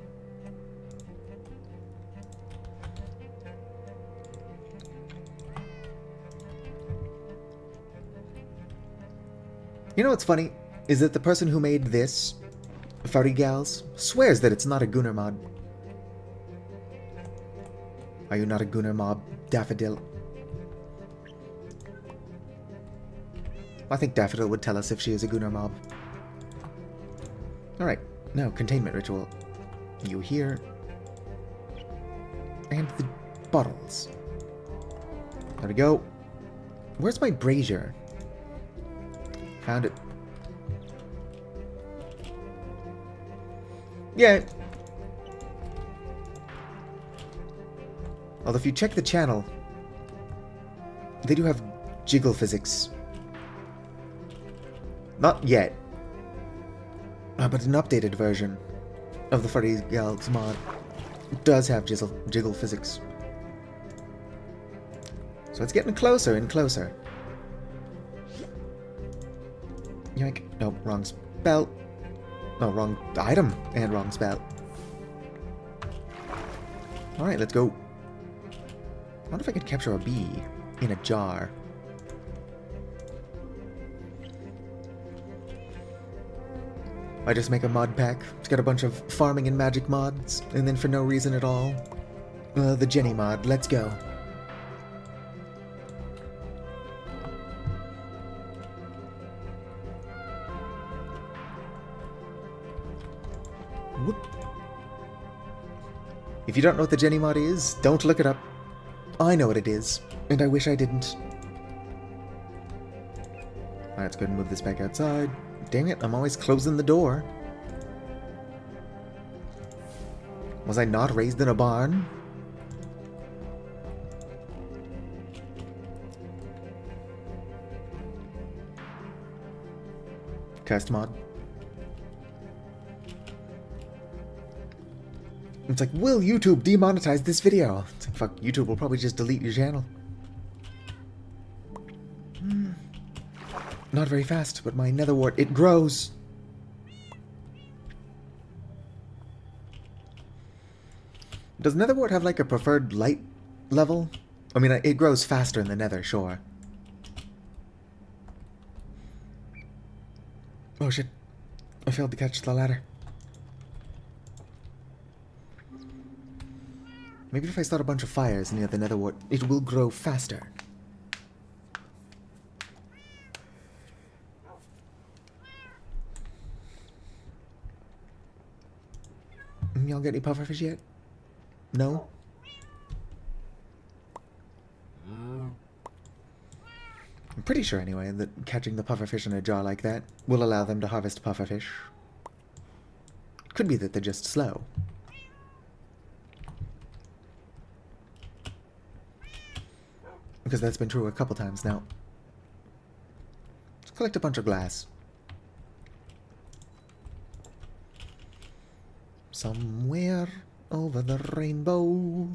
You know what's funny? Is that the person who made this, Furry Gals, swears that it's not a Gunner mod. Are you not a Gunner mob, Daffodil? I think Daffodil would tell us if she is a Gunner mob. Alright, now containment ritual. You here. And the bottles. There we go. Where's my brazier? Found it. Yeah. Although if you check the channel, they do have jiggle physics. Not yet. But an updated version of the Furry Gals mod does have jiggle physics. So it's getting closer and closer. Yoink. Nope, wrong spell. No, wrong item and wrong spell. Alright, let's go. I wonder if I could capture a bee in a jar. I just make a mod pack. It's got a bunch of farming and magic mods, and then for no reason at all, the Jenny mod. Let's go. Whoop. If you don't know what the Jenny mod is, don't look it up. I know what it is, and I wish I didn't. Alright, let's go ahead and move this back outside. Dang it, I'm always closing the door. Was I not raised in a barn? Cast mod. It's like, will YouTube demonetize this video? It's like, fuck, YouTube will probably just delete your channel. Not very fast, but my nether wart, it grows. Does nether wart have like a preferred light level? I mean, it grows faster in the nether, sure. Oh shit. I failed to catch the ladder. Maybe if I start a bunch of fires near the nether wart, it will grow faster. Y'all get any pufferfish yet? No? I'm pretty sure anyway that catching the pufferfish in a jar like that will allow them to harvest pufferfish. Could be that they're just slow. Because that's been true a couple times now. Let's collect a bunch of glass. Somewhere over the rainbow.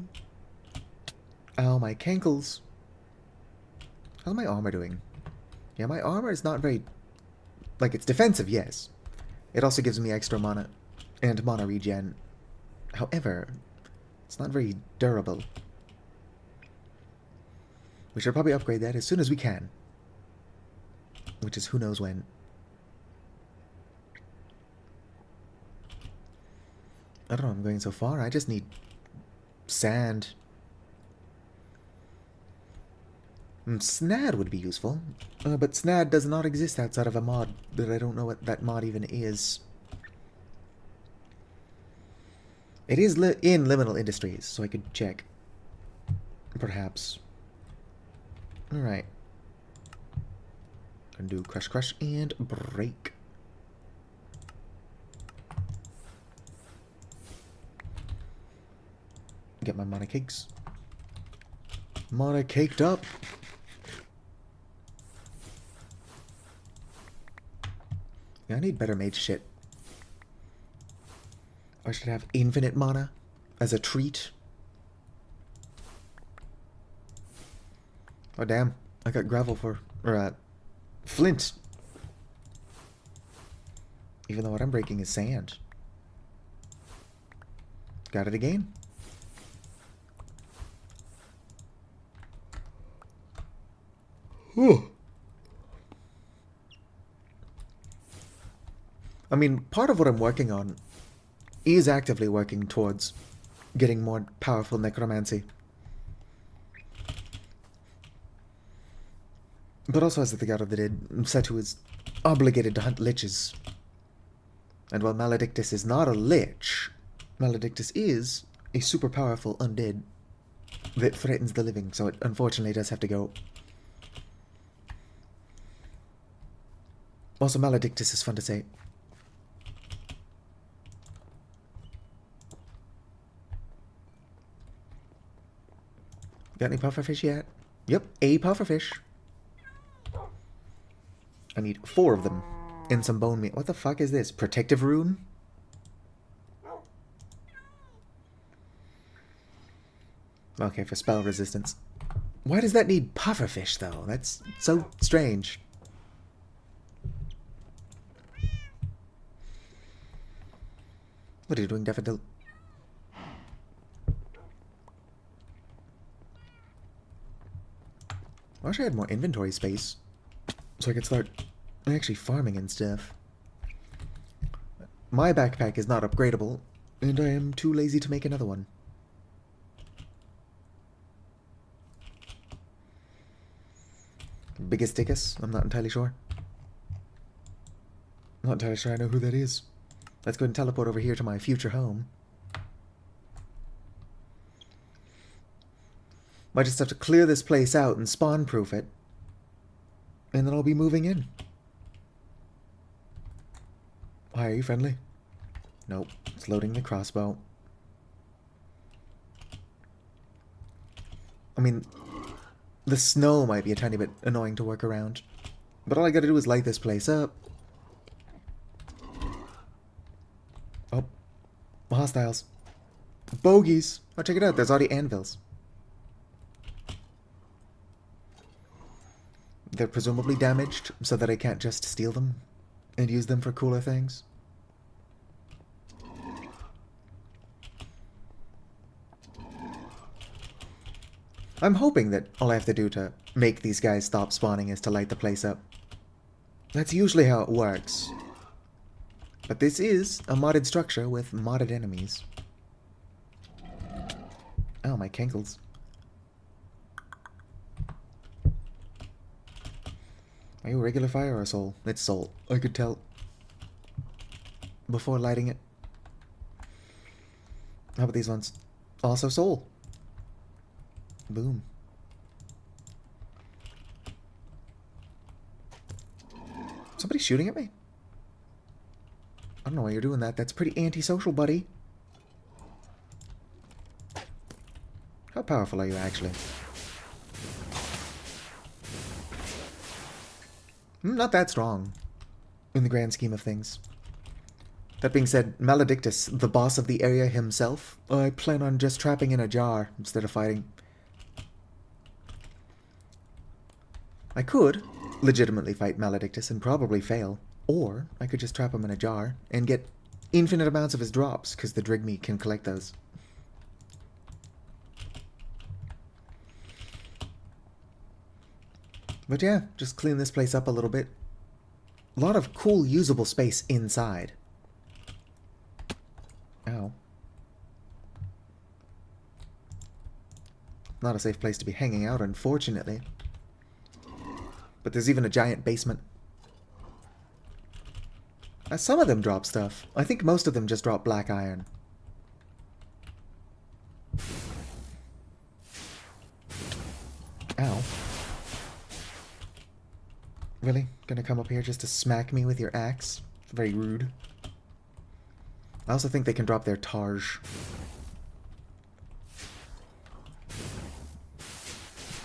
Ow, my cankles. How's my armor doing? Yeah, my armor is not very... Like, it's defensive, yes. It also gives me extra mana and mana regen. However, it's not very durable. We should probably upgrade that as soon as we can. Which is who knows when. I don't know, I'm going so far. I just need sand. Snad would be useful. But Snad does not exist outside of a mod that I don't know what that mod even is. It is in Liminal Industries, so I could check. Perhaps. Alright. Gonna do crush, crush, and break. Get my mana cakes. Mana caked up. Yeah, I need better mage shit. I should have infinite mana as a treat. Oh damn, I got gravel for... or, flint. Even though what I'm breaking is sand. Got it again. Whew. I mean, part of what I'm working on is actively working towards getting more powerful necromancy. But also, as the God of the Dead, Setu is obligated to hunt liches. And while Maledictus is not a lich, Maledictus is a super powerful undead that threatens the living, so it unfortunately does have to go. Also, Maledictus is fun to say. Got any pufferfish yet? Yep, a pufferfish. I need 4 of them. And some bone meal. What the fuck is this? Protective rune? Okay, for spell resistance. Why does that need pufferfish, though? That's so strange. What are you doing, Daffodil? I wish I had more inventory space, so I could start actually farming and stuff. My backpack is not upgradable, and I am too lazy to make another one. Biggest Dickus? I'm not entirely sure. Not entirely sure I know who that is. Let's go and teleport over here to my future home. Might just have to clear this place out and spawn-proof it. And then I'll be moving in. Hi, are you friendly? Nope. It's loading the crossbow. I mean, the snow might be a tiny bit annoying to work around. But all I gotta do is light this place up. Oh. Hostiles. Bogies. Oh, check it out. There's already anvils. They're presumably damaged, so that I can't just steal them and use them for cooler things. I'm hoping that all I have to do to make these guys stop spawning is to light the place up. That's usually how it works. But this is a modded structure with modded enemies. Oh, my cankles. Are you a regular fire or a soul? It's soul. I could tell before lighting it. How about these ones? Also soul. Boom. Somebody's shooting at me? I don't know why you're doing that. That's pretty antisocial, buddy. How powerful are you, actually? Not that strong, in the grand scheme of things. That being said, Maledictus, the boss of the area himself, I plan on just trapping in a jar instead of fighting. I could legitimately fight Maledictus and probably fail, or I could just trap him in a jar and get infinite amounts of his drops, because the Drygmy can collect those. But yeah, just clean this place up a little bit. A lot of cool, usable space inside. Ow. Not a safe place to be hanging out, unfortunately. But there's even a giant basement. Some of them drop stuff. I think most of them just drop black iron. Ow. Really? Gonna come up here just to smack me with your axe? It's very rude. I also think they can drop their targe.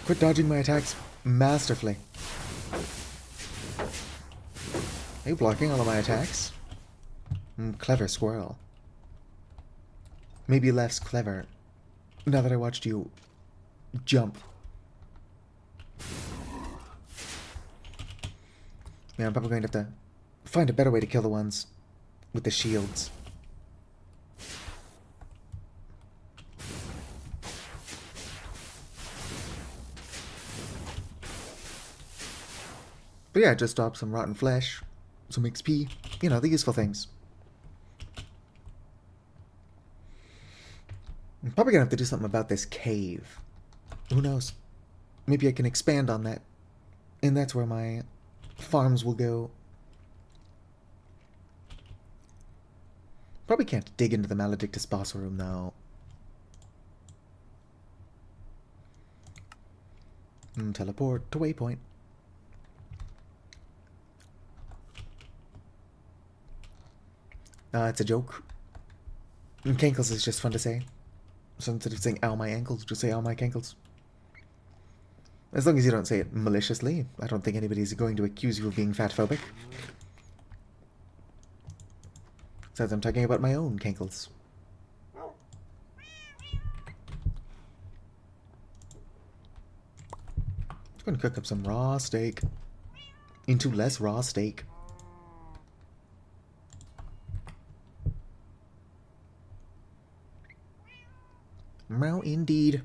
Quit dodging my attacks masterfully. Are you blocking all of my attacks? Clever squirrel. Maybe less clever now that I watched you jump. Yeah, I'm probably going to have to find a better way to kill the ones with the shields. But yeah, just drop some rotten flesh, some XP, you know, the useful things. I'm probably gonna have to do something about this cave. Who knows? Maybe I can expand on that. And that's where my farms will go. Probably can't dig into the Maledictus boss room, though. Teleport to waypoint. It's a joke. Cankles is just fun to say. So instead of saying ow my ankles, just say ow my cankles. As long as you don't say it maliciously, I don't think anybody's going to accuse you of being fatphobic. Besides, I'm talking about my own cankles. I'm going to cook up some raw steak into less raw steak. Meow indeed.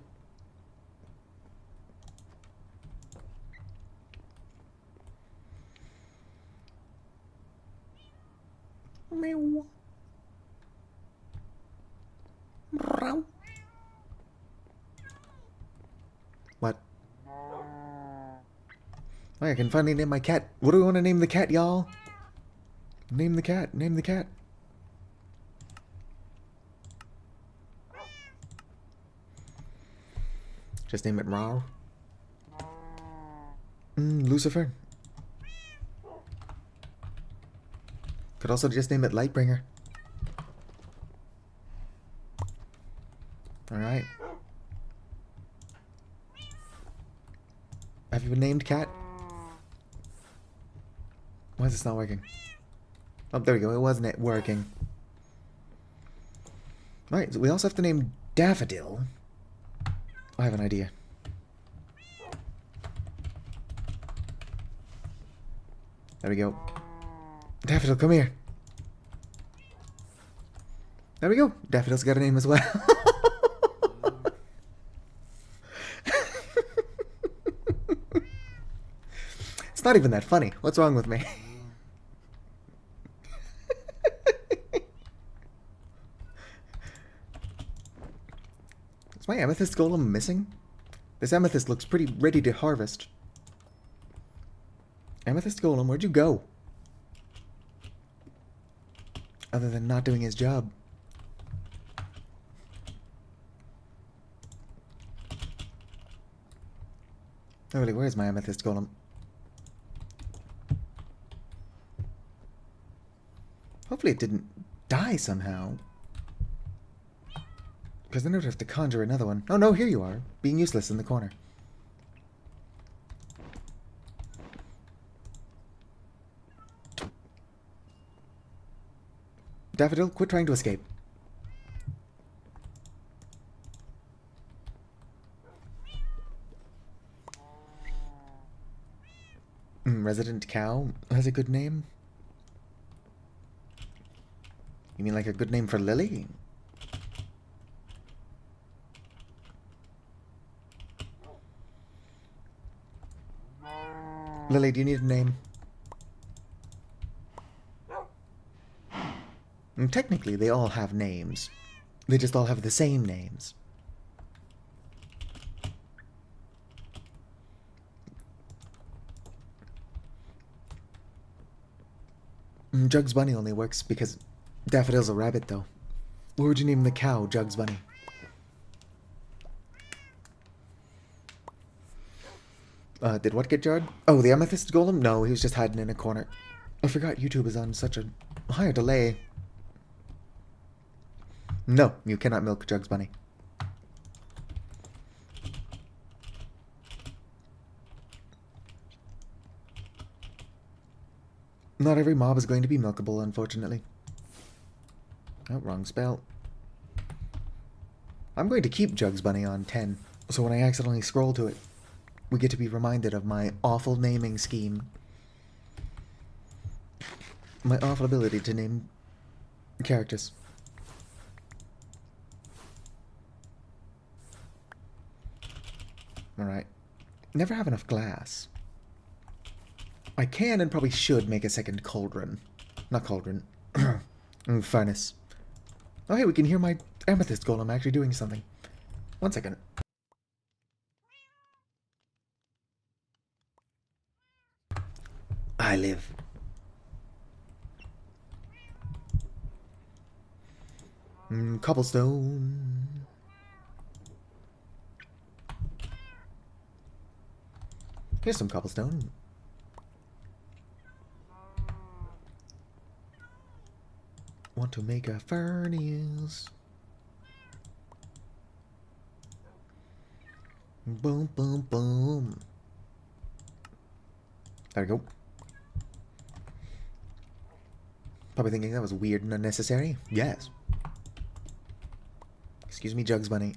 Meow. Meow. What? Oh, I can finally name my cat. What do we want to name the cat, y'all? Name the cat. Name the cat. Just name it Raw. Lucifer. Could also just name it Lightbringer. Alright. Have you been named cat? Why is this not working? Oh, there we go. It wasn't working. Right, so we also have to name Daffodil. I have an idea. There we go. Daffodil, come here. There we go. Daffodil's got a name as well. It's not even that funny. What's wrong with me? Is my amethyst golem missing? This amethyst looks pretty ready to harvest. Amethyst golem, where'd you go? Other than not doing his job. Oh, really, where's my amethyst golem? Hopefully it didn't die somehow. Because then I would have to conjure another one. Oh no, here you are, being useless in the corner. Daffodil, quit trying to escape. Resident Cow has a good name? You mean like a good name for Lily? Lily, do you need a name? Technically, they all have names. They just all have the same names. Jugs Bunny only works because Daffodil's a rabbit, though. What would you name the cow, Jugs Bunny? Did what get jarred? Oh, the amethyst golem? No, he was just hiding in a corner. I forgot YouTube is on such a higher delay. No, you cannot milk Jugs Bunny. Not every mob is going to be milkable, unfortunately. Oh, wrong spell. I'm going to keep Jugs Bunny on 10, so when I accidentally scroll to it, we get to be reminded of my awful naming scheme. my awful ability to name characters. Alright. Never have enough glass. I can and probably should make a second cauldron. Not cauldron. Furnace. Oh, hey, we can hear my amethyst golem actually doing something. 1 second. I live. Cobblestone. Here's some cobblestone. Want to make a furnace. Boom, boom, boom. There we go. Probably thinking that was weird and unnecessary. Yes. Excuse me, Jugs Bunny.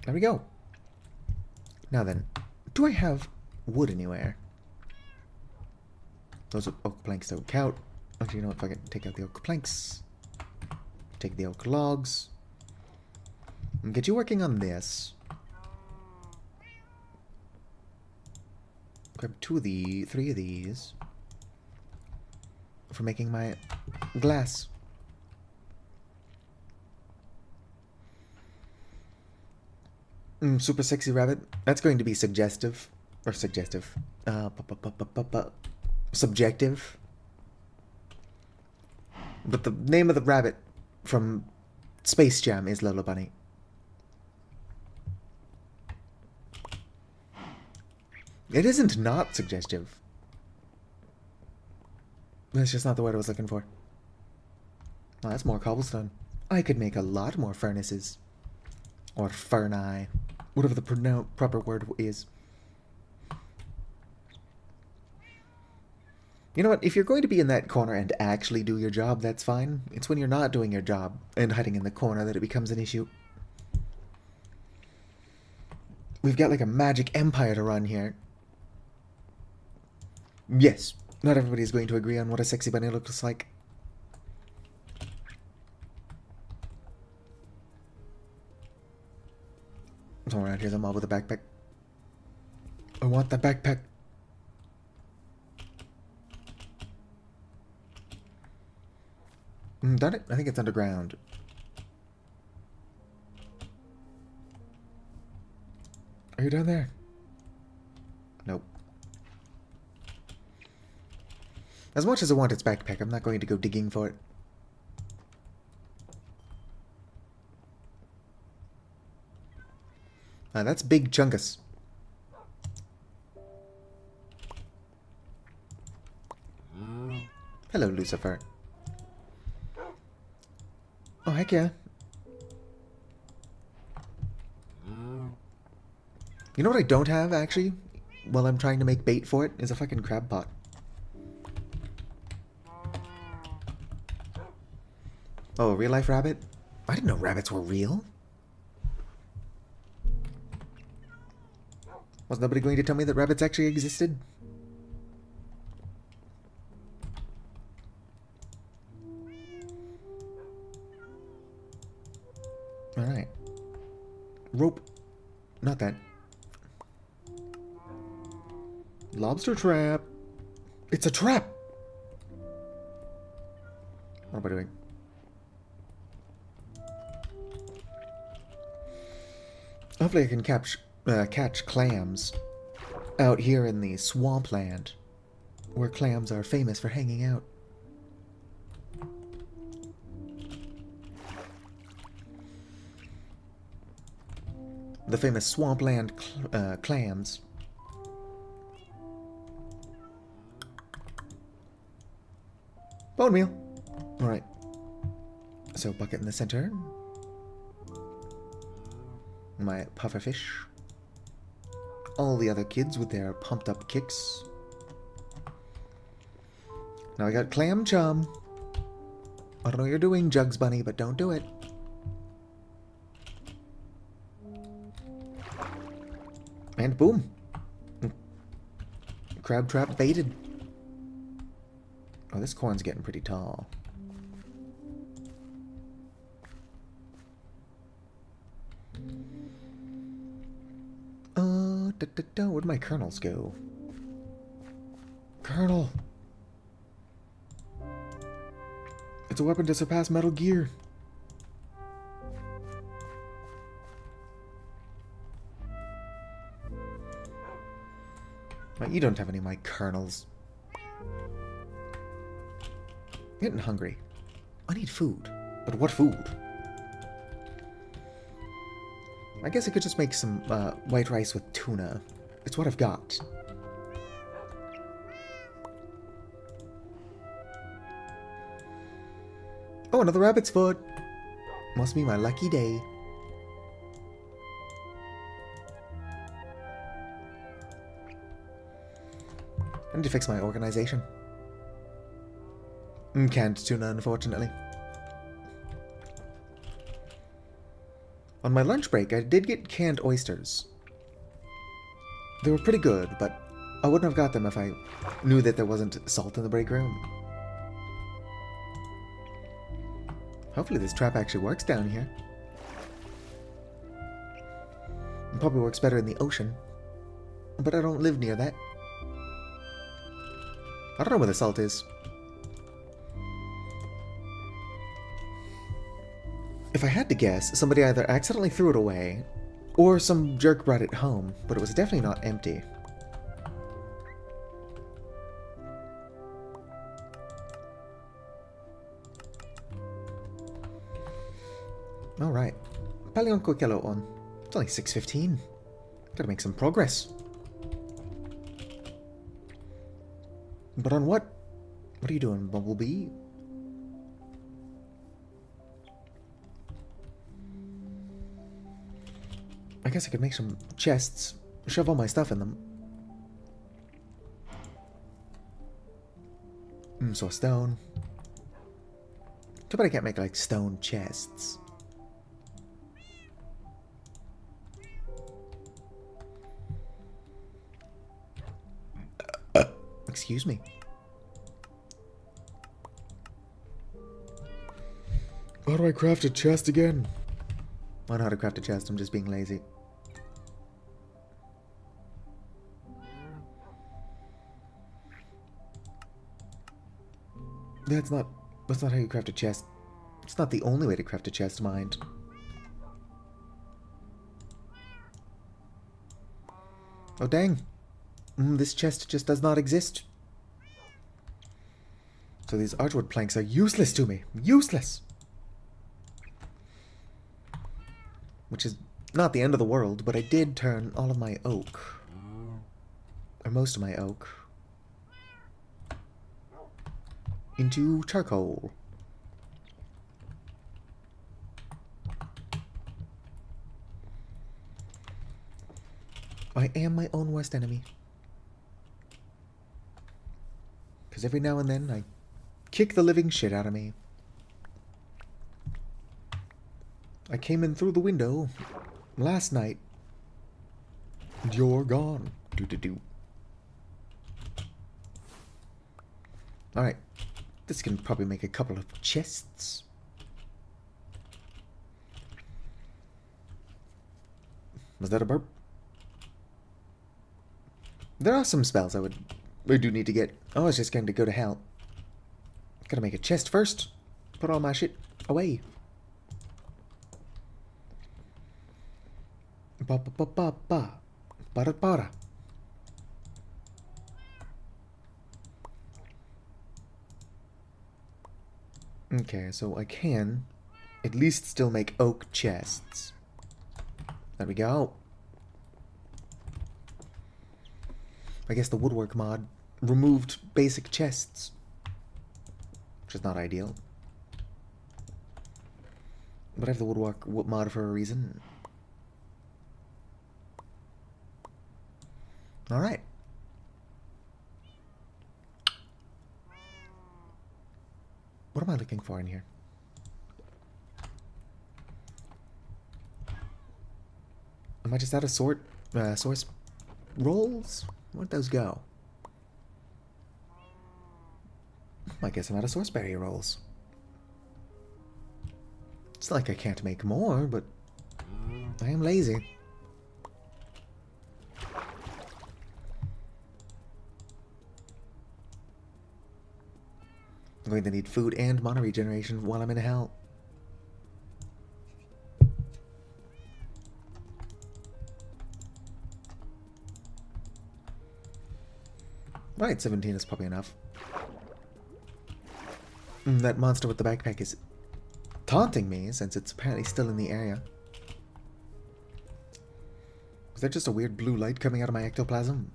There we go. Now then, do I have wood anywhere? Those oak planks don't count. Actually, you know what? If I can take out the oak planks, take the oak logs, and get you working on this. Grab 3 of these for making my glass. Super sexy rabbit. That's going to be suggestive. Or suggestive. Subjective. But the name of the rabbit from Space Jam is Lola Bunny. It isn't not suggestive. That's just not the word I was looking for. Well, that's more cobblestone. I could make a lot more furnaces. Or furni. Whatever the proper word is. You know what? If you're going to be in that corner and actually do your job, that's fine. It's when you're not doing your job and hiding in the corner that it becomes an issue. We've got like a magic empire to run here. Yes, not everybody's going to agree on what a sexy bunny looks like. Somewhere around here's a mob with a backpack. I want that backpack. Darn it, I think it's underground. Are you down there? Nope. As much as I want its backpack, I'm not going to go digging for it. That's Big Chungus. Hello, Lucifer. Oh, heck yeah. You know what I don't have, actually? While I'm trying to make bait for it, is a fucking crab pot. Oh, a real-life rabbit? I didn't know rabbits were real. Was nobody going to tell me that rabbits actually existed? Alright. Rope. Not that. Lobster trap. It's a trap! What am I doing? Hopefully I can catch clams out here in the swampland, where clams are famous for hanging out. The famous swampland clams. Bone meal. Alright. So, bucket in the center. My pufferfish. All the other kids with their pumped up kicks. Now I got clam chum. I don't know what you're doing, Jugs Bunny, but don't do it. And boom. Crab trap baited. Oh, this corn's getting pretty tall. Where'd my kernels go? Kernel! It's a weapon to surpass Metal Gear. You don't have any of my kernels. I'm getting hungry. I need food. But what food? I guess I could just make some white rice with tuna. It's what I've got. Oh, another rabbit's foot. Must be my lucky day. I need to fix my organization. Canned tuna, unfortunately. On my lunch break, I did get canned oysters. They were pretty good, but I wouldn't have got them if I knew that there wasn't salt in the break room. Hopefully this trap actually works down here. It probably works better in the ocean. But I don't live near that. I don't know where the salt is. If I had to guess, somebody either accidentally threw it away, or some jerk brought it home, but it was definitely not empty. Alright. Palion ko kilo on. It's only 6:15. Gotta make some progress. But on what? What are you doing, Bumblebee? I guess I could make some chests, shove all my stuff in them. So stone. Too bad I can't make like stone chests. Excuse me. How do I craft a chest again? I know how to craft a chest, I'm just being lazy. That's not how you craft a chest. It's not the only way to craft a chest, mind. Oh dang. This chest just does not exist. So these archwood planks are useless to me. Useless! Which is not the end of the world, but I did turn all of my oak. Or most of my oak. Into charcoal. I am my own worst enemy. Because every now and then I kick the living shit out of me. I came in through the window last night and you're gone. Do-do-do. Alright. This can probably make a couple of chests. Was that a burp? There are some spells I do need to get. Oh, I was just going to go to hell. Gotta make a chest first. Put all my shit away. Ba-ba-ba-ba-ba. Ba-da-ba-da. Okay, so I can at least still make oak chests. There we go. I guess the woodwork mod removed basic chests, which is not ideal. But I have the woodwork mod for a reason. Alright. What am I looking for in here? Am I just out of source rolls? Where'd those go? I guess I'm out of source barrier rolls. It's not like I can't make more, but I am lazy. I'm going to need food and mana regeneration while I'm in hell. Right, 17 is probably enough. That monster with the backpack is taunting me since it's apparently still in the area. Is there just a weird blue light coming out of my ectoplasm?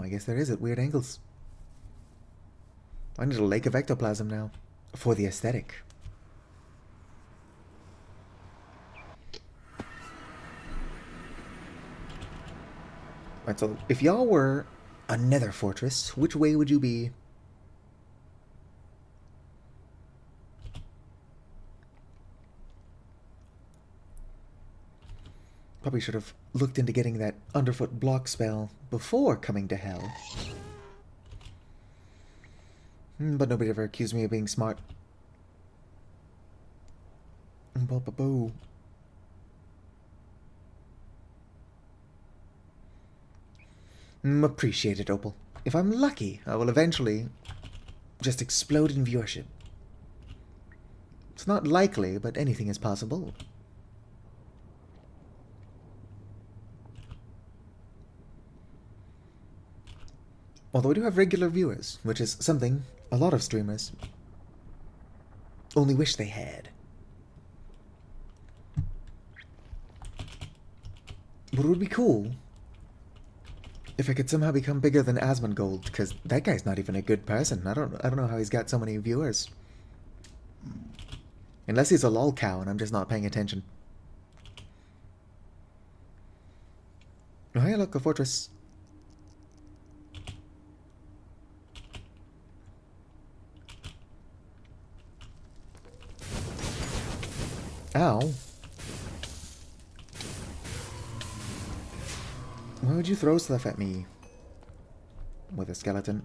I guess there is at weird angles. I need a lake of ectoplasm now. For the aesthetic. Right, so if y'all were a nether fortress, which way would you be? Probably should have looked into getting that underfoot block spell before coming to hell. But nobody ever accused me of being smart. Bo-bo-bo. Appreciate it, Opal. If I'm lucky, I will eventually just explode in viewership. It's not likely, but anything is possible. Although I do have regular viewers, which is something a lot of streamers only wish they had. But it would be cool if I could somehow become bigger than Asmongold, because that guy's not even a good person. I don't know how he's got so many viewers. Unless he's a lol cow and I'm just not paying attention. Oh, hey, look, a fortress. Ow. Why would you throw stuff at me? With a skeleton.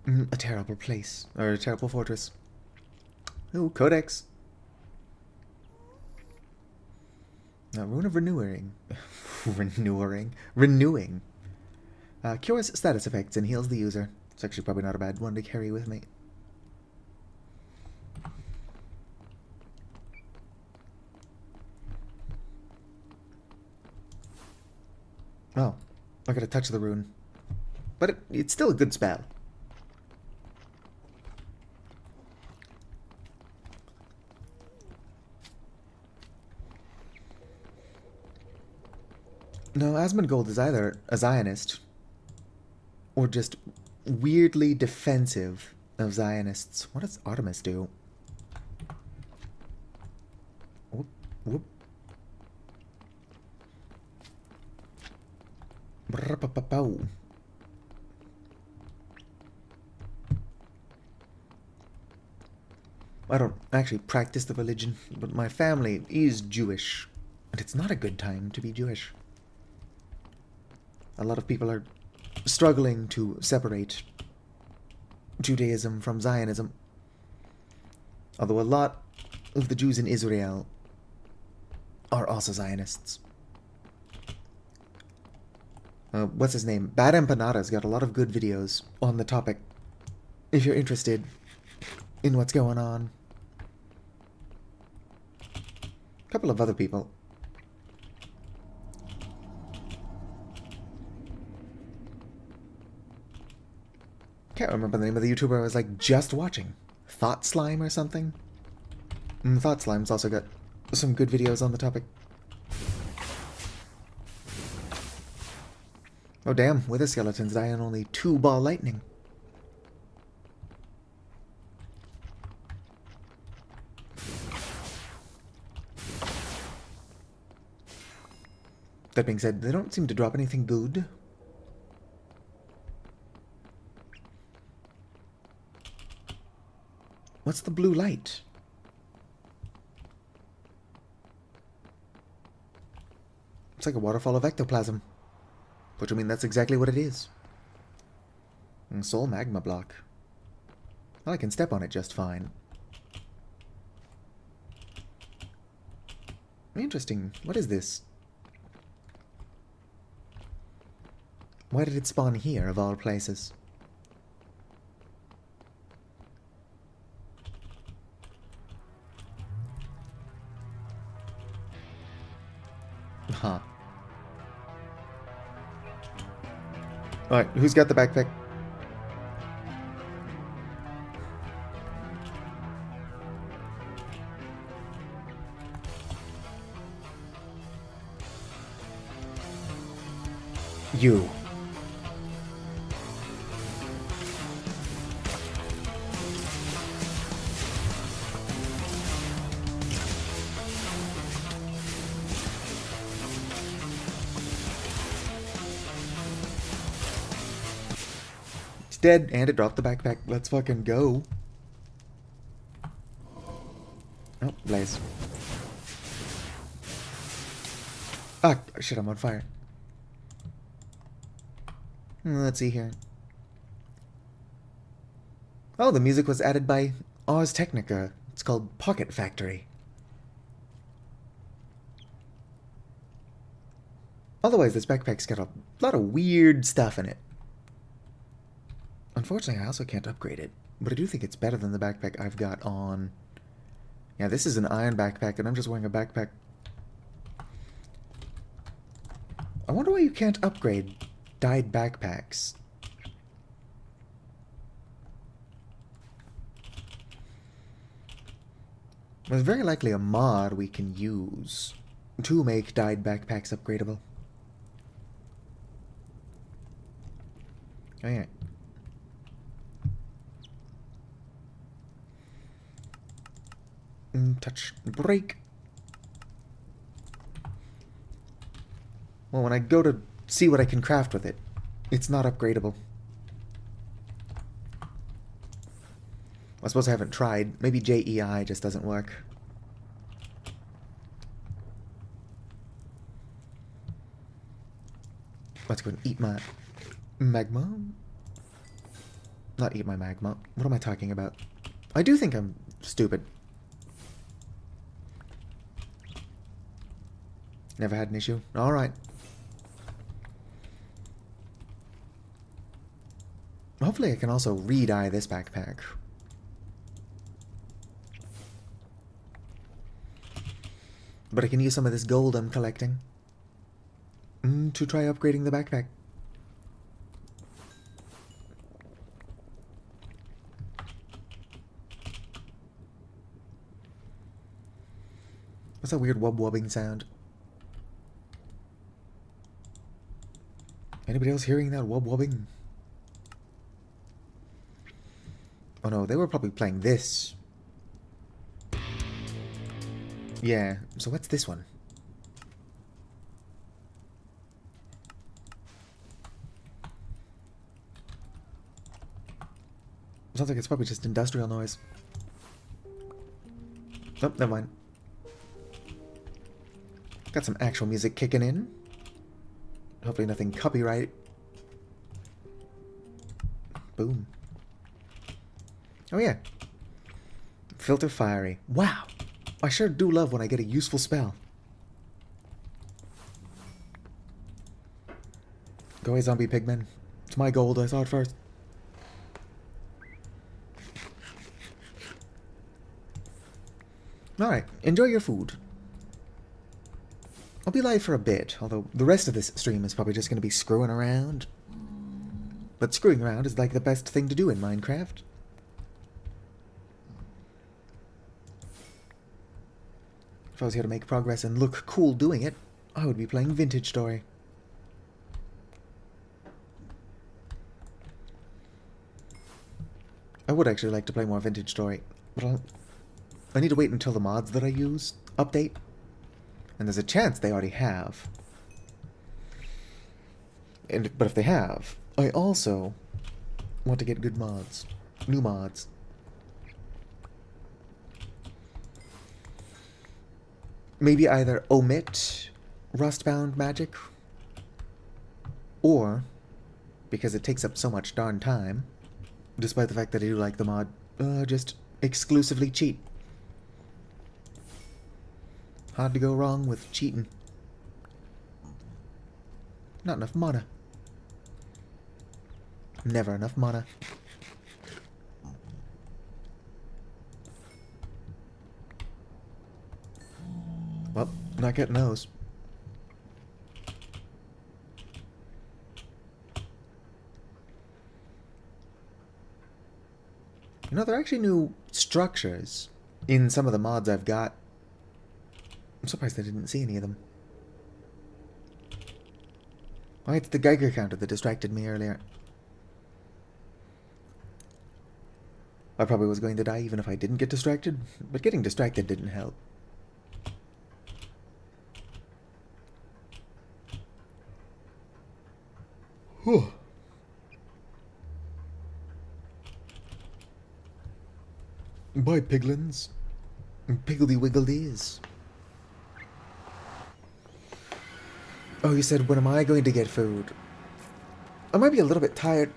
A terrible place. Or a terrible fortress. Ooh, Codex. Rune of Renewing. Renewing. Cures status effects and heals the user. It's actually probably not a bad one to carry with me. Oh, I gotta touch the rune. But it's still a good spell. No, Asmongold is either a Zionist or just weirdly defensive of Zionists. What does Artemis do? Whoop, whoop. I don't actually practice the religion, but my family is Jewish, and it's not a good time to be Jewish. A lot of people are struggling to separate Judaism from Zionism, although a lot of the Jews in Israel are also Zionists. What's his name? Bad Empanada's got a lot of good videos on the topic, if you're interested in what's going on. A couple of other people. Can't remember the name of the YouTuber I was like just watching. Thought Slime or something? Thought Slime's also got some good videos on the topic. Oh damn, wither skeletons die on only 2 ball lightning. That being said, they don't seem to drop anything good. What's the blue light? It's like a waterfall of ectoplasm. Which, I mean, that's exactly what it is. Soul magma block. Well, I can step on it just fine. Interesting. What is this? Why did it spawn here, of all places? Huh. Alright, who's got the backpack? You. It's dead, and it dropped the backpack. Let's fucking go. Oh, blaze. Ah, shit, I'm on fire. Let's see here. Oh, the music was added by Oz Technica. It's called Pocket Factory. Otherwise, this backpack's got a lot of weird stuff in it. Unfortunately, I also can't upgrade it. But I do think it's better than the backpack I've got on. Yeah, this is an iron backpack, and I'm just wearing a backpack. I wonder why you can't upgrade dyed backpacks. There's very likely a mod we can use to make dyed backpacks upgradable. Oh yeah. Touch, break. Well, when I go to see what I can craft with it, it's not upgradable. I suppose I haven't tried. Maybe JEI just doesn't work. Let's go and eat my magma. Not eat my magma. What am I talking about? I do think I'm stupid. Never had an issue. Alright. Hopefully I can also re-dye this backpack. But I can use some of this gold I'm collecting to try upgrading the backpack. What's that weird wub-wubbing sound? Anybody else hearing that wub-wubbing? Oh no, they were probably playing this. Yeah, so what's this one? Sounds like it's probably just industrial noise. Oh, never mind. Got some actual music kicking in. Hopefully nothing copyright. Boom. Oh yeah. Filter fiery. Wow. I sure do love when I get a useful spell. Go away, zombie pigmen. It's my gold, I saw it first. Alright, enjoy your food. I'll be live for a bit, although the rest of this stream is probably just going to be screwing around. But screwing around is like the best thing to do in Minecraft. If I was here to make progress and look cool doing it, I would be playing Vintage Story. I would actually like to play more Vintage Story, but I need to wait until the mods that I use update. And there's a chance they already have. But if they have, I also want to get good mods. New mods. Maybe either omit Rustbound magic, or because it takes up so much darn time, despite the fact that I do like the mod, just exclusively cheat. Hard to go wrong with cheating. Not enough mana. Never enough mana. Well, not getting those. You know, there are actually new structures in some of the mods I've got. I'm surprised I didn't see any of them. Oh, it's the Geiger counter that distracted me earlier. I probably was going to die even if I didn't get distracted, but getting distracted didn't help. Whew. Bye, piglins. Piggledy-wiggledies. Oh, you said, when am I going to get food? I might be a little bit tired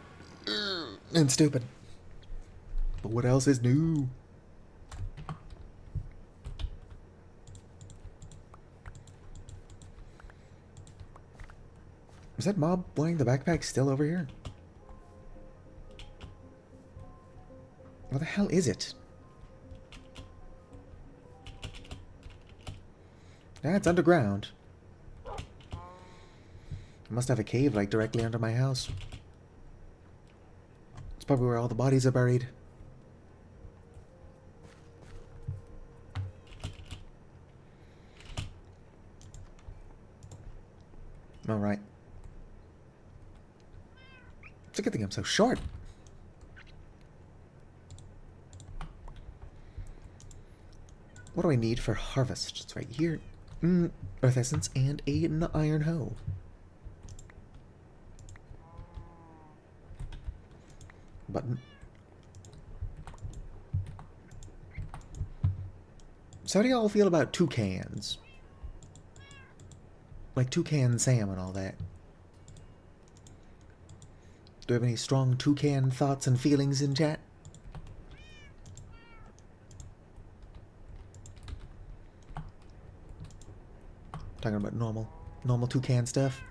and stupid. But what else is new? Is that mob wearing the backpack still over here? What the hell is it? Yeah, it's underground. I must have a cave, like, directly under my house. It's probably where all the bodies are buried. Alright. It's a good thing I'm so short. What do I need for harvest? It's right here. Earth essence and an iron hoe. Button. So how do y'all feel about toucans? Like Toucan Sam and all that. Do you have any strong toucan thoughts and feelings in chat? Talking about normal toucan stuff.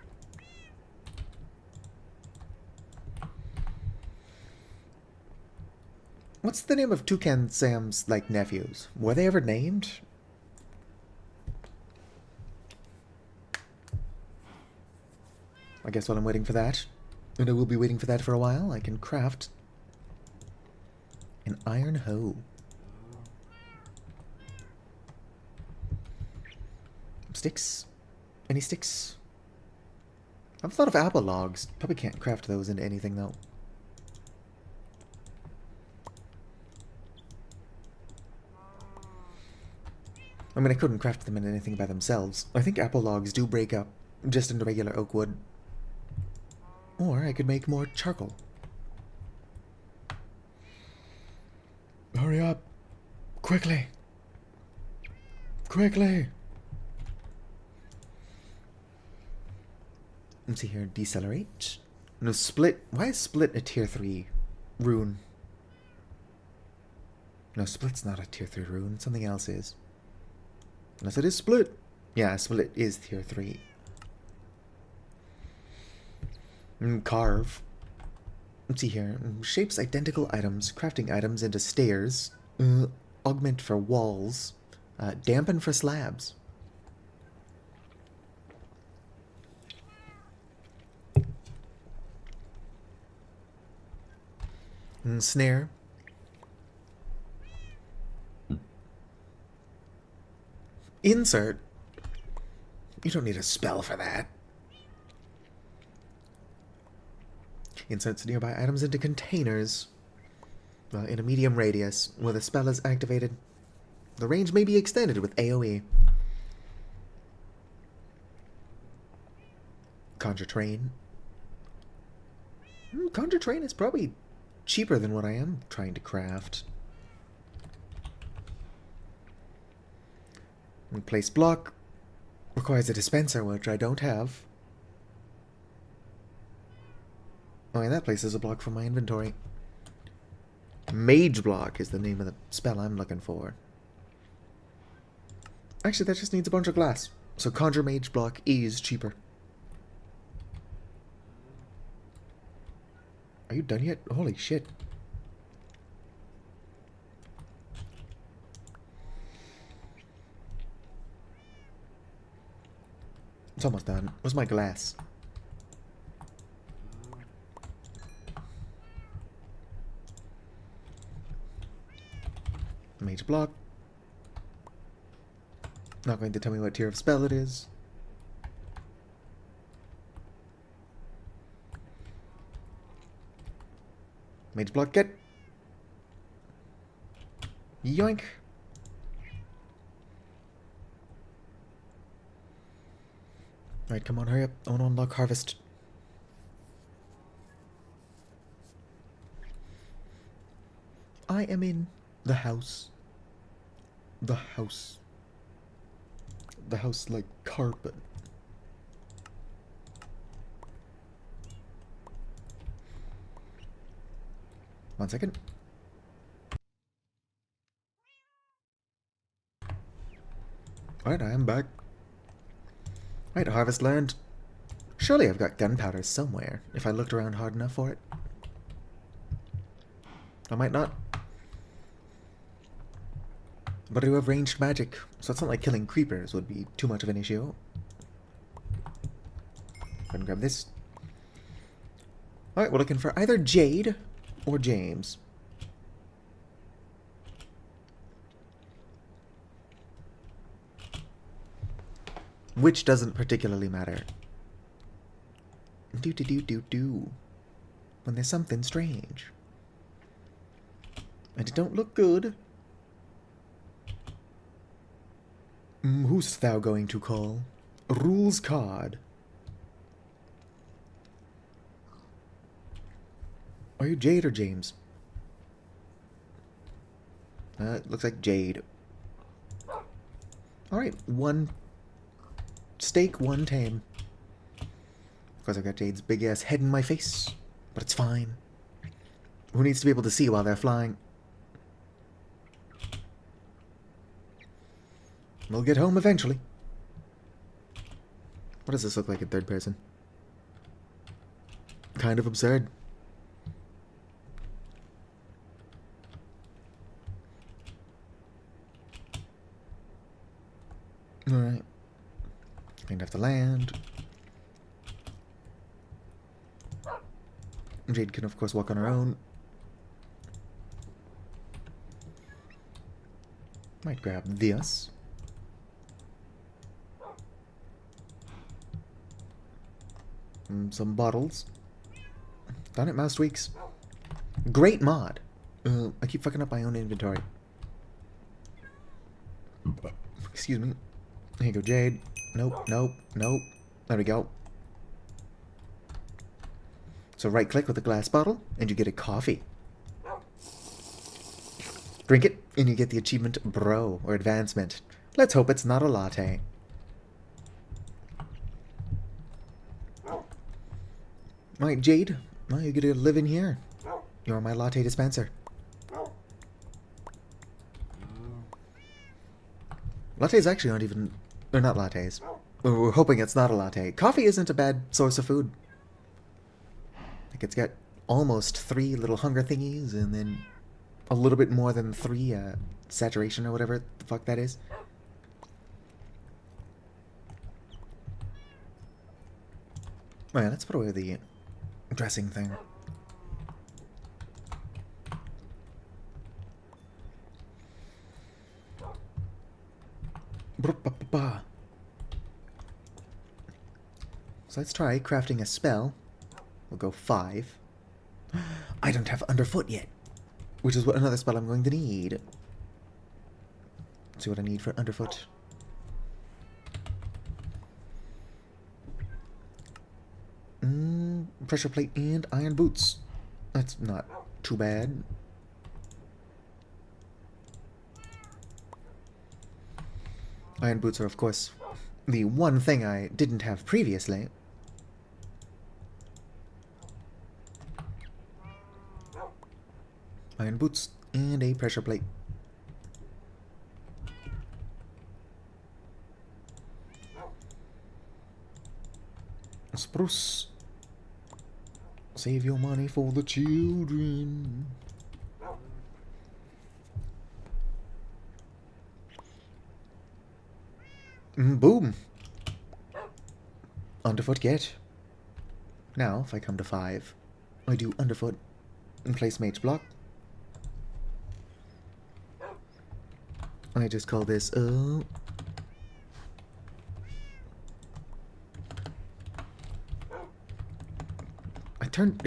What's the name of Toucan Sam's, like, nephews? Were they ever named? I guess while I'm waiting for that, and I will be waiting for that for a while, I can craft an iron hoe. Sticks? Any sticks? I've thought of apple logs. Probably can't craft those into anything, though. I mean, I couldn't craft them into anything by themselves. I think apple logs do break up just into regular oak wood. Or I could make more charcoal. Hurry up. Quickly. Quickly. Let's see here. Decelerate. No, split. Why is split a tier 3 rune? No, split's not a tier 3 rune. Something else is. Unless it is split. Yeah, split is tier 3. Carve. Let's see here. Shapes identical items. Crafting items into stairs. Augment for walls. Dampen for slabs. Snare. Insert. You don't need a spell for that. Inserts nearby items into containers in a medium radius. When the spell is activated, the range may be extended with AoE. Conjure Train. Conjure Train is probably cheaper than what I am trying to craft. Place block requires a dispenser, which I don't have. Oh, yeah, that places a block from my inventory. Mage block is the name of the spell I'm looking for. Actually, that just needs a bunch of glass. So conjure mage block is cheaper. Are you done yet? Holy shit. It's almost done. Where's my glass? Mage block. Not going to tell me what tier of spell it is. Mage block, get. Yoink. Alright, come on, hurry up. I want to unlock harvest. I am in the house. The house. The house like carpet. One second. Alright, I am back. Right, harvest land. Surely I've got gunpowder somewhere, if I looked around hard enough for it. I might not. But I do have ranged magic, so it's not like killing creepers would be too much of an issue. Go ahead and grab this. Alright, we're looking for either Jade or James. Which doesn't particularly matter. Do. When there's something strange. And it don't look good. Who's thou going to call? Rules card. Are you Jade or James? It looks like Jade. Alright, one steak, one tame. Of course, I've got Jade's big ass head in my face, but it's fine. Who needs to be able to see while they're flying? We'll get home eventually. What does this look like in third person? Kind of absurd. Alright. Cleaned off the land. Jade can, of course, walk on her own. Might grab this. Some bottles. Done it, mouse tweaks. Great mod. I keep fucking up my own inventory. Excuse me. Here you go, Jade. Nope. There we go. So right click with the glass bottle, and you get a coffee. Drink it, and you get the achievement Bro, or advancement. Let's hope it's not a latte. Alright, Jade. Well, you get to live in here. You're my latte dispenser. Lattes actually aren't even... They're not lattes. We're hoping it's not a latte. Coffee isn't a bad source of food. Like, it's got almost 3 little hunger thingies, and then a little bit more than 3 saturation or whatever the fuck that is. Oh yeah, let's put away the dressing thing. So let's try crafting a spell. We'll go 5. I don't have underfoot yet, which is what another spell I'm going to need. Let's see what I need for underfoot. Pressure plate and iron boots. That's not too bad. Iron boots are, of course, the one thing I didn't have previously. Iron boots and a pressure plate. Spruce. Save your money for the children. Boom. Underfoot get. Now, if I come to 5, I do underfoot and place mage block. I just call this, I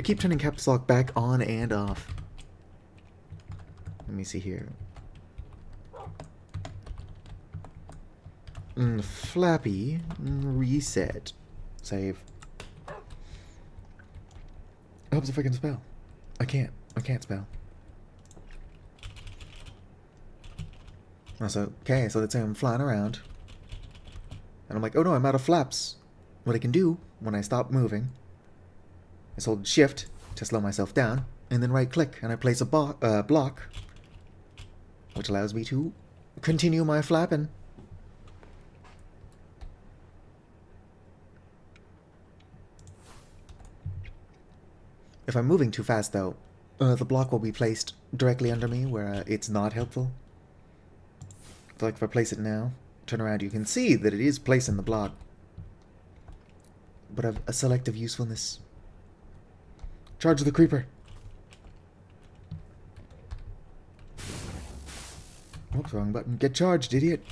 keep turning caps lock back on and off. Let me see here. Flappy, reset, save. Helps if I can spell. I can't spell. Also, okay, so let's say I'm flying around. And I'm like, oh no, I'm out of flaps. What I can do when I stop moving is hold shift to slow myself down, and then right click and I place a block, which allows me to continue my flapping. If I'm moving too fast though, the block will be placed directly under me where it's not helpful. So like if I place it now, turn around, you can see that it is placing the block, but of a selective usefulness. Charge the creeper. Oops, wrong button. Get charged, idiot.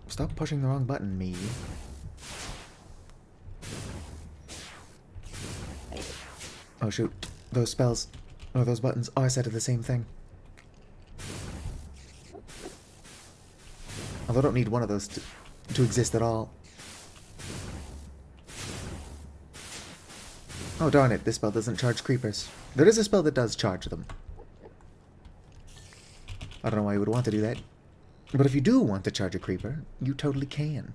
Stop pushing the wrong button, me. Oh shoot, those spells, or those buttons are set to the same thing. Although I don't need one of those to exist at all. Oh darn it, this spell doesn't charge creepers. There is a spell that does charge them. I don't know why you would want to do that. But if you do want to charge a creeper, you totally can.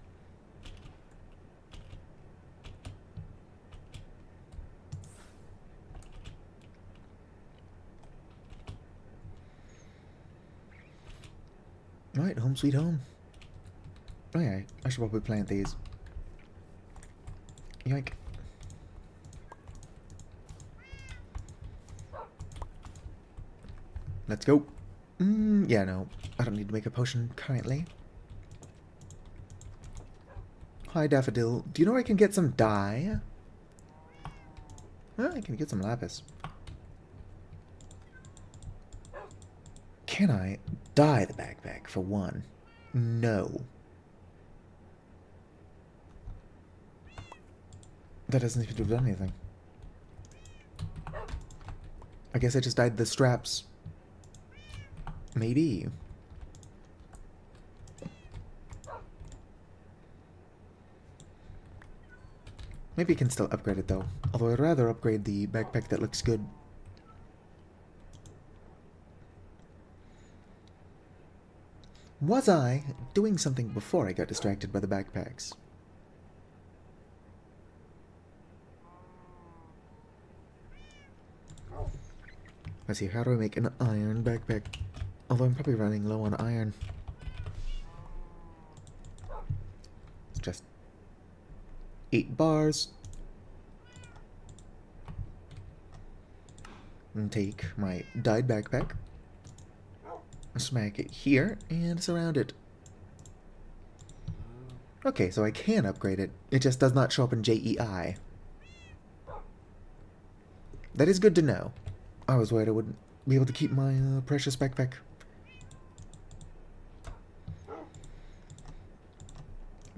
Alright, home sweet home. Oh yeah, I should probably plant these. Yoink. Let's go. Yeah, no. I don't need to make a potion currently. Hi, Daffodil. Do you know where I can get some dye? Well, I can get some lapis. Can I dye the backpack, for one? No. That doesn't seem to have done anything. I guess I just dyed the straps. Maybe. Maybe I can still upgrade it though. Although I'd rather upgrade the backpack that looks good. Was I doing something before I got distracted by the backpacks? Let's see, how do I make an iron backpack? Although I'm probably running low on iron. It's just 8 bars. And take my dyed backpack, smack it here, and surround it. Okay, so I can upgrade it. It just does not show up in JEI. That is good to know. I was worried I wouldn't be able to keep my precious backpack.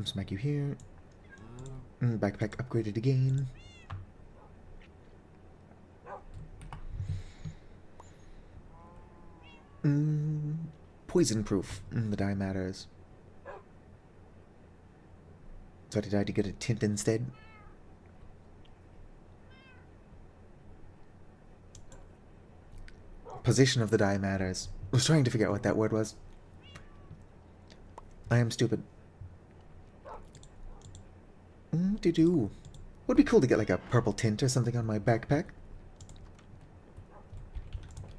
Smack you here. Backpack upgraded again. Poison proof. The dye matters. So I decided to get a tint instead. Position of the dye matters. I was trying to figure out what that word was. I am stupid. Would be cool to get like a purple tint or something on my backpack.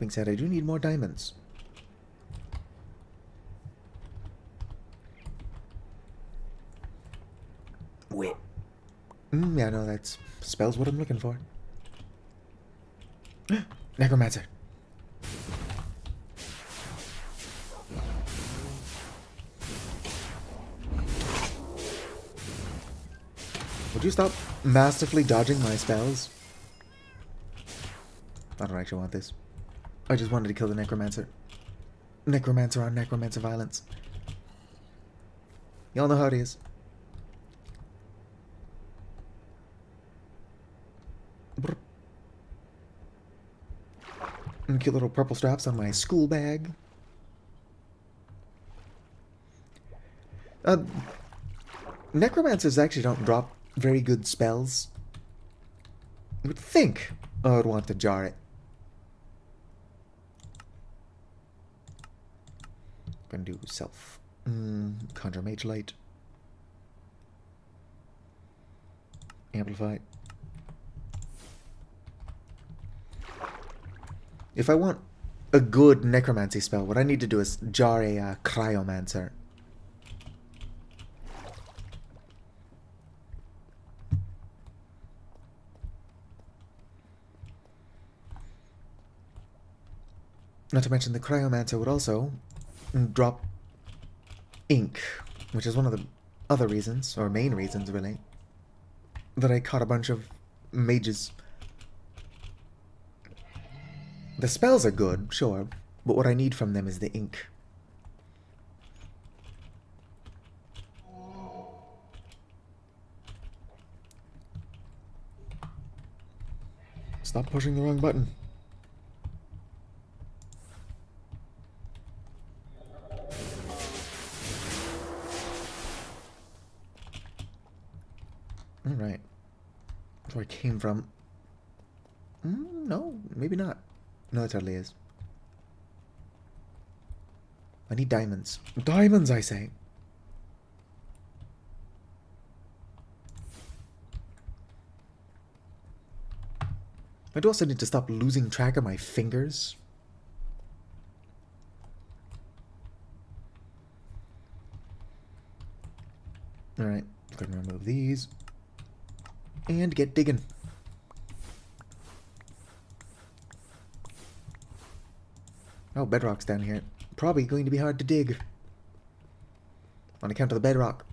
Being said, I do need more diamonds. Wait. Yeah, no, that's spells what I'm looking for. Necromancer. Would you stop masterfully dodging my spells? I don't actually want this. I just wanted to kill the Necromancer. Necromancer on Necromancer violence. Y'all know how it is. And cute little purple straps on my school bag. Necromancers actually don't drop very good spells. You would think I would want to jar it. Gonna do self. Conjure Mage Light. Amplify. If I want a good necromancy spell, what I need to do is jar a cryomancer. Not to mention the cryomancer would also drop ink, which is one of the other reasons, or main reasons really, that I caught a bunch of mages. The spells are good, sure, but what I need from them is the ink. Stop pushing the wrong button. Alright. That's where I came from. No, maybe not. No, it totally is. I need diamonds. Diamonds, I say. I do also need to stop losing track of my fingers. Alright, gonna remove these. And get digging. Oh, bedrock's down here. Probably going to be hard to dig. On account of the bedrock.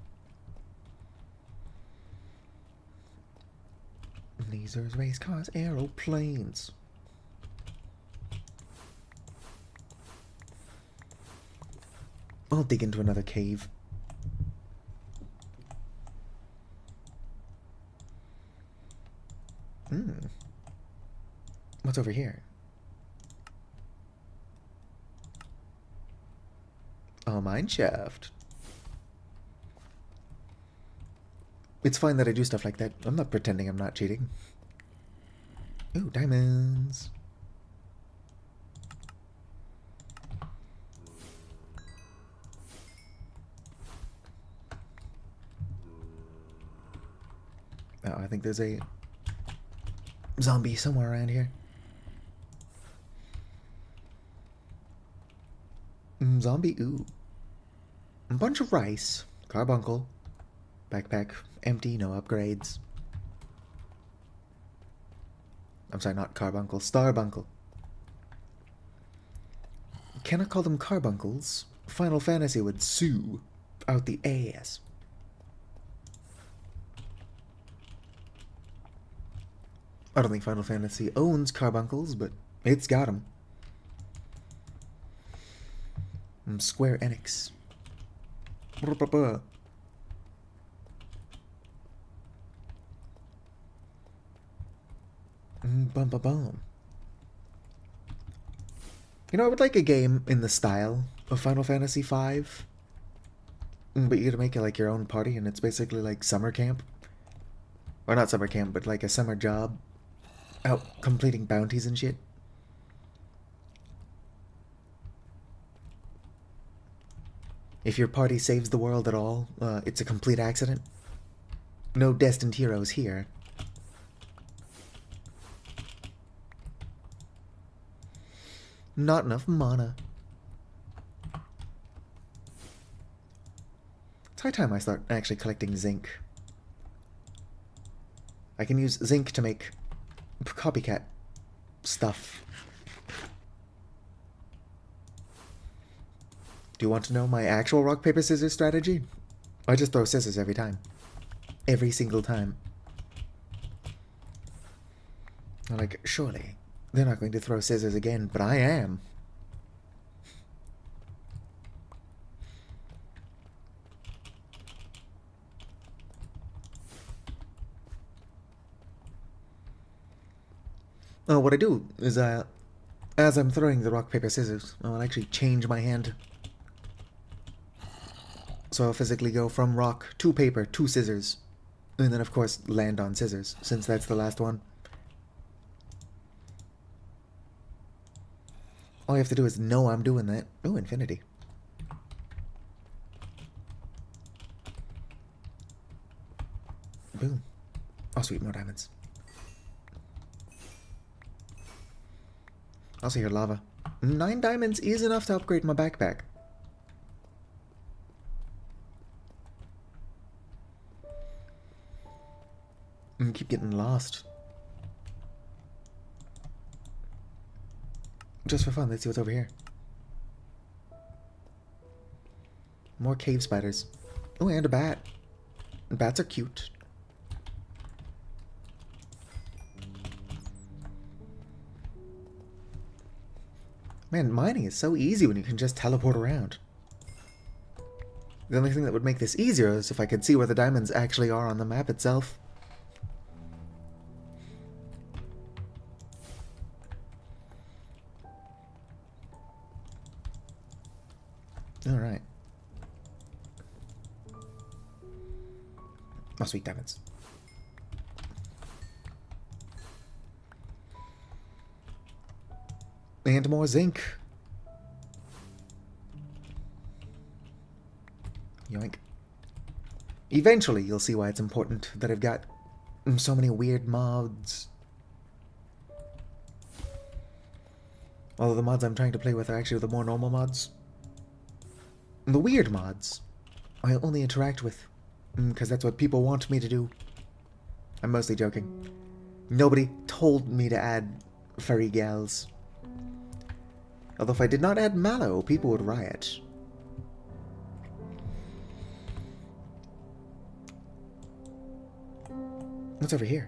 Lasers, race cars, aeroplanes. I'll dig into another cave. What's over here? Oh, mine shaft. It's fine that I do stuff like that. I'm not pretending I'm not cheating. Ooh, diamonds. Oh, I think there's a zombie somewhere around here. Zombie, ooh. A bunch of rice. Carbuncle. Backpack. Empty, no upgrades. I'm sorry, not carbuncle. Starbuncle. Cannot call them carbuncles. Final Fantasy would sue out the ass. I don't think Final Fantasy owns carbuncles, but it's got them. Square Enix. Bum bum bum. You know, I would like a game in the style of Final Fantasy V. But you gotta make it like your own party, and it's basically like summer camp. Or not summer camp, but like a summer job. Out completing bounties and shit. If your party saves the world at all, it's a complete accident. No destined heroes here. Not enough mana. It's high time I start actually collecting zinc. I can use zinc to make copycat stuff. Do you want to know my actual rock, paper, scissors strategy? I just throw scissors every time. Every single time. I'm like, surely they're not going to throw scissors again, but I am. Oh, what I do is, as I'm throwing the rock, paper, scissors, I'll actually change my hand. So I'll physically go from rock to paper to scissors. And then, of course, land on scissors, since that's the last one. All you have to do is know I'm doing that. Oh, infinity. Boom. Oh, sweet, more diamonds. Also hear lava. 9 diamonds is enough to upgrade my backpack. Keep getting lost. Just for fun, let's see what's over here. More cave spiders. Oh, and a bat. Bats are cute. Man, mining is so easy when you can just teleport around. The only thing that would make this easier is if I could see where the diamonds actually are on the map itself. Alright. Oh, sweet diamonds. And more zinc. Yoink. Eventually, you'll see why it's important that I've got so many weird mods. Although the mods I'm trying to play with are actually the more normal mods. The weird mods, I only interact with because that's what people want me to do. I'm mostly joking. Nobody told me to add furry gals. Although if I did not add Mallow, people would riot. What's over here?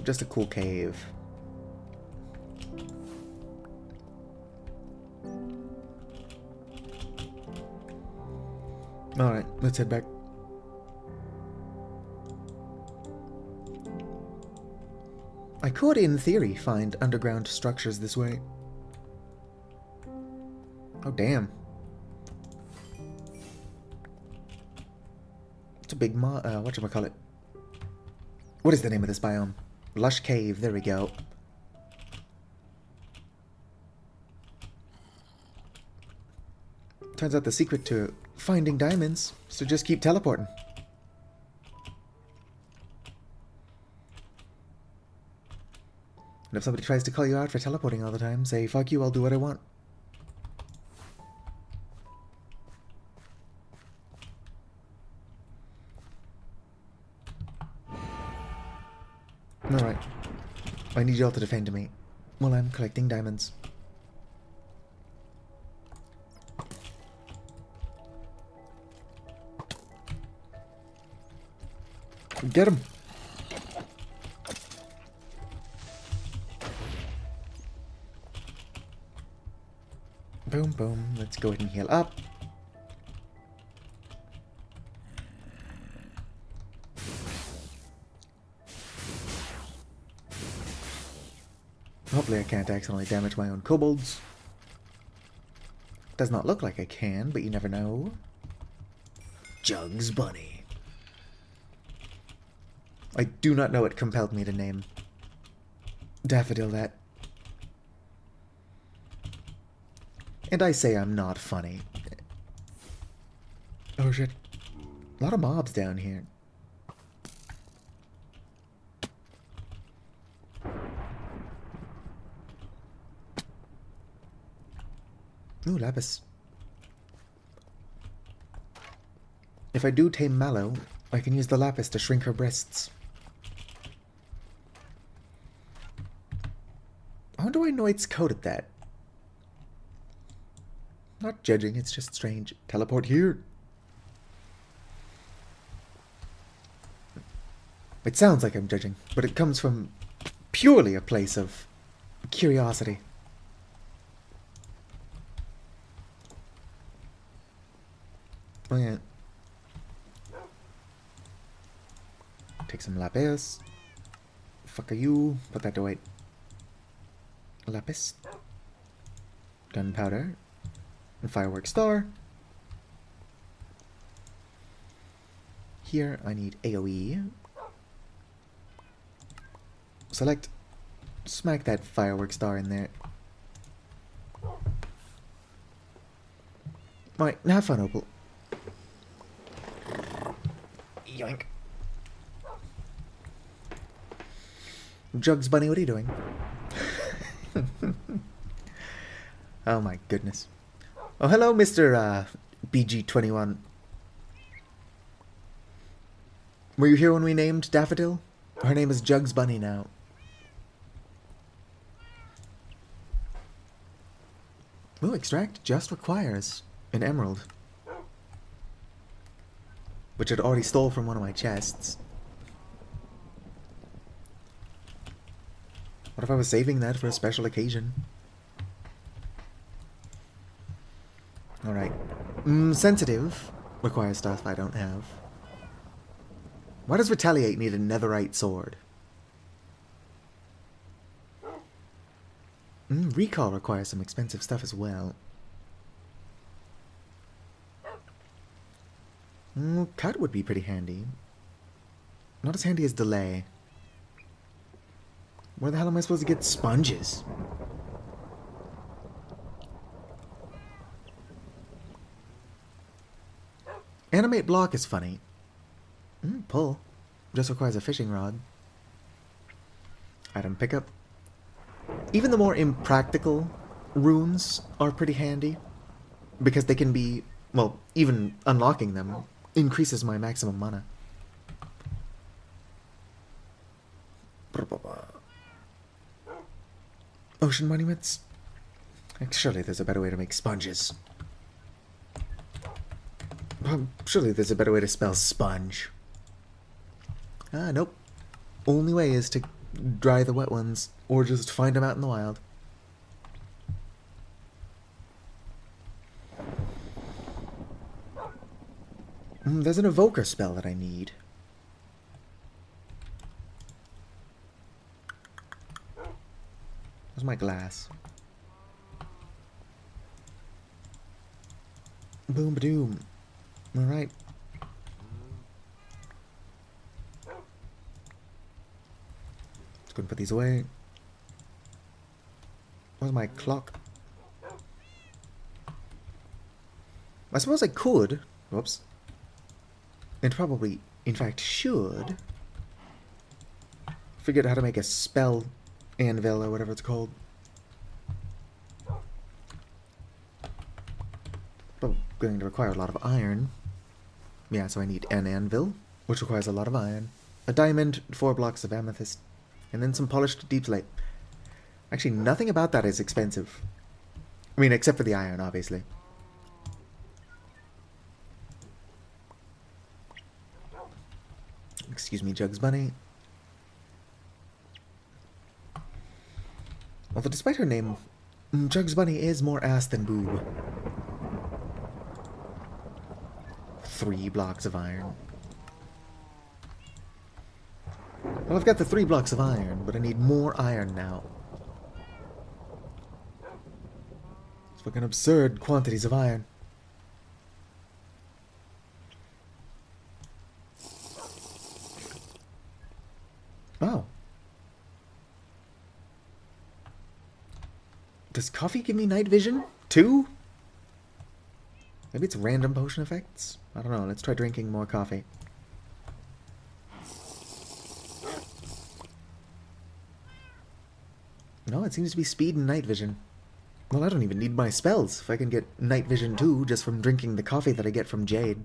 Just a cool cave. Alright, let's head back. I could, in theory, find underground structures this way. Oh, damn. It's a big whatchamacallit. What is the name of this biome? Lush Cave, there we go. Turns out the secret to finding diamonds is to just keep teleporting. And if somebody tries to call you out for teleporting all the time, say, fuck you, I'll do what I want. Alright. I need y'all to defend me while I'm collecting diamonds. Get him! Boom, boom. Let's go ahead and heal up. Hopefully I can't accidentally damage my own kobolds. Does not look like I can, but you never know. Jugs Bunny. I do not know what compelled me to name Daffodil that. And I say I'm not funny. Oh shit. A lot of mobs down here. Ooh, lapis. If I do tame Mallow, I can use the lapis to shrink her breasts. I wonder why Noit's coded that. Not judging, it's just strange. Teleport here. It sounds like I'm judging, but it comes from purely a place of curiosity. Oh yeah. Take some lapis. Fuck are you? Put that away. Lapis. Gunpowder. And firework star. Here I need AoE. Select. Smack that firework star in there. Alright, have fun, Opal. Yoink. Jugs Bunny, what are you doing? Oh my goodness. Oh, hello, Mr. BG21. Were you here when we named Daffodil? Her name is Jugs Bunny now. Ooh, extract just requires an emerald. Which I'd already stole from one of my chests. What if I was saving that for a special occasion? Alright. Sensitive requires stuff I don't have. Why does Retaliate need a netherite sword? Recall requires some expensive stuff as well. Cut would be pretty handy. Not as handy as delay. Where the hell am I supposed to get sponges? Animate block is funny. Pull. Just requires a fishing rod. Item pickup. Even the more impractical runes are pretty handy. Because they can be... Well, even unlocking them increases my maximum mana. Ocean monuments? Surely there's a better way to make sponges. Surely there's a better way to spell sponge. Nope. Only way is to dry the wet ones, or just find them out in the wild. There's an evoker spell that I need. Where's my glass? Boom ba-doom. Alright. Let's go and put these away. Where's my clock? I suppose I could. Whoops. And probably, in fact, should figure out how to make a spell anvil or whatever it's called. But going to require a lot of iron. Yeah, so I need an anvil, which requires a lot of iron. A diamond, 4 blocks of amethyst, and then some polished deep slate. Actually, nothing about that is expensive. I mean, except for the iron, obviously. Excuse me, Jugs Bunny. Although despite her name, Jugs Bunny is more ass than boob. 3 blocks of iron. Well, I've got the 3 blocks of iron, but I need more iron now. It's fucking absurd quantities of iron. Oh. Does coffee give me night vision? 2? Maybe it's random potion effects? I don't know. Let's try drinking more coffee. No, it seems to be speed and night vision. Well, I don't even need my spells if I can get night vision too just from drinking the coffee that I get from Jade.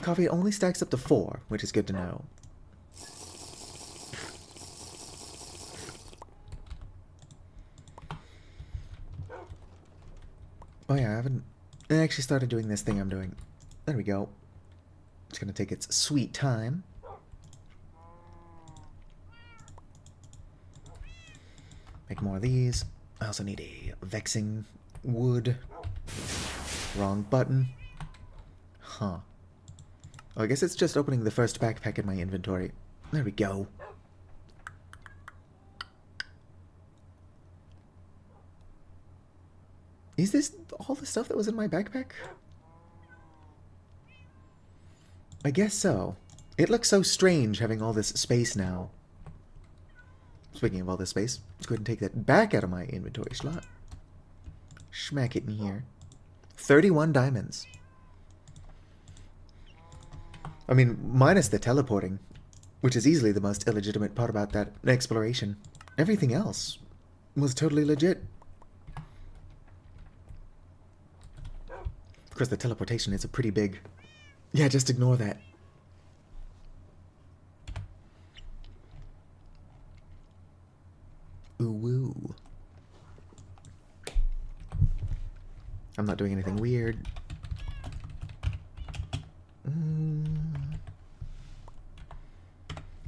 Coffee only stacks up to 4, which is good to know. Oh yeah, I actually started doing this thing I'm doing. There we go. It's gonna take its sweet time. Make more of these. I also need a vexing wood. Wrong button. Huh. Oh, I guess it's just opening the first backpack in my inventory. There we go. Is this all the stuff that was in my backpack? I guess so. It looks so strange having all this space now. Speaking of all this space, let's go ahead and take that back out of my inventory slot. Smack it in here. 31 diamonds. I mean, minus the teleporting, which is easily the most illegitimate part about that exploration. Everything else was totally legit. Of course, the teleportation is a pretty big... Yeah, just ignore that. Ooh woo. I'm not doing anything weird.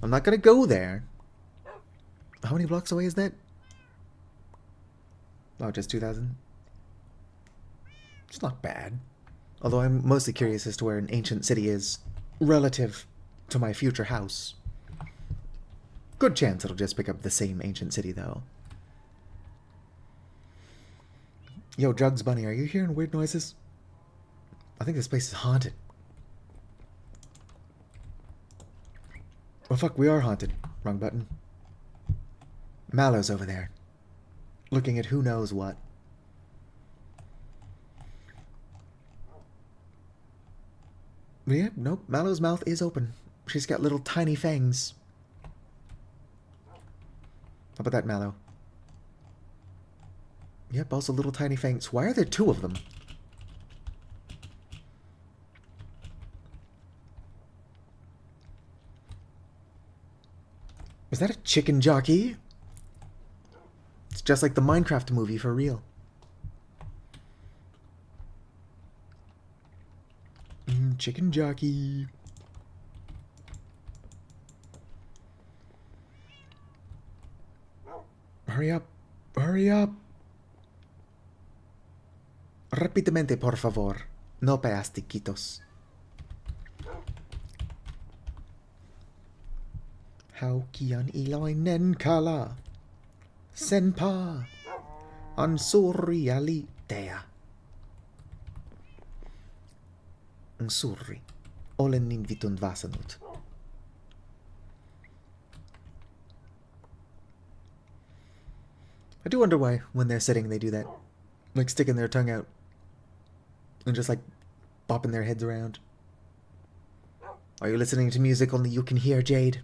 I'm not gonna go there. How many blocks away is that? Oh, just 2,000? It's not bad. Although I'm mostly curious as to where an ancient city is relative to my future house. Good chance it'll just pick up the same ancient city, though. Yo, Drugs Bunny, are you hearing weird noises? I think this place is haunted. Oh fuck, we are haunted. Wrong button. Mallow's over there. Looking at who knows what. Yeah, nope, Mallow's mouth is open. She's got little tiny fangs. How about that, Mallow? Yep, also little tiny fangs. Why are there 2 of them? Was that a chicken jockey? It's just like the Minecraft movie for real. Chicken jockey. Hurry up. Hurry up. Rápidamente, por favor. No peastiquitos. Haukian iloinen kala. Senpa. Ansurialitea. Ansuri. Olen niin vitun vasanut. I do wonder why, when they're sitting, they do that. Like, sticking their tongue out. And just, like, bopping their heads around. Are you listening to music only you can hear, Jade?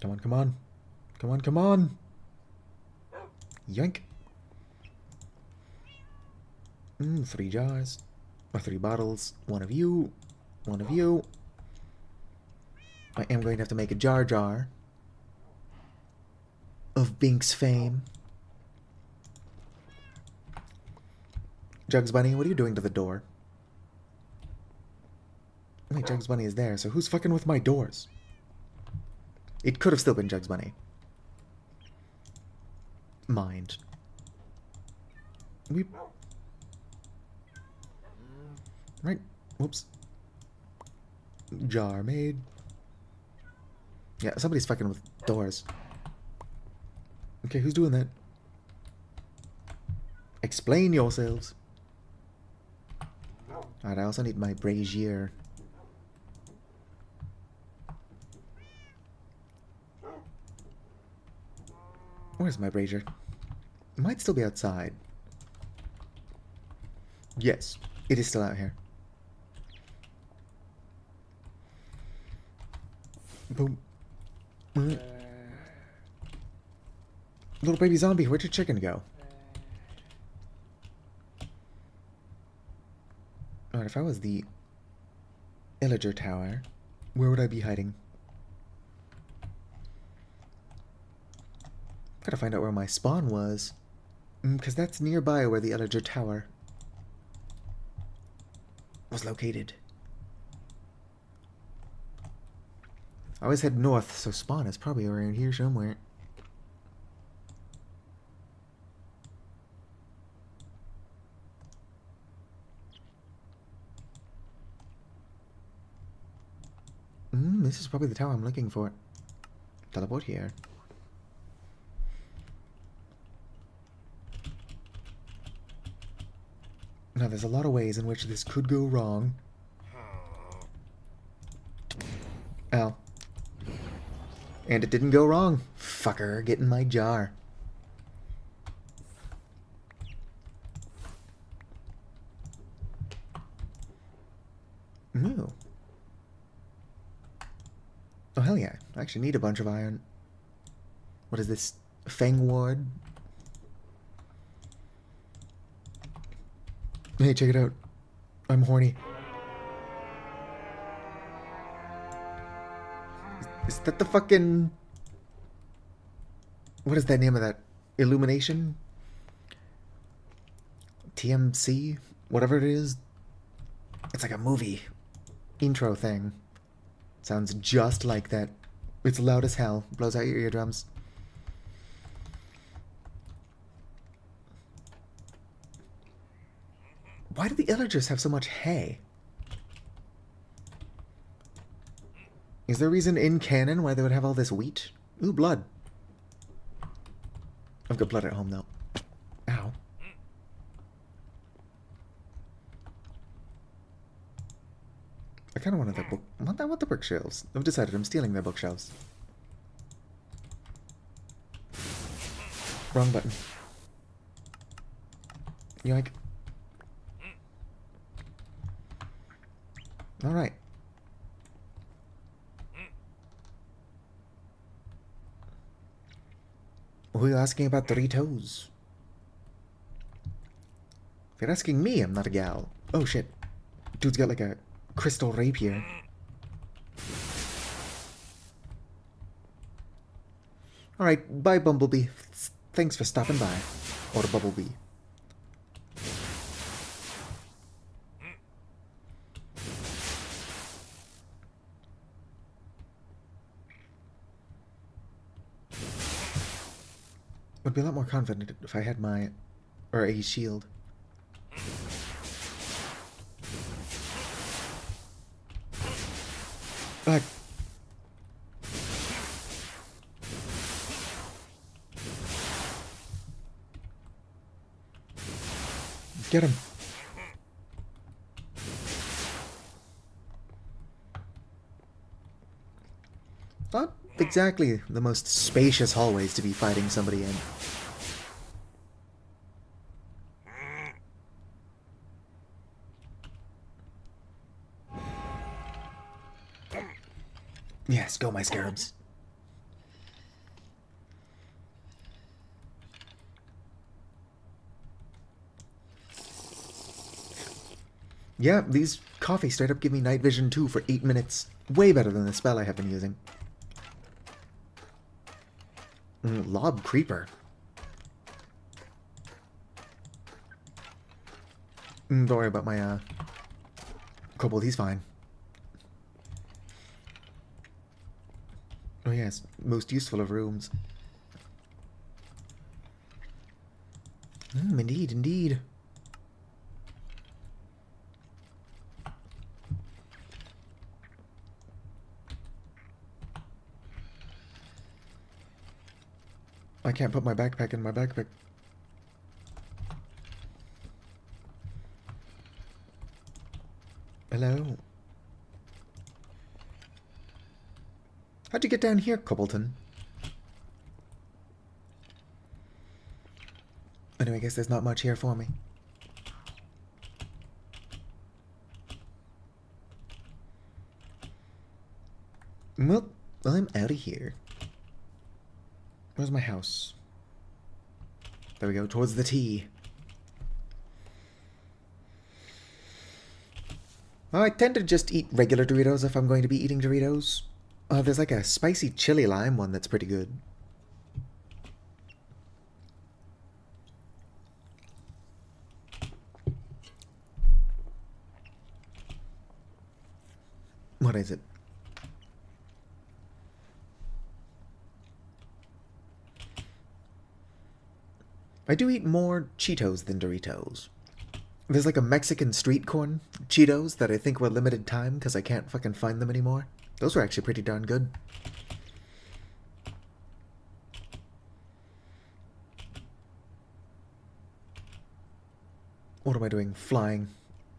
Come on, come on. Come on, come on. Yoink. 3 jars. Or 3 bottles. 1 of you. 1 of you. I am going to have to make a Jar Jar of Bink's fame. Jugs Bunny, what are you doing to the door? Wait, Jugs Bunny is there, so who's fucking with my doors? It could have still been Jugs Bunny. Mind. Weep. Right. Whoops. Jar made. Yeah, somebody's fucking with doors. Okay, who's doing that? Explain yourselves. Alright, I also need my brazier. Where's my brazier? It might still be outside. Yes, it is still out here. Boom. Little baby zombie, where'd your chicken go? Alright, if I was the Illager Tower, where would I be hiding? Gotta find out where my spawn was. Because that's nearby where the Illager Tower was located. I always head north, so spawn is probably around here somewhere. This is probably the tower I'm looking for. Teleport here. Now, there's a lot of ways in which this could go wrong. Ow. And it didn't go wrong. Fucker, get in my jar. Ooh. Oh, hell yeah. I actually need a bunch of iron. What is this? Fang Ward? Hey, check it out. I'm horny. Is that the fucking... What is that name of that? Illumination? TMC? Whatever it is. It's like a movie intro thing. Sounds just like that. It's loud as hell. Blows out your eardrums. Why do the Illagers have so much hay? Is there a reason in canon why they would have all this wheat? Ooh, blood. I've got blood at home, though. Ow. I kind of wanted that book. I want the bookshelves. I've decided I'm stealing their bookshelves. Wrong button. Yoink. Alright. Who are you asking about Doritos? If you're asking me, I'm not a gal. Oh shit. Dude's got like a crystal rapier. Alright, bye Bumblebee. Thanks for stopping by. Or Bumblebee. Would be a lot more confident if I had my... or a shield. Back. Get him. Not exactly the most spacious hallways to be fighting somebody in. Yes, go my scarabs. Yeah, these coffee straight up give me night vision too for 8 minutes. Way better than the spell I have been using. Lob Creeper. Don't worry about my, kobold, he's fine. Oh yes, most useful of rooms. Indeed, indeed. I can't put my backpack in my backpack. Hello? How'd you get down here, Cobbleton? Anyway, I guess there's not much here for me. Well, I'm out of here. Where's my house? There we go, towards the T. Well, I tend to just eat regular Doritos if I'm going to be eating Doritos. There's like a spicy chili lime one that's pretty good. What is it? I do eat more Cheetos than Doritos. There's like a Mexican street corn Cheetos that I think were limited time because I can't fucking find them anymore. Those were actually pretty darn good. What am I doing? Flying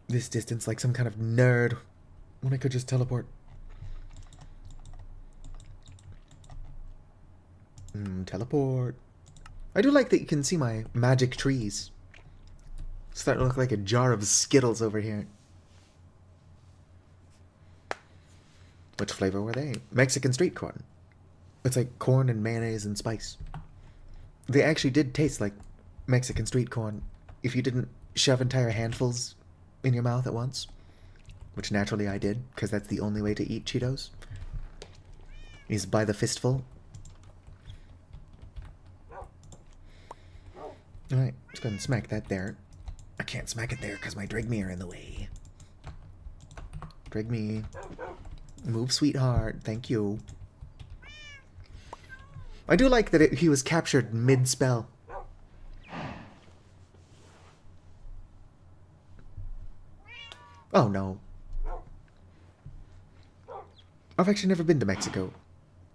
this distance like some kind of nerd when I could just teleport. Teleport. I do like that you can see my magic trees. Starting to look like a jar of Skittles over here. Which flavor were they? Mexican street corn. It's like corn and mayonnaise and spice. They actually did taste like Mexican street corn if you didn't shove entire handfuls in your mouth at once. Which naturally I did, because that's the only way to eat Cheetos. Is by the fistful. Alright, let's go ahead and smack that there. I can't smack it there because my Drygmy are in the way. Drygmy. Move, sweetheart. Thank you. I do like that he was captured mid-spell. Oh, no. I've actually never been to Mexico.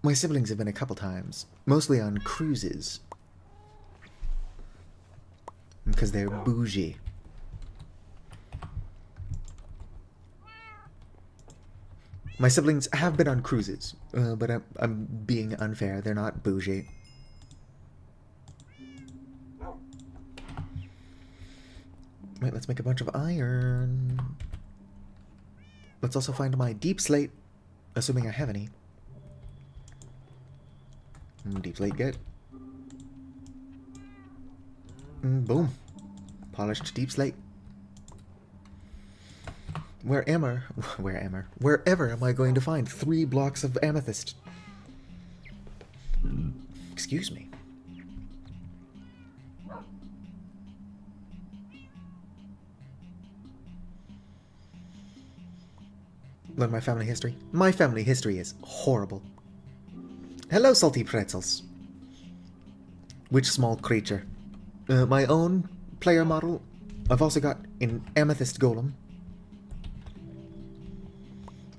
My siblings have been a couple times. Mostly on cruises. Because they're bougie. My siblings have been on cruises, but I'm being unfair. They're not bougie. Wait, let's make a bunch of iron. Let's also find my deep slate, assuming I have any. Deep slate, get. Boom. Polished deep slate. Wherever am I going to find 3 blocks of amethyst? Excuse me. Learn my family history. My family history is horrible. Hello, salty pretzels. Which small creature? My own player model. I've also got an amethyst golem.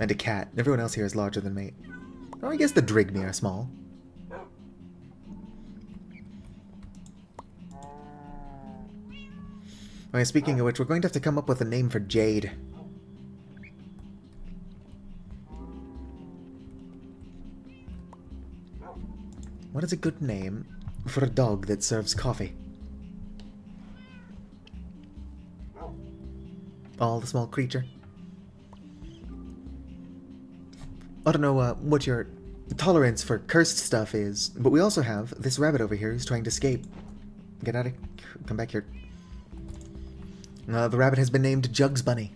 And a cat. Everyone else here is larger than me. Oh, I guess the Drygmy are small. Okay, speaking of which, we're going to have to come up with a name for Jade. What is a good name for a dog that serves coffee? All the small creature. I don't know what your tolerance for cursed stuff is, but we also have this rabbit over here who's trying to escape. Get out of... Come back here. The rabbit has been named Jugs Bunny.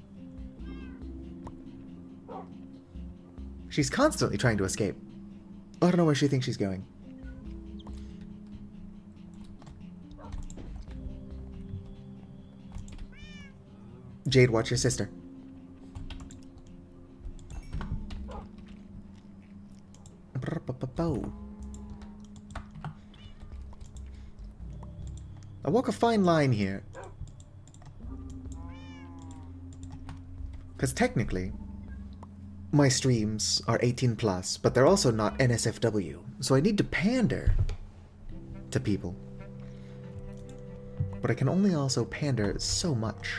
She's constantly trying to escape. I don't know where she thinks she's going. Jade, watch your sister. I walk a fine line here. Because technically, my streams are 18 plus, but they're also not NSFW, so I need to pander to people. But I can only also pander so much.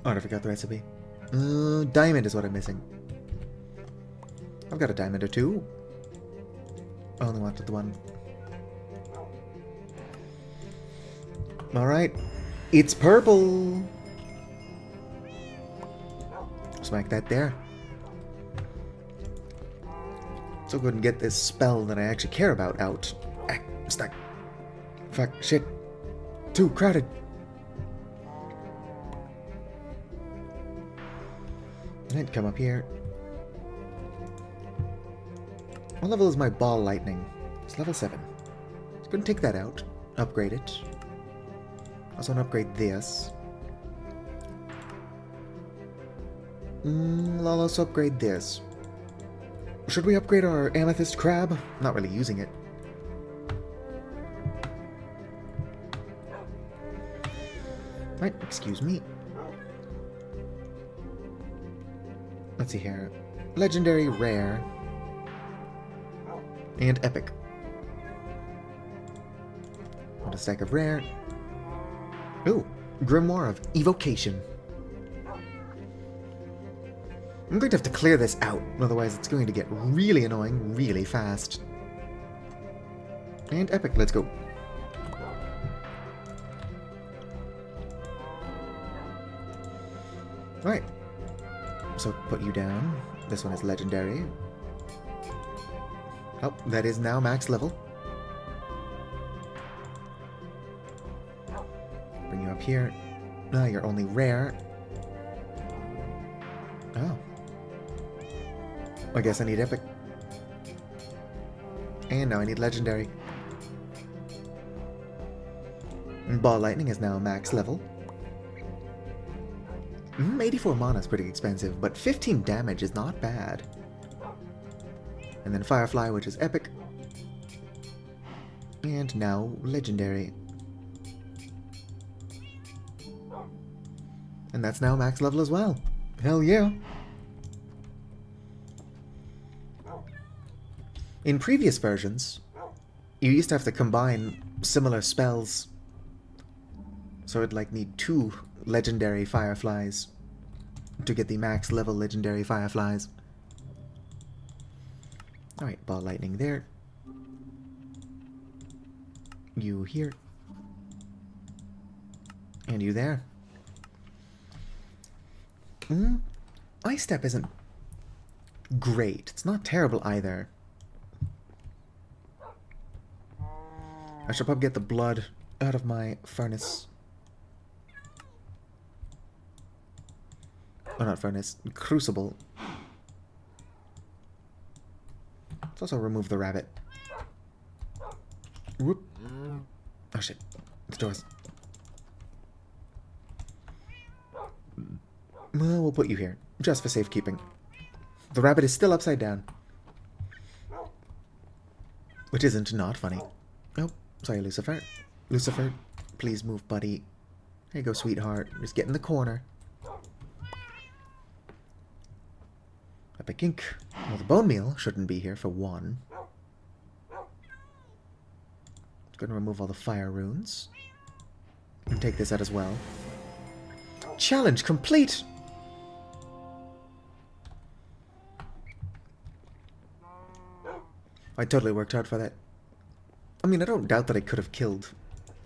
Oh, I forgot the recipe. Diamond is what I'm missing. I've got a diamond or two. I only wanted the one. Alright. It's purple! smack that there. So go ahead and get this spell that I actually care about out. Ah, stuck. Fuck, shit. Too crowded. And come up here. What level is my ball lightning? It's level 7. Let's go and take that out. Upgrade it. Also want to upgrade this. I'll also upgrade this. Should we upgrade our amethyst crab? Not really using it. Right, excuse me. Let's see here. Legendary, rare, and epic. Want a stack of rare. Ooh, Grimoire of Evocation. I'm going to have to clear this out, otherwise it's going to get really annoying really fast. And epic, let's go. Alright. So put you down. This one is legendary. Oh, that is now max level. Bring you up here. Ah, you're only rare. Oh. I guess I need epic. And now I need legendary. Ball lightning is now max level. 84 mana is pretty expensive, but 15 damage is not bad. And then Firefly, which is epic. And now legendary. And that's now max level as well. Hell yeah. In previous versions, you used to have to combine similar spells. So it'd like need 2 legendary Fireflies to get the max level legendary Fireflies. Alright, ball lightning there. You here. And you there. Ice Step isn't great. It's not terrible either. I should probably get the blood out of my furnace. Oh, not furnace. Crucible. Let's also remove the rabbit. Whoop. Oh shit. It's doors. Well, we'll put you here, just for safekeeping. The rabbit is still upside down. Which isn't not funny. Oh, sorry, Lucifer. Lucifer, please move, buddy. There you go, sweetheart. Just get in the corner. Epic ink. Well, the bone meal shouldn't be here for one. It's going to remove all the fire runes. And take this out as well. Challenge complete! I totally worked hard for that. I mean, I don't doubt that I could have killed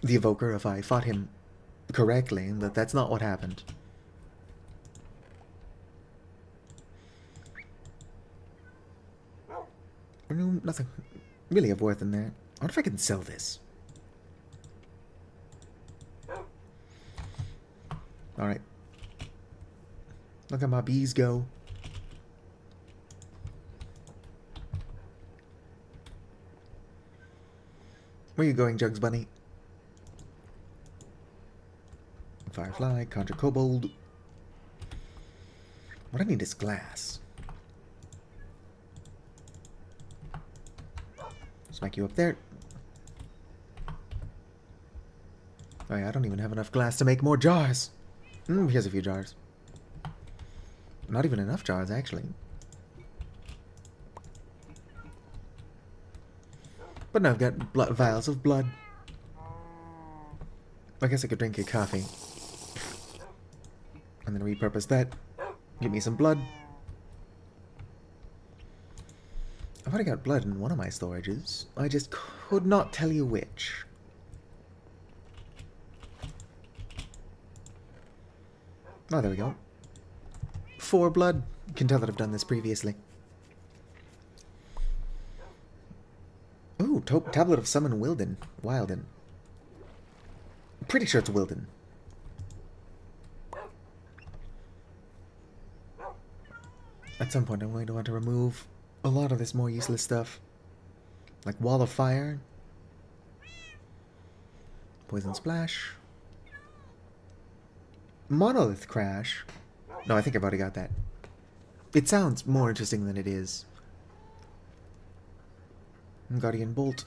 the Evoker if I fought him correctly, but that's not what happened. No, nothing really of worth in there. I wonder if I can sell this. Alright. Look at my bees go. Where are you going, Jugs Bunny? Firefly, conjure kobold. What I need is glass. Smack you up there. Oh yeah, I don't even have enough glass to make more jars. Here's a few jars. Not even enough jars, actually. But no, I've got vials of blood. I guess I could drink a coffee. And then repurpose that. Give me some blood. I've already got blood in one of my storages. I just could not tell you which. Oh, there we go. 4 blood. You can tell that I've done this previously. Ooh, Tablet of Summon Wilden. Wilden. I'm pretty sure it's Wilden. At some point I'm going to want to remove a lot of this more useless stuff. Like Wall of Fire. Poison Splash. Monolith Crash. No, I think I've already got that. It sounds more interesting than it is. Guardian Bolt.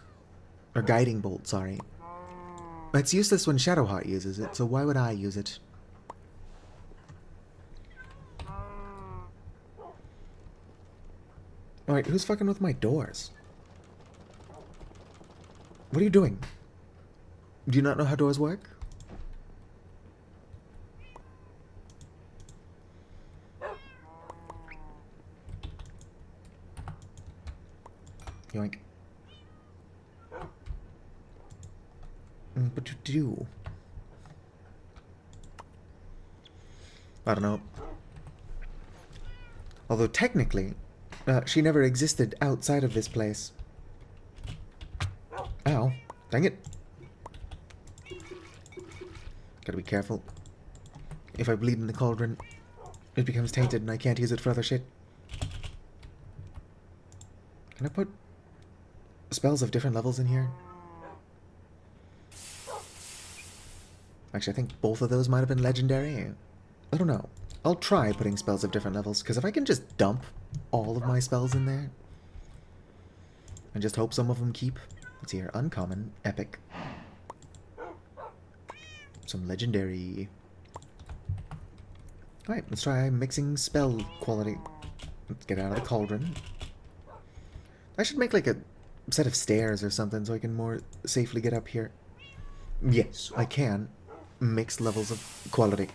Or Guiding Bolt, sorry. It's useless when Shadowheart uses it, so why would I use it? Alright, who's fucking with my doors? What are you doing? Do you not know how doors work? Yoink. What to do? I don't know. Although technically, she never existed outside of this place. Ow. Dang it. Gotta be careful. If I bleed in the cauldron, it becomes tainted and I can't use it for other shit. Can I put spells of different levels in here? Actually, I think both of those might have been legendary. I don't know. I'll try putting spells of different levels, because if I can just dump all of my spells in there, and just hope some of them keep. Let's see here. Uncommon. Epic. Some legendary. Alright, let's try mixing spell quality. Let's get out of the cauldron. I should make like a set of stairs or something so I can more safely get up here. Yes, I can mix levels of quality.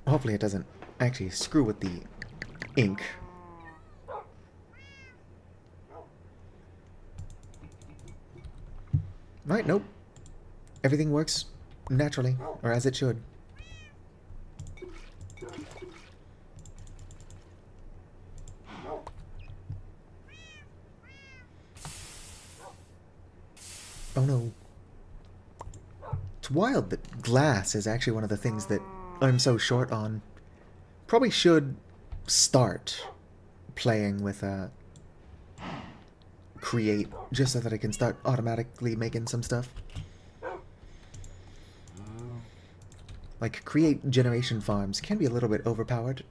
Hopefully it doesn't actually screw with the ink. Right, nope. Everything works naturally, or as it should. Oh no. It's wild that glass is actually one of the things that I'm so short on. Probably should start playing with create, just so that I can start automatically making some stuff. Like, create generation farms can be a little bit overpowered.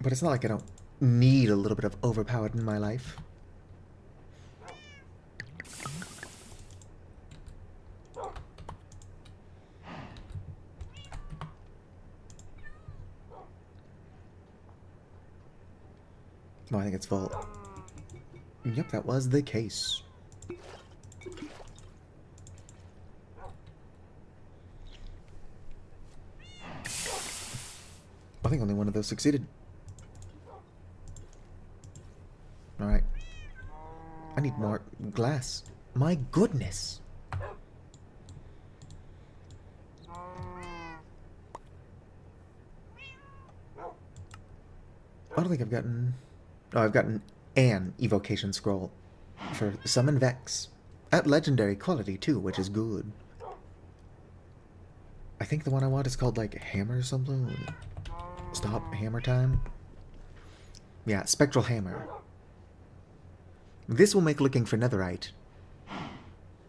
But it's not like I don't need a little bit of overpowered in my life. No, I think it's full. Yep, that was the case. I think only one of those succeeded. Alright. I need more glass. My goodness. I don't think I've gotten... Oh, I've gotten an evocation scroll for Summon Vex. At legendary quality, too, which is good. I think the one I want is called, like, Hammer or something. Stop Hammer Time. Yeah, Spectral Hammer. This will make looking for netherite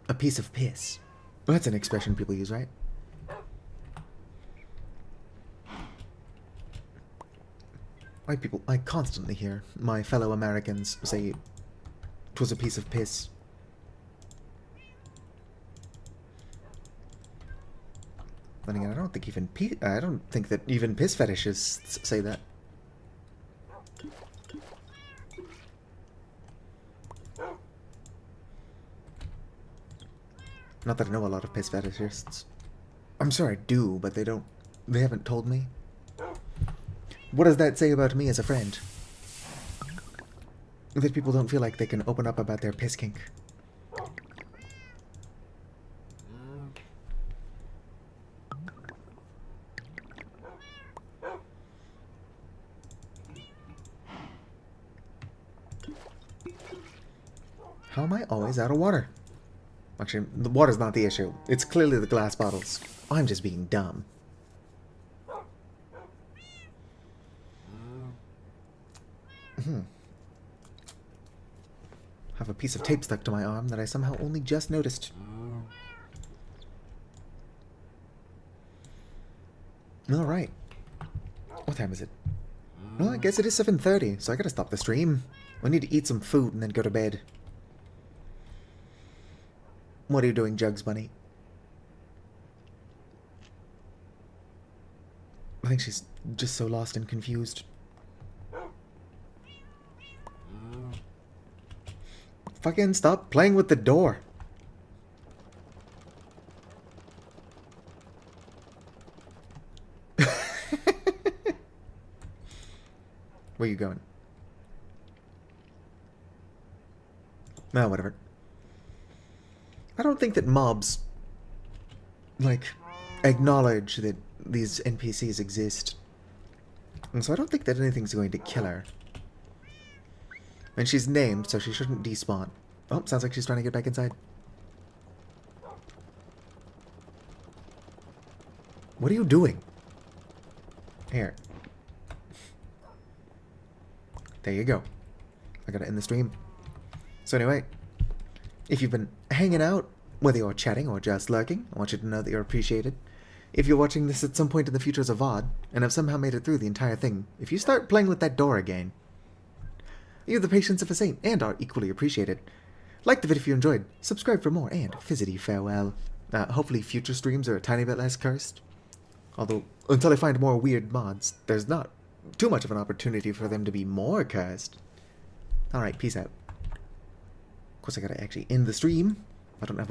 a piece of piss. Well, that's an expression people use, right? White people, I constantly hear my fellow Americans say 'twas a piece of piss. Then again, I don't think that even piss fetishists say that. Not that I know a lot of piss fetishists. I'm sure I do, but they haven't told me. What does that say about me as a friend? that people don't feel like they can open up about their piss kink. How am I always out of water? Actually, the water's not the issue. It's clearly the glass bottles. I'm just being dumb. Have a piece of tape stuck to my arm that I somehow only just noticed. Alright. What time is it? Well, I guess it is 7:30, so I gotta stop the stream. I need to eat some food and then go to bed. What are you doing, Jugs Bunny? I think she's just so lost and confused. Fucking stop playing with the door. Where you going? No, whatever. I don't think that mobs, like, acknowledge that these NPCs exist. And so I don't think that anything's going to kill her. And she's named, so she shouldn't despawn. Oh, sounds like she's trying to get back inside. What are you doing? Here. There you go. I gotta end the stream. So anyway, if you've been hanging out, whether you're chatting or just lurking, I want you to know that you're appreciated. If you're watching this at some point in the future as a VOD, and have somehow made it through the entire thing, if you start playing with that door again, you have the patience of a saint and are equally appreciated. Like the video if you enjoyed, subscribe for more, and fizzity farewell. Hopefully future streams are a tiny bit less cursed. Although, until I find more weird mods, there's not too much of an opportunity for them to be more cursed. Alright, peace out. Of course I gotta actually end the stream. I don't have a